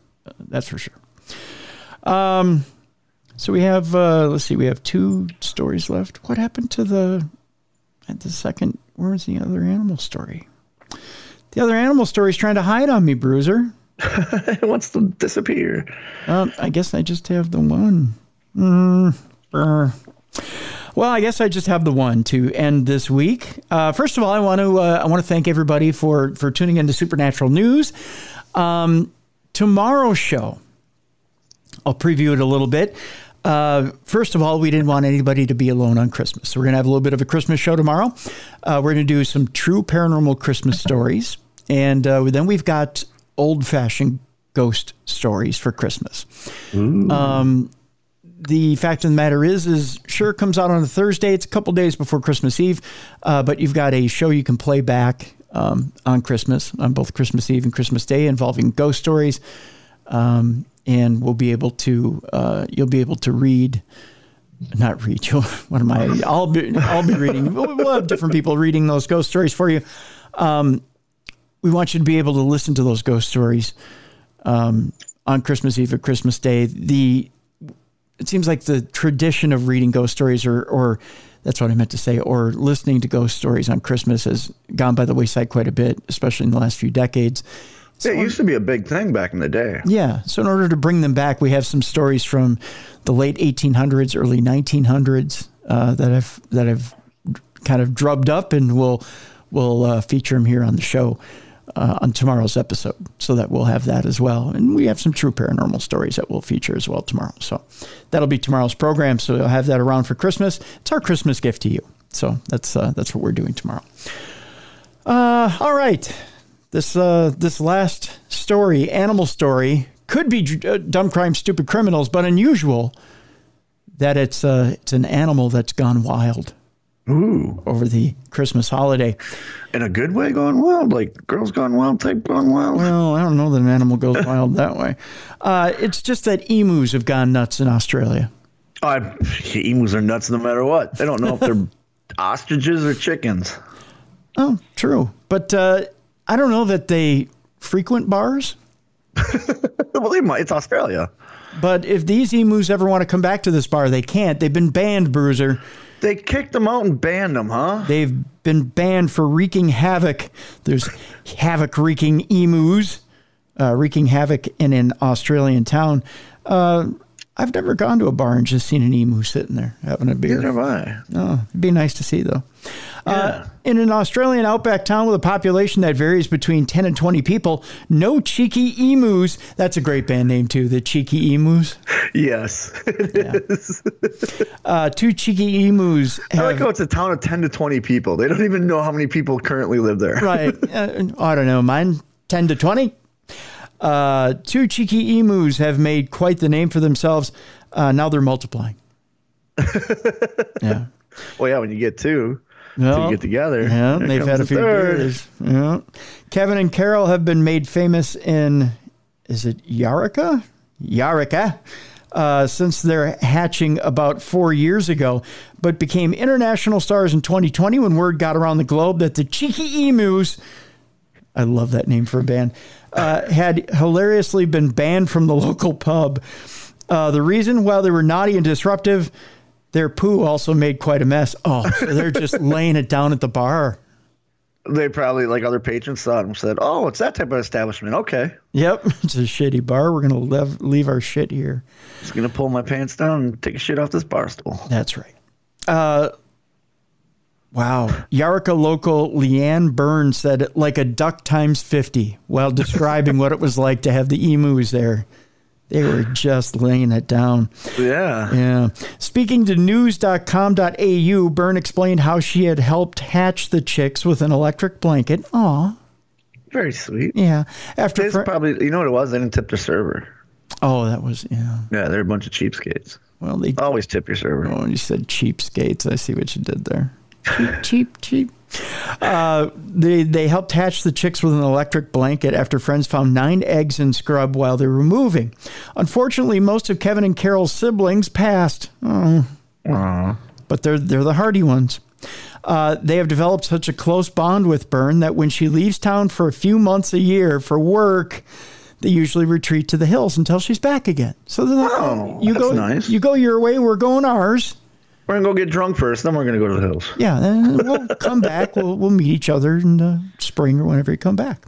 That's for sure. So we have let's see, we have 2 stories left. What happened to the second? Where was the other animal story? The other animal story is trying to hide on me, Bruiser. It wants to disappear. I guess I just have the one. Well, I guess I just have the one to end this week. First of all, I want to thank everybody for tuning into Supernatural News. Tomorrow's show, I'll preview it a little bit. First of all, we didn't want anybody to be alone on Christmas, so we're gonna have a little bit of a Christmas show tomorrow. We're gonna do some true paranormal Christmas stories, and then we've got old-fashioned ghost stories for Christmas. The fact of the matter is sure, it comes out on a Thursday. It's a couple days before Christmas Eve, but you've got a show you can play back on Christmas, on both Christmas Eve and Christmas Day, involving ghost stories. And we'll be able to, you'll be able to not read. What am I? I'll be reading. We'll have different people reading those ghost stories for you. We want you to be able to listen to those ghost stories on Christmas Eve or Christmas Day. It seems like the tradition of reading ghost stories, or that's what I meant to say, or listening to ghost stories on Christmas has gone by the wayside quite a bit, especially in the last few decades. So it used to be a big thing back in the day. Yeah. So in order to bring them back, we have some stories from the late 1800s, early 1900s that I've kind of drubbed up, and we'll feature them here on the show on tomorrow's episode, so that we'll have that as well. And we have some true paranormal stories that we'll feature as well tomorrow. So that'll be tomorrow's program. So you'll have that around for Christmas. It's our Christmas gift to you. So that's what we're doing tomorrow. All right. This last story, animal story, could be dumb crime, stupid criminals, but unusual that it's an animal that's gone wild. Ooh. Over the Christmas holiday. In a good way gone wild? Like Girls Gone Wild type gone wild? Well, I don't know that an animal goes wild that way. It's just that emus have gone nuts in Australia. Emus are nuts no matter what. They don't know if they're ostriches or chickens. Oh, true. But I don't know that they frequent bars. Well, they might. It's Australia. But if these emus ever want to come back to this bar, they can't. They've been banned, Bruiser. They kicked them out and banned them, huh? They've been banned for wreaking havoc. There's havoc-wreaking emus wreaking havoc in an Australian town. I've never gone to a bar and just seen an emu sitting there having a beer. Neither have I. Oh, it'd be nice to see, though. Yeah. In an Australian outback town with a population that varies between 10 and 20 people, no cheeky emus. That's a great band name, too, the Cheeky Emus. Yes, it is. 2 cheeky emus. I like how it's a town of 10 to 20 people. They don't even know how many people currently live there. Right. I don't know. Mine, 10 to 20. 2 cheeky emus have made quite the name for themselves. Now they're multiplying. Yeah. Well, yeah, when you get 2, so you get together. Yeah, they've had a few beers. Yeah. Kevin and Carol have been made famous in, is it Yarika? Yarika. Since their hatching about 4 years ago, but became international stars in 2020 when word got around the globe that the Cheeky Emus, I love that name for a band, had hilariously been banned from the local pub. The reason, while they were naughty and disruptive, Their poo also made quite a mess. Oh, so they're just laying it down at the bar. They probably, like other patrons, saw it and said, "Oh, it's that type of establishment. Okay." Yep, it's a shitty bar. We're going to leave our shit here. Just going to pull my pants down and take a shit off this bar stool. That's right. Wow. Yarika local Leanne Burns said, like a duck times 50, while describing what it was like to have the emus there. They were just laying it down. Yeah. Yeah. Speaking to news.com.au, Byrne explained how she had helped hatch the chicks with an electric blanket. Aw. Very sweet. Yeah. After probably, you know what it was? They didn't tip their server. Oh, that was, yeah. Yeah, they're a bunch of cheapskates. Well, they always tip your server. Oh, you said cheapskates. I see what you did there. Cheap. They helped hatch the chicks with an electric blanket after friends found 9 eggs in scrub while they were moving. Unfortunately, most of Kevin and Carol's siblings passed. Oh. But they're the hardy ones. They have developed such a close bond with Byrne that when she leaves town for a few months a year for work, they usually retreat to the hills until she's back again. So they're like, nice. You go your way, we're going ours. We're going to go get drunk first, then we're going to go to the hills. Yeah, and we'll come back. We'll meet each other in the spring or whenever you come back.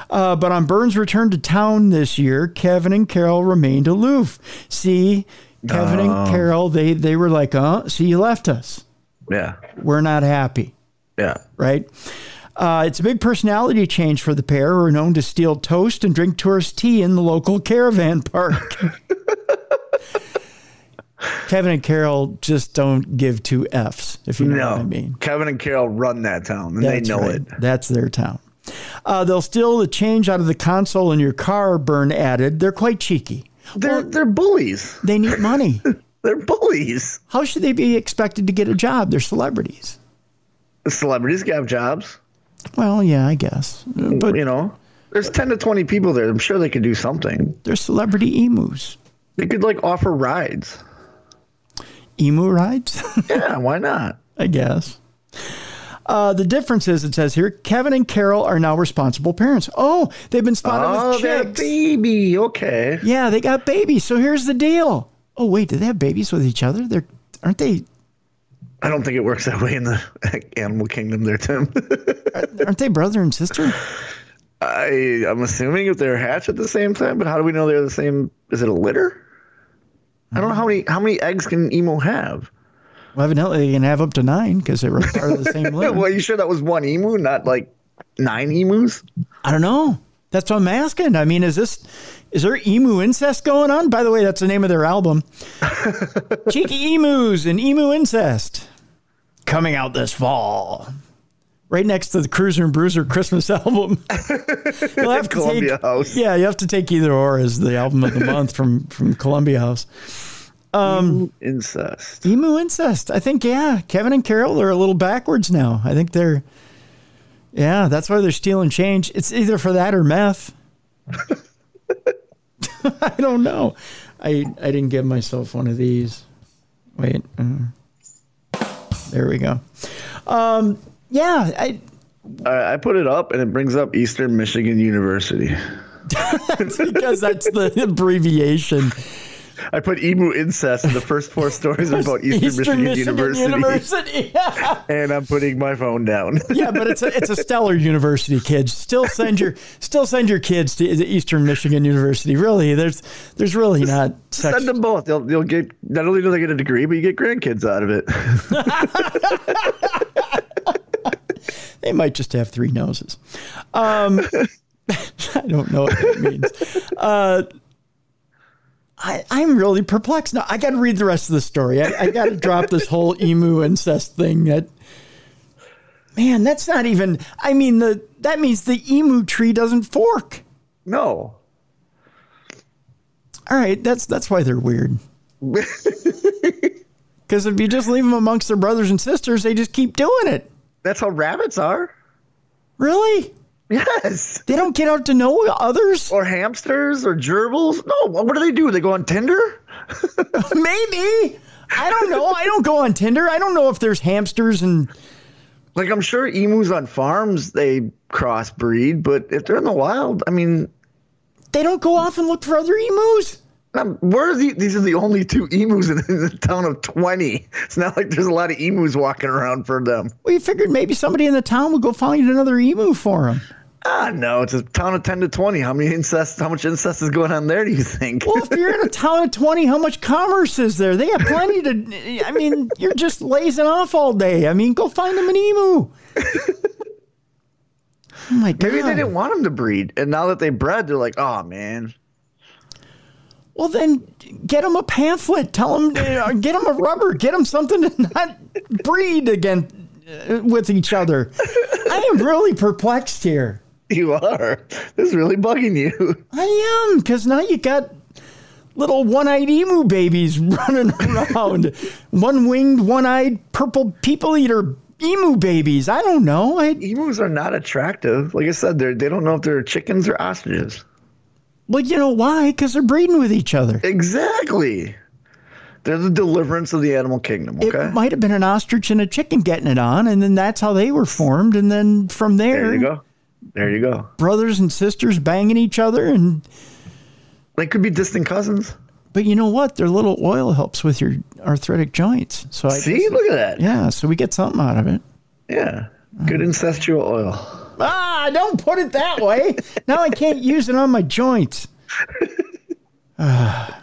But on Byrne's return to town this year, Kevin and Carol remained aloof. See, Kevin and Carol, they were like, see, you left us. Yeah. We're not happy. Yeah. Right? It's a big personality change for the pair who are known to steal toast and drink tourist tea in the local caravan park. Kevin and Carol just don't give 2 Fs, if you know what I mean. Kevin and Carol run that town, and they know it. That's their town. They'll steal the change out of the console in your car, Byrne added. They're quite cheeky. They're bullies. They need money. They're bullies. How should they be expected to get a job? They're celebrities. The celebrities have jobs. Well, yeah, I guess. But you know, there's 10 to 20 people there. I'm sure they could do something. They're celebrity emus. They could like offer rides. Emu rides? Yeah, why not? I guess. The difference is, it says here, Kevin and Carol are now responsible parents. Oh, they've been spotted with chicks. Baby. Okay. Yeah, they got babies. So here's the deal. Oh, wait, do they have babies with each other? Aren't they? I don't think it works that way in the animal kingdom there, Tim. Aren't they brother and sister? I'm assuming if they're hatched at the same time, but how do we know they're the same? Is it a litter? I don't know how many eggs can an emu have. Well, evidently they can have up to 9 because they were part of the same litter. Well, you sure that was 1 emu, not like 9 emus? I don't know. That's what I'm asking. I mean, is there emu incest going on? By the way, that's the name of their album. Cheeky Emus and Emu Incest. Coming out this fall. Right next to the Cruiser and Bruiser Christmas album. You'll have to Columbia House. Yeah, you have to take either or as the album of the month from Columbia House. Emu Incest. Emu Incest. I think, yeah, Kevin and Carol are a little backwards now. I think that's why they're stealing change. It's either for that or meth. I don't know. I didn't give myself one of these. Wait. There we go. Yeah. I put it up and it brings up Eastern Michigan University. That's because that's the abbreviation. I put emu incest and the first 4 stories are about Eastern Michigan University. Yeah. And I'm putting my phone down. Yeah, but it's a stellar university, kids. Still send your kids to Eastern Michigan University. Really, there's really not sex. Send them both. They'll get, not only do they get a degree, but you get grandkids out of it. They might just have 3 noses. I don't know what that means. I'm really perplexed now. I got to read the rest of the story. I got to drop this whole emu incest thing. Man, that's not even. I mean, that means the emu tree doesn't fork. No. All right, that's why they're weird. Because if you just leave them amongst their brothers and sisters, they just keep doing it. That's how rabbits are. Really? Yes. They don't get out to know others? Or hamsters or gerbils? No. What do? They go on Tinder? Maybe. I don't know. I don't go on Tinder. I don't know if there's hamsters and... Like, I'm sure emus on farms, they crossbreed, but if they're in the wild, I mean... They don't go off and look for other emus? These are the only 2 emus in the town of 20. It's not like there's a lot of emus walking around for them. Well, you figured maybe somebody in the town would go find another emu for him. No, it's a town of 10 to 20. How much incest is going on there, do you think? Well, if you're in a town of 20, how much commerce is there? They have plenty to, I mean, you're just lazing off all day. I mean, go find them an emu. Oh my God. Maybe they didn't want them to breed. And now that they bred, they're like, oh, man. Well, then get them a pamphlet. Tell them, get them a rubber. Get them something to not breed again with each other. I am really perplexed here. You are. This is really bugging you. I am, because now you got little one-eyed emu babies running around. One-winged, one-eyed purple people eater emu babies. I don't know. Emus are not attractive. Like I said, they don't know if they're chickens or ostriches. Well, you know why? Because they're breeding with each other. Exactly. They're the deliverance of the animal kingdom, okay? It might have been an ostrich and a chicken getting it on, and then that's how they were formed. And then from there you go. There you go. Brothers and sisters banging each other. And they could be distant cousins. But you know what? Their little oil helps with your arthritic joints. So See? Look at that. Yeah, so we get something out of it. Yeah. Good incestual oil. Ah, don't put it that way. Now I can't use it on my joints. Oh,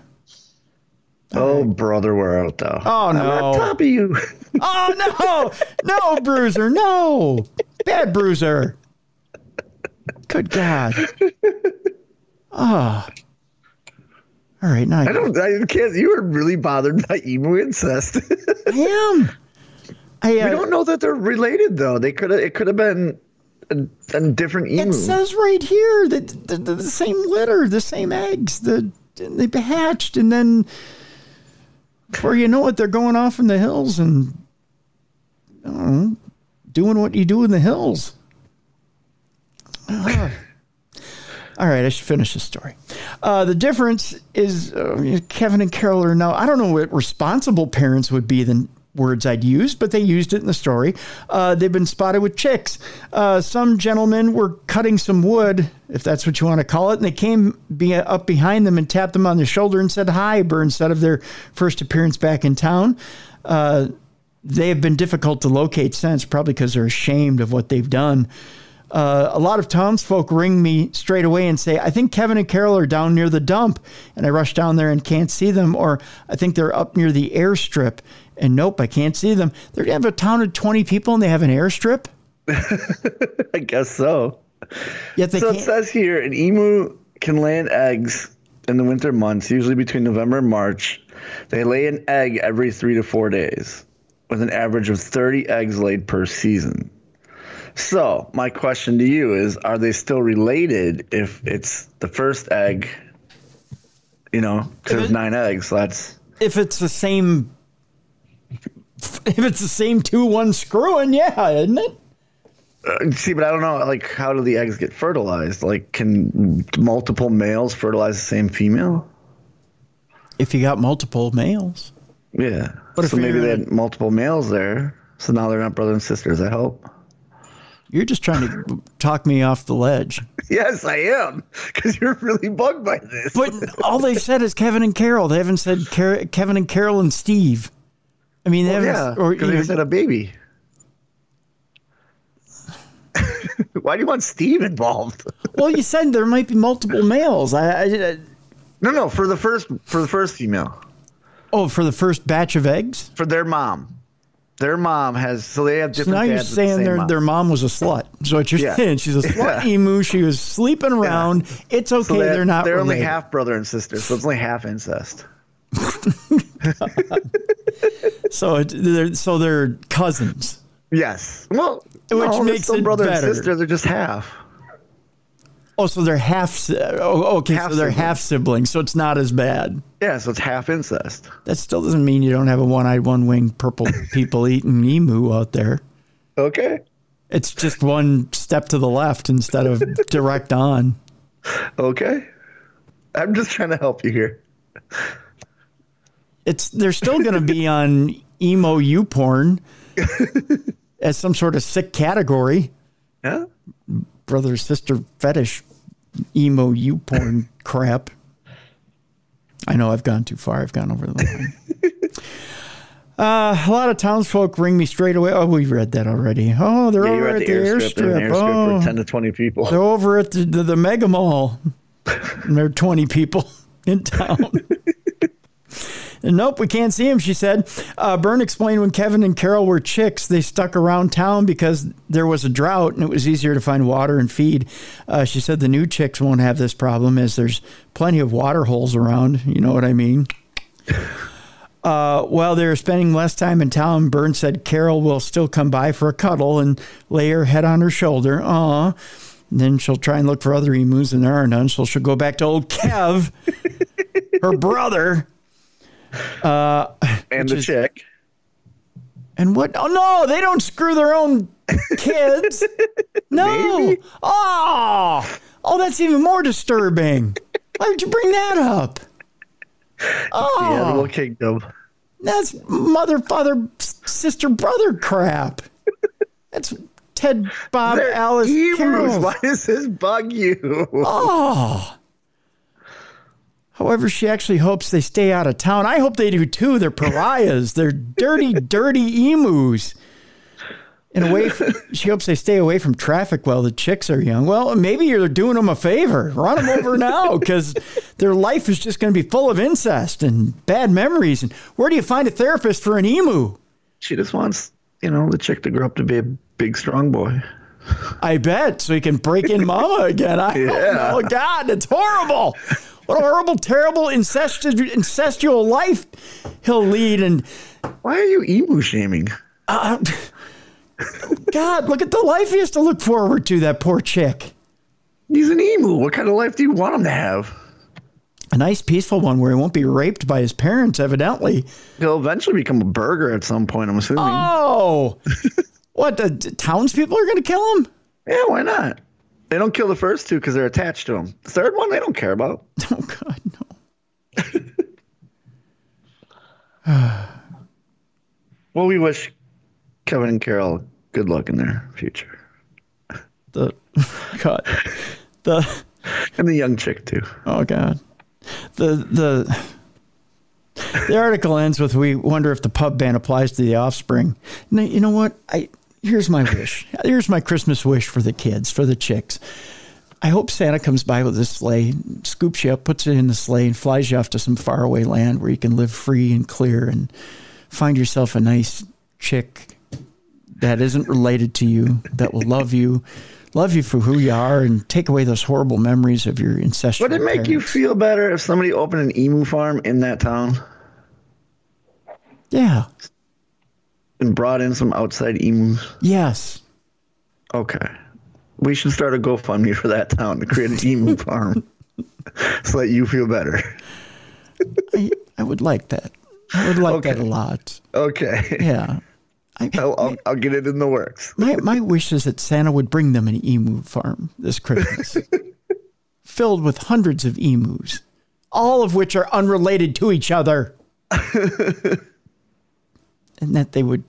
brother, we're out though. Oh, no. I'm on top of you. Oh, no. No, Bruiser. No. Bad Bruiser. Good God. Oh. All right. Now I can't. You were really bothered by emu incest. I am. We don't know that they're related, though. It could have been a different emu. It says right here that the same litter, the same eggs. They hatched, and then before you know it, they're going off in the hills and I don't know, doing what you do in the hills. All right, I should finish this story. The difference is Kevin and Carol are now, I don't know what responsible parents would be the words I'd use, but they used it in the story. They've been spotted with chicks. Some gentlemen were cutting some wood, if that's what you want to call it, and they came up behind them and tapped them on the shoulder and said hi instead of their first appearance back in town. They have been difficult to locate since, probably because they're ashamed of what they've done. A lot of townsfolk ring me straight away and say, I think Kevin and Carol are down near the dump. And I rush down there and can't see them. Or I think they're up near the airstrip. And nope, I can't see them. They have a town of 20 people and they have an airstrip? I guess so. Yet it says here, an emu can lay eggs in the winter months, usually between November and March. They lay an egg every 3 to 4 days, with an average of 30 eggs laid per season. So my question to you is, are they still related if it's the first egg, because there's 9 eggs, so that's... If it's the same 2-1 screwing, yeah, isn't it? See, but I don't know, how do the eggs get fertilized? Can multiple males fertilize the same female? If you got multiple males. Yeah. But so maybe they had multiple males there, so now they're not brother and sisters, I hope. You're just trying to talk me off the ledge. Yes, I am, because you're really bugged by this. But all they've said is Kevin and Carol. They haven't said Kevin and Carol and Steve. I mean, they haven't. Or because they said a baby. Why do you want Steve involved? Well, you said there might be multiple males. No, for the first female. Oh, for the first batch of eggs? For their mom. Their mom has, so they have different. So now you're saying their mom was a slut. So what you're saying, she's a slut emu. She was sleeping around. Yeah. It's okay. So they're not. They're only half brother and sister, so it's only half incest. So they're cousins. Yes. Well, which makes it brother better. And sister, they're just half. Oh, so they're half. Okay, so they're half siblings. So it's not as bad. Yeah, so it's half incest. That still doesn't mean you don't have a one-eyed, one-winged purple people eating emu out there. Okay. It's just one step to the left instead of direct on. Okay. I'm just trying to help you here. They're still going to be on emo YouPorn as some sort of sick category. Yeah. Brother sister fetish emo YouPorn crap. I know I've gone too far. I've gone over the line. A lot of townsfolk ring me straight away. Oh, we read that already. Oh, they're over at the airstrip. Oh, for 10 to 20 people. They're over at the mega mall. And there are 20 people in town. And nope, we can't see him, she said. Byrne explained when Kevin and Carol were chicks, they stuck around town because there was a drought and it was easier to find water and feed. She said the new chicks won't have this problem as there's plenty of water holes around. You know what I mean? While they were spending less time in town, Byrne said Carol will still come by for a cuddle and lay her head on her shoulder. Aw. And then she'll try and look for other emus and there are none. So she'll go back to old Kev, her brother. And the chick. And what? Oh, no, they don't screw their own kids. No. Maybe. Oh, that's even more disturbing. Why would you bring that up? Oh, the animal kingdom. That's mother, father, sister, brother crap. That's Ted, Bob, They're Alice, Carol. Why does this bug you? Oh. However, she actually hopes they stay out of town. I hope they do too. They're pariahs. They're dirty, dirty emus. She hopes they stay away from traffic while the chicks are young. Well, maybe you're doing them a favor. Run them over now because their life is just going to be full of incest and bad memories. And where do you find a therapist for an emu? She just wants, the chick to grow up to be a big, strong boy. I bet. So he can break in mama again. I don't know. God, it's horrible. What a horrible, terrible, incestual life he'll lead. And why are you emu shaming? God, look at the life he has to look forward to, that poor chick. He's an emu. What kind of life do you want him to have? A nice, peaceful one where he won't be raped by his parents, evidently. He'll eventually become a burger at some point, I'm assuming. Oh! What, the townspeople are going to kill him? Yeah, why not? They don't kill the first two because they're attached to him. The third one, they don't care about. Oh, God, no. Well, we wish Kevin and Carol good luck in their future. And the young chick, too. Oh, God. The article ends with, we wonder if the pub ban applies to the offspring. Now, you know what? Here's my wish. Here's my Christmas wish for the kids, for the chicks. I hope Santa comes by with a sleigh, scoops you up, puts it in the sleigh, and flies you off to some faraway land where you can live free and clear and find yourself a nice chick that isn't related to you, that will love you for who you are, and take away those horrible memories of your ancestral Would it make you feel better if somebody opened an emu farm in that town? Yeah. And brought in some outside emus? Yes. Okay. We should start a GoFundMe for that town to create an emu farm so that you feel better. I would like that. I would like that a lot. Okay. Yeah. I'll get it in the works. My wish is that Santa would bring them an emu farm this Christmas, filled with hundreds of emus, all of which are unrelated to each other. And that they would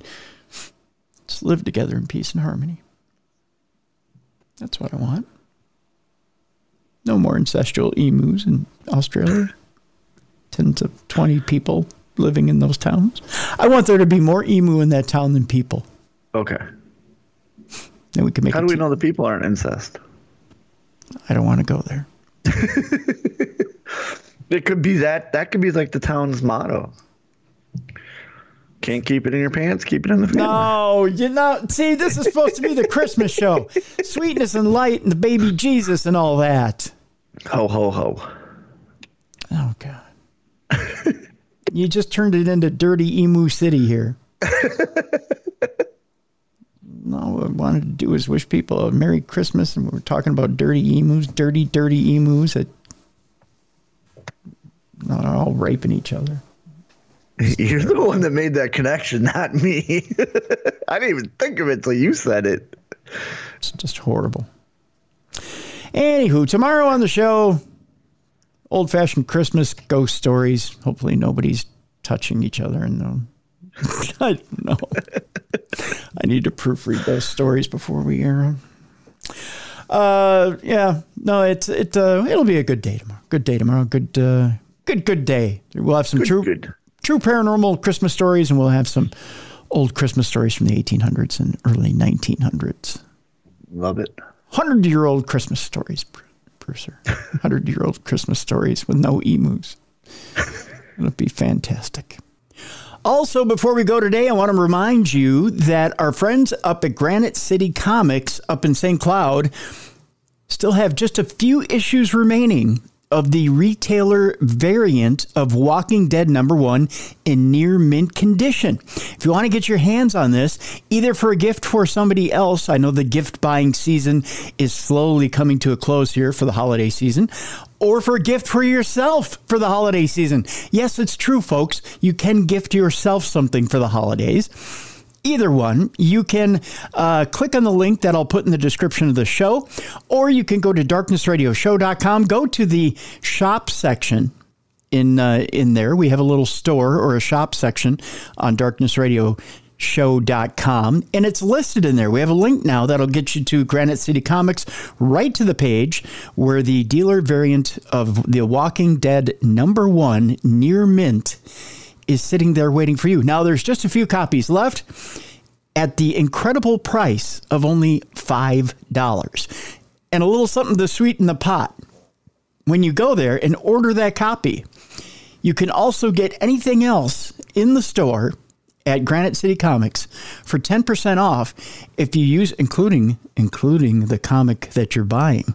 just live together in peace and harmony. That's what I want. No more ancestral emus in Australia. 10 to 20 people living in those towns. I want there to be more emu in that town than people. Okay. Then we can make. How do we know the people aren't incest? I don't want to go there. It could be that. That could be like the town's motto. Can't keep it in your pants, keep it in the family. No, see, this is supposed to be the Christmas show. Sweetness and light and the baby Jesus and all that. Ho, ho, ho. Oh, God. You just turned it into dirty emu city here. No, what I wanted to do is wish people a Merry Christmas, and we were talking about dirty emus, dirty emus that are all raping each other. You're the one that made that connection, not me. I didn't even think of it till you said it. It's just horrible. Anywho, tomorrow on the show, old-fashioned Christmas ghost stories. Hopefully nobody's touching each other in them. I don't know. I need to proofread those stories before we air them. Yeah, no, it'll be a good day tomorrow. Good day tomorrow. Good Good day. We'll have some true paranormal Christmas stories, and we'll have some old Christmas stories from the 1800s and early 1900s. Love it. 100-year-old Christmas stories, Bruiser. 100-year-old Christmas stories with no emus. It'll be fantastic. Also, before we go today, I want to remind you that our friends up at Granite City Comics up in St. Cloud still have just a few issues remaining of the retailer variant of Walking Dead #1 in near mint condition. If you want to get your hands on this, either for a gift for somebody else, I know the gift buying season is slowly coming to a close here for the holiday season, or for a gift for yourself for the holiday season. Yes, it's true, folks. You can gift yourself something for the holidays. Either one, you can click on the link that I'll put in the description of the show, or you can go to darknessradioshow.com, go to the shop section in there. We have a little store or a shop section on darknessradioshow.com, and it's listed in there. We have a link now that'll get you to Granite City Comics, right to the page where the dealer variant of The Walking Dead #1 near mint is sitting there waiting for you. Now, there's just a few copies left at the incredible price of only $5. And a little something to sweeten the pot. When you go there and order that copy, you can also get anything else in the store at Granite City Comics for 10% off if you use, including the comic that you're buying,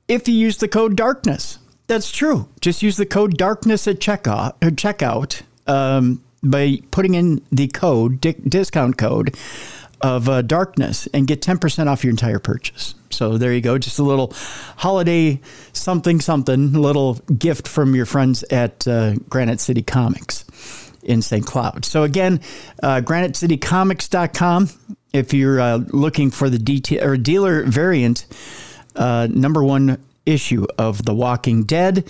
if you use the code DARKNESS. That's true. Just use the code DARKNESS at checkout by putting in the code, discount code of DARKNESS, and get 10% off your entire purchase. So there you go. Just a little holiday something, little gift from your friends at Granite City Comics in St. Cloud. So again, granitecitycomics.com if you're looking for the dealer variant #1 issue of The Walking Dead.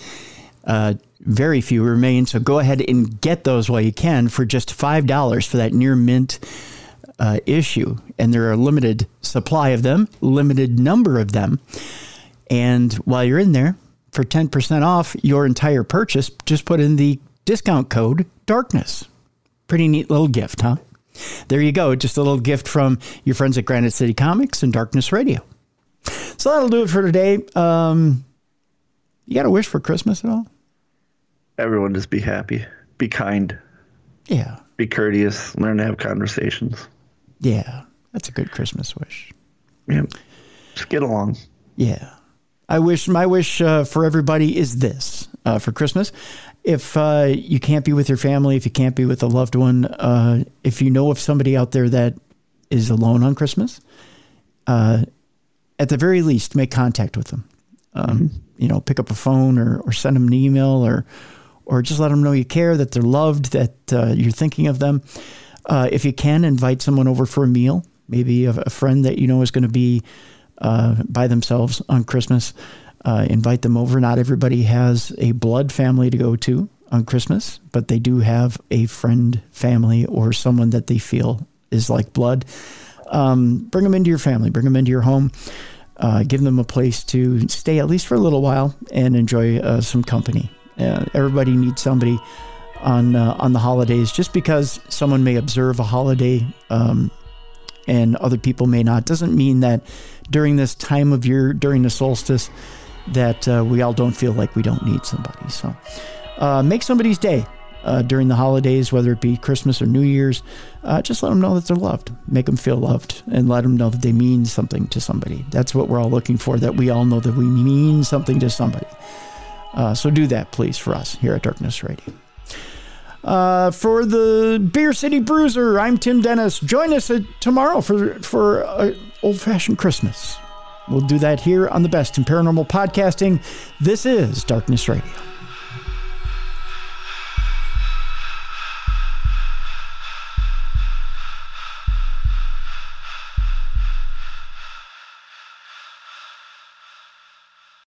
Very few remain, so go ahead and get those while you can for just $5 for that near mint issue. And there are a limited supply of them, limited number of them. And while you're in there, for 10% off your entire purchase, just put in the discount code DARKNESS. Pretty neat little gift, huh? There you go. Just a little gift from your friends at Granite City Comics and Darkness Radio. So that'll do it for today. You got a wish for Christmas at all? Everyone just be happy. Be kind. Yeah. Be courteous. Learn to have conversations. Yeah. That's a good Christmas wish. Yeah. Just get along. Yeah. My wish for everybody is this for Christmas. If you can't be with your family, if you can't be with a loved one, if you know of somebody out there that is alone on Christmas, at the very least, make contact with them. Pick up a phone or send them an email or just let them know you care, that they're loved, that you're thinking of them. If you can, invite someone over for a meal, maybe a friend that you know is going to be by themselves on Christmas. Invite them over. Not everybody has a blood family to go to on Christmas, but they do have a friend, family, or someone that they feel is like blood. Bring them into your family, bring them into your home, give them a place to stay at least for a little while and enjoy some company. Everybody needs somebody on the holidays. Just because someone may observe a holiday and other people may not, doesn't mean that during this time of year, during the solstice, that we all don't feel like we don't need somebody. So make somebody's day during the holidays, whether it be Christmas or New Year's. Just let them know that they're loved. Make them feel loved and let them know that they mean something to somebody. That's what we're all looking for, that we all know that we mean something to somebody. So do that, please, for us here at Darkness Radio. For the Beer City Bruiser, I'm Tim Dennis. Join us tomorrow for old-fashioned Christmas. We'll do that here on the best in paranormal podcasting. This is Darkness Radio.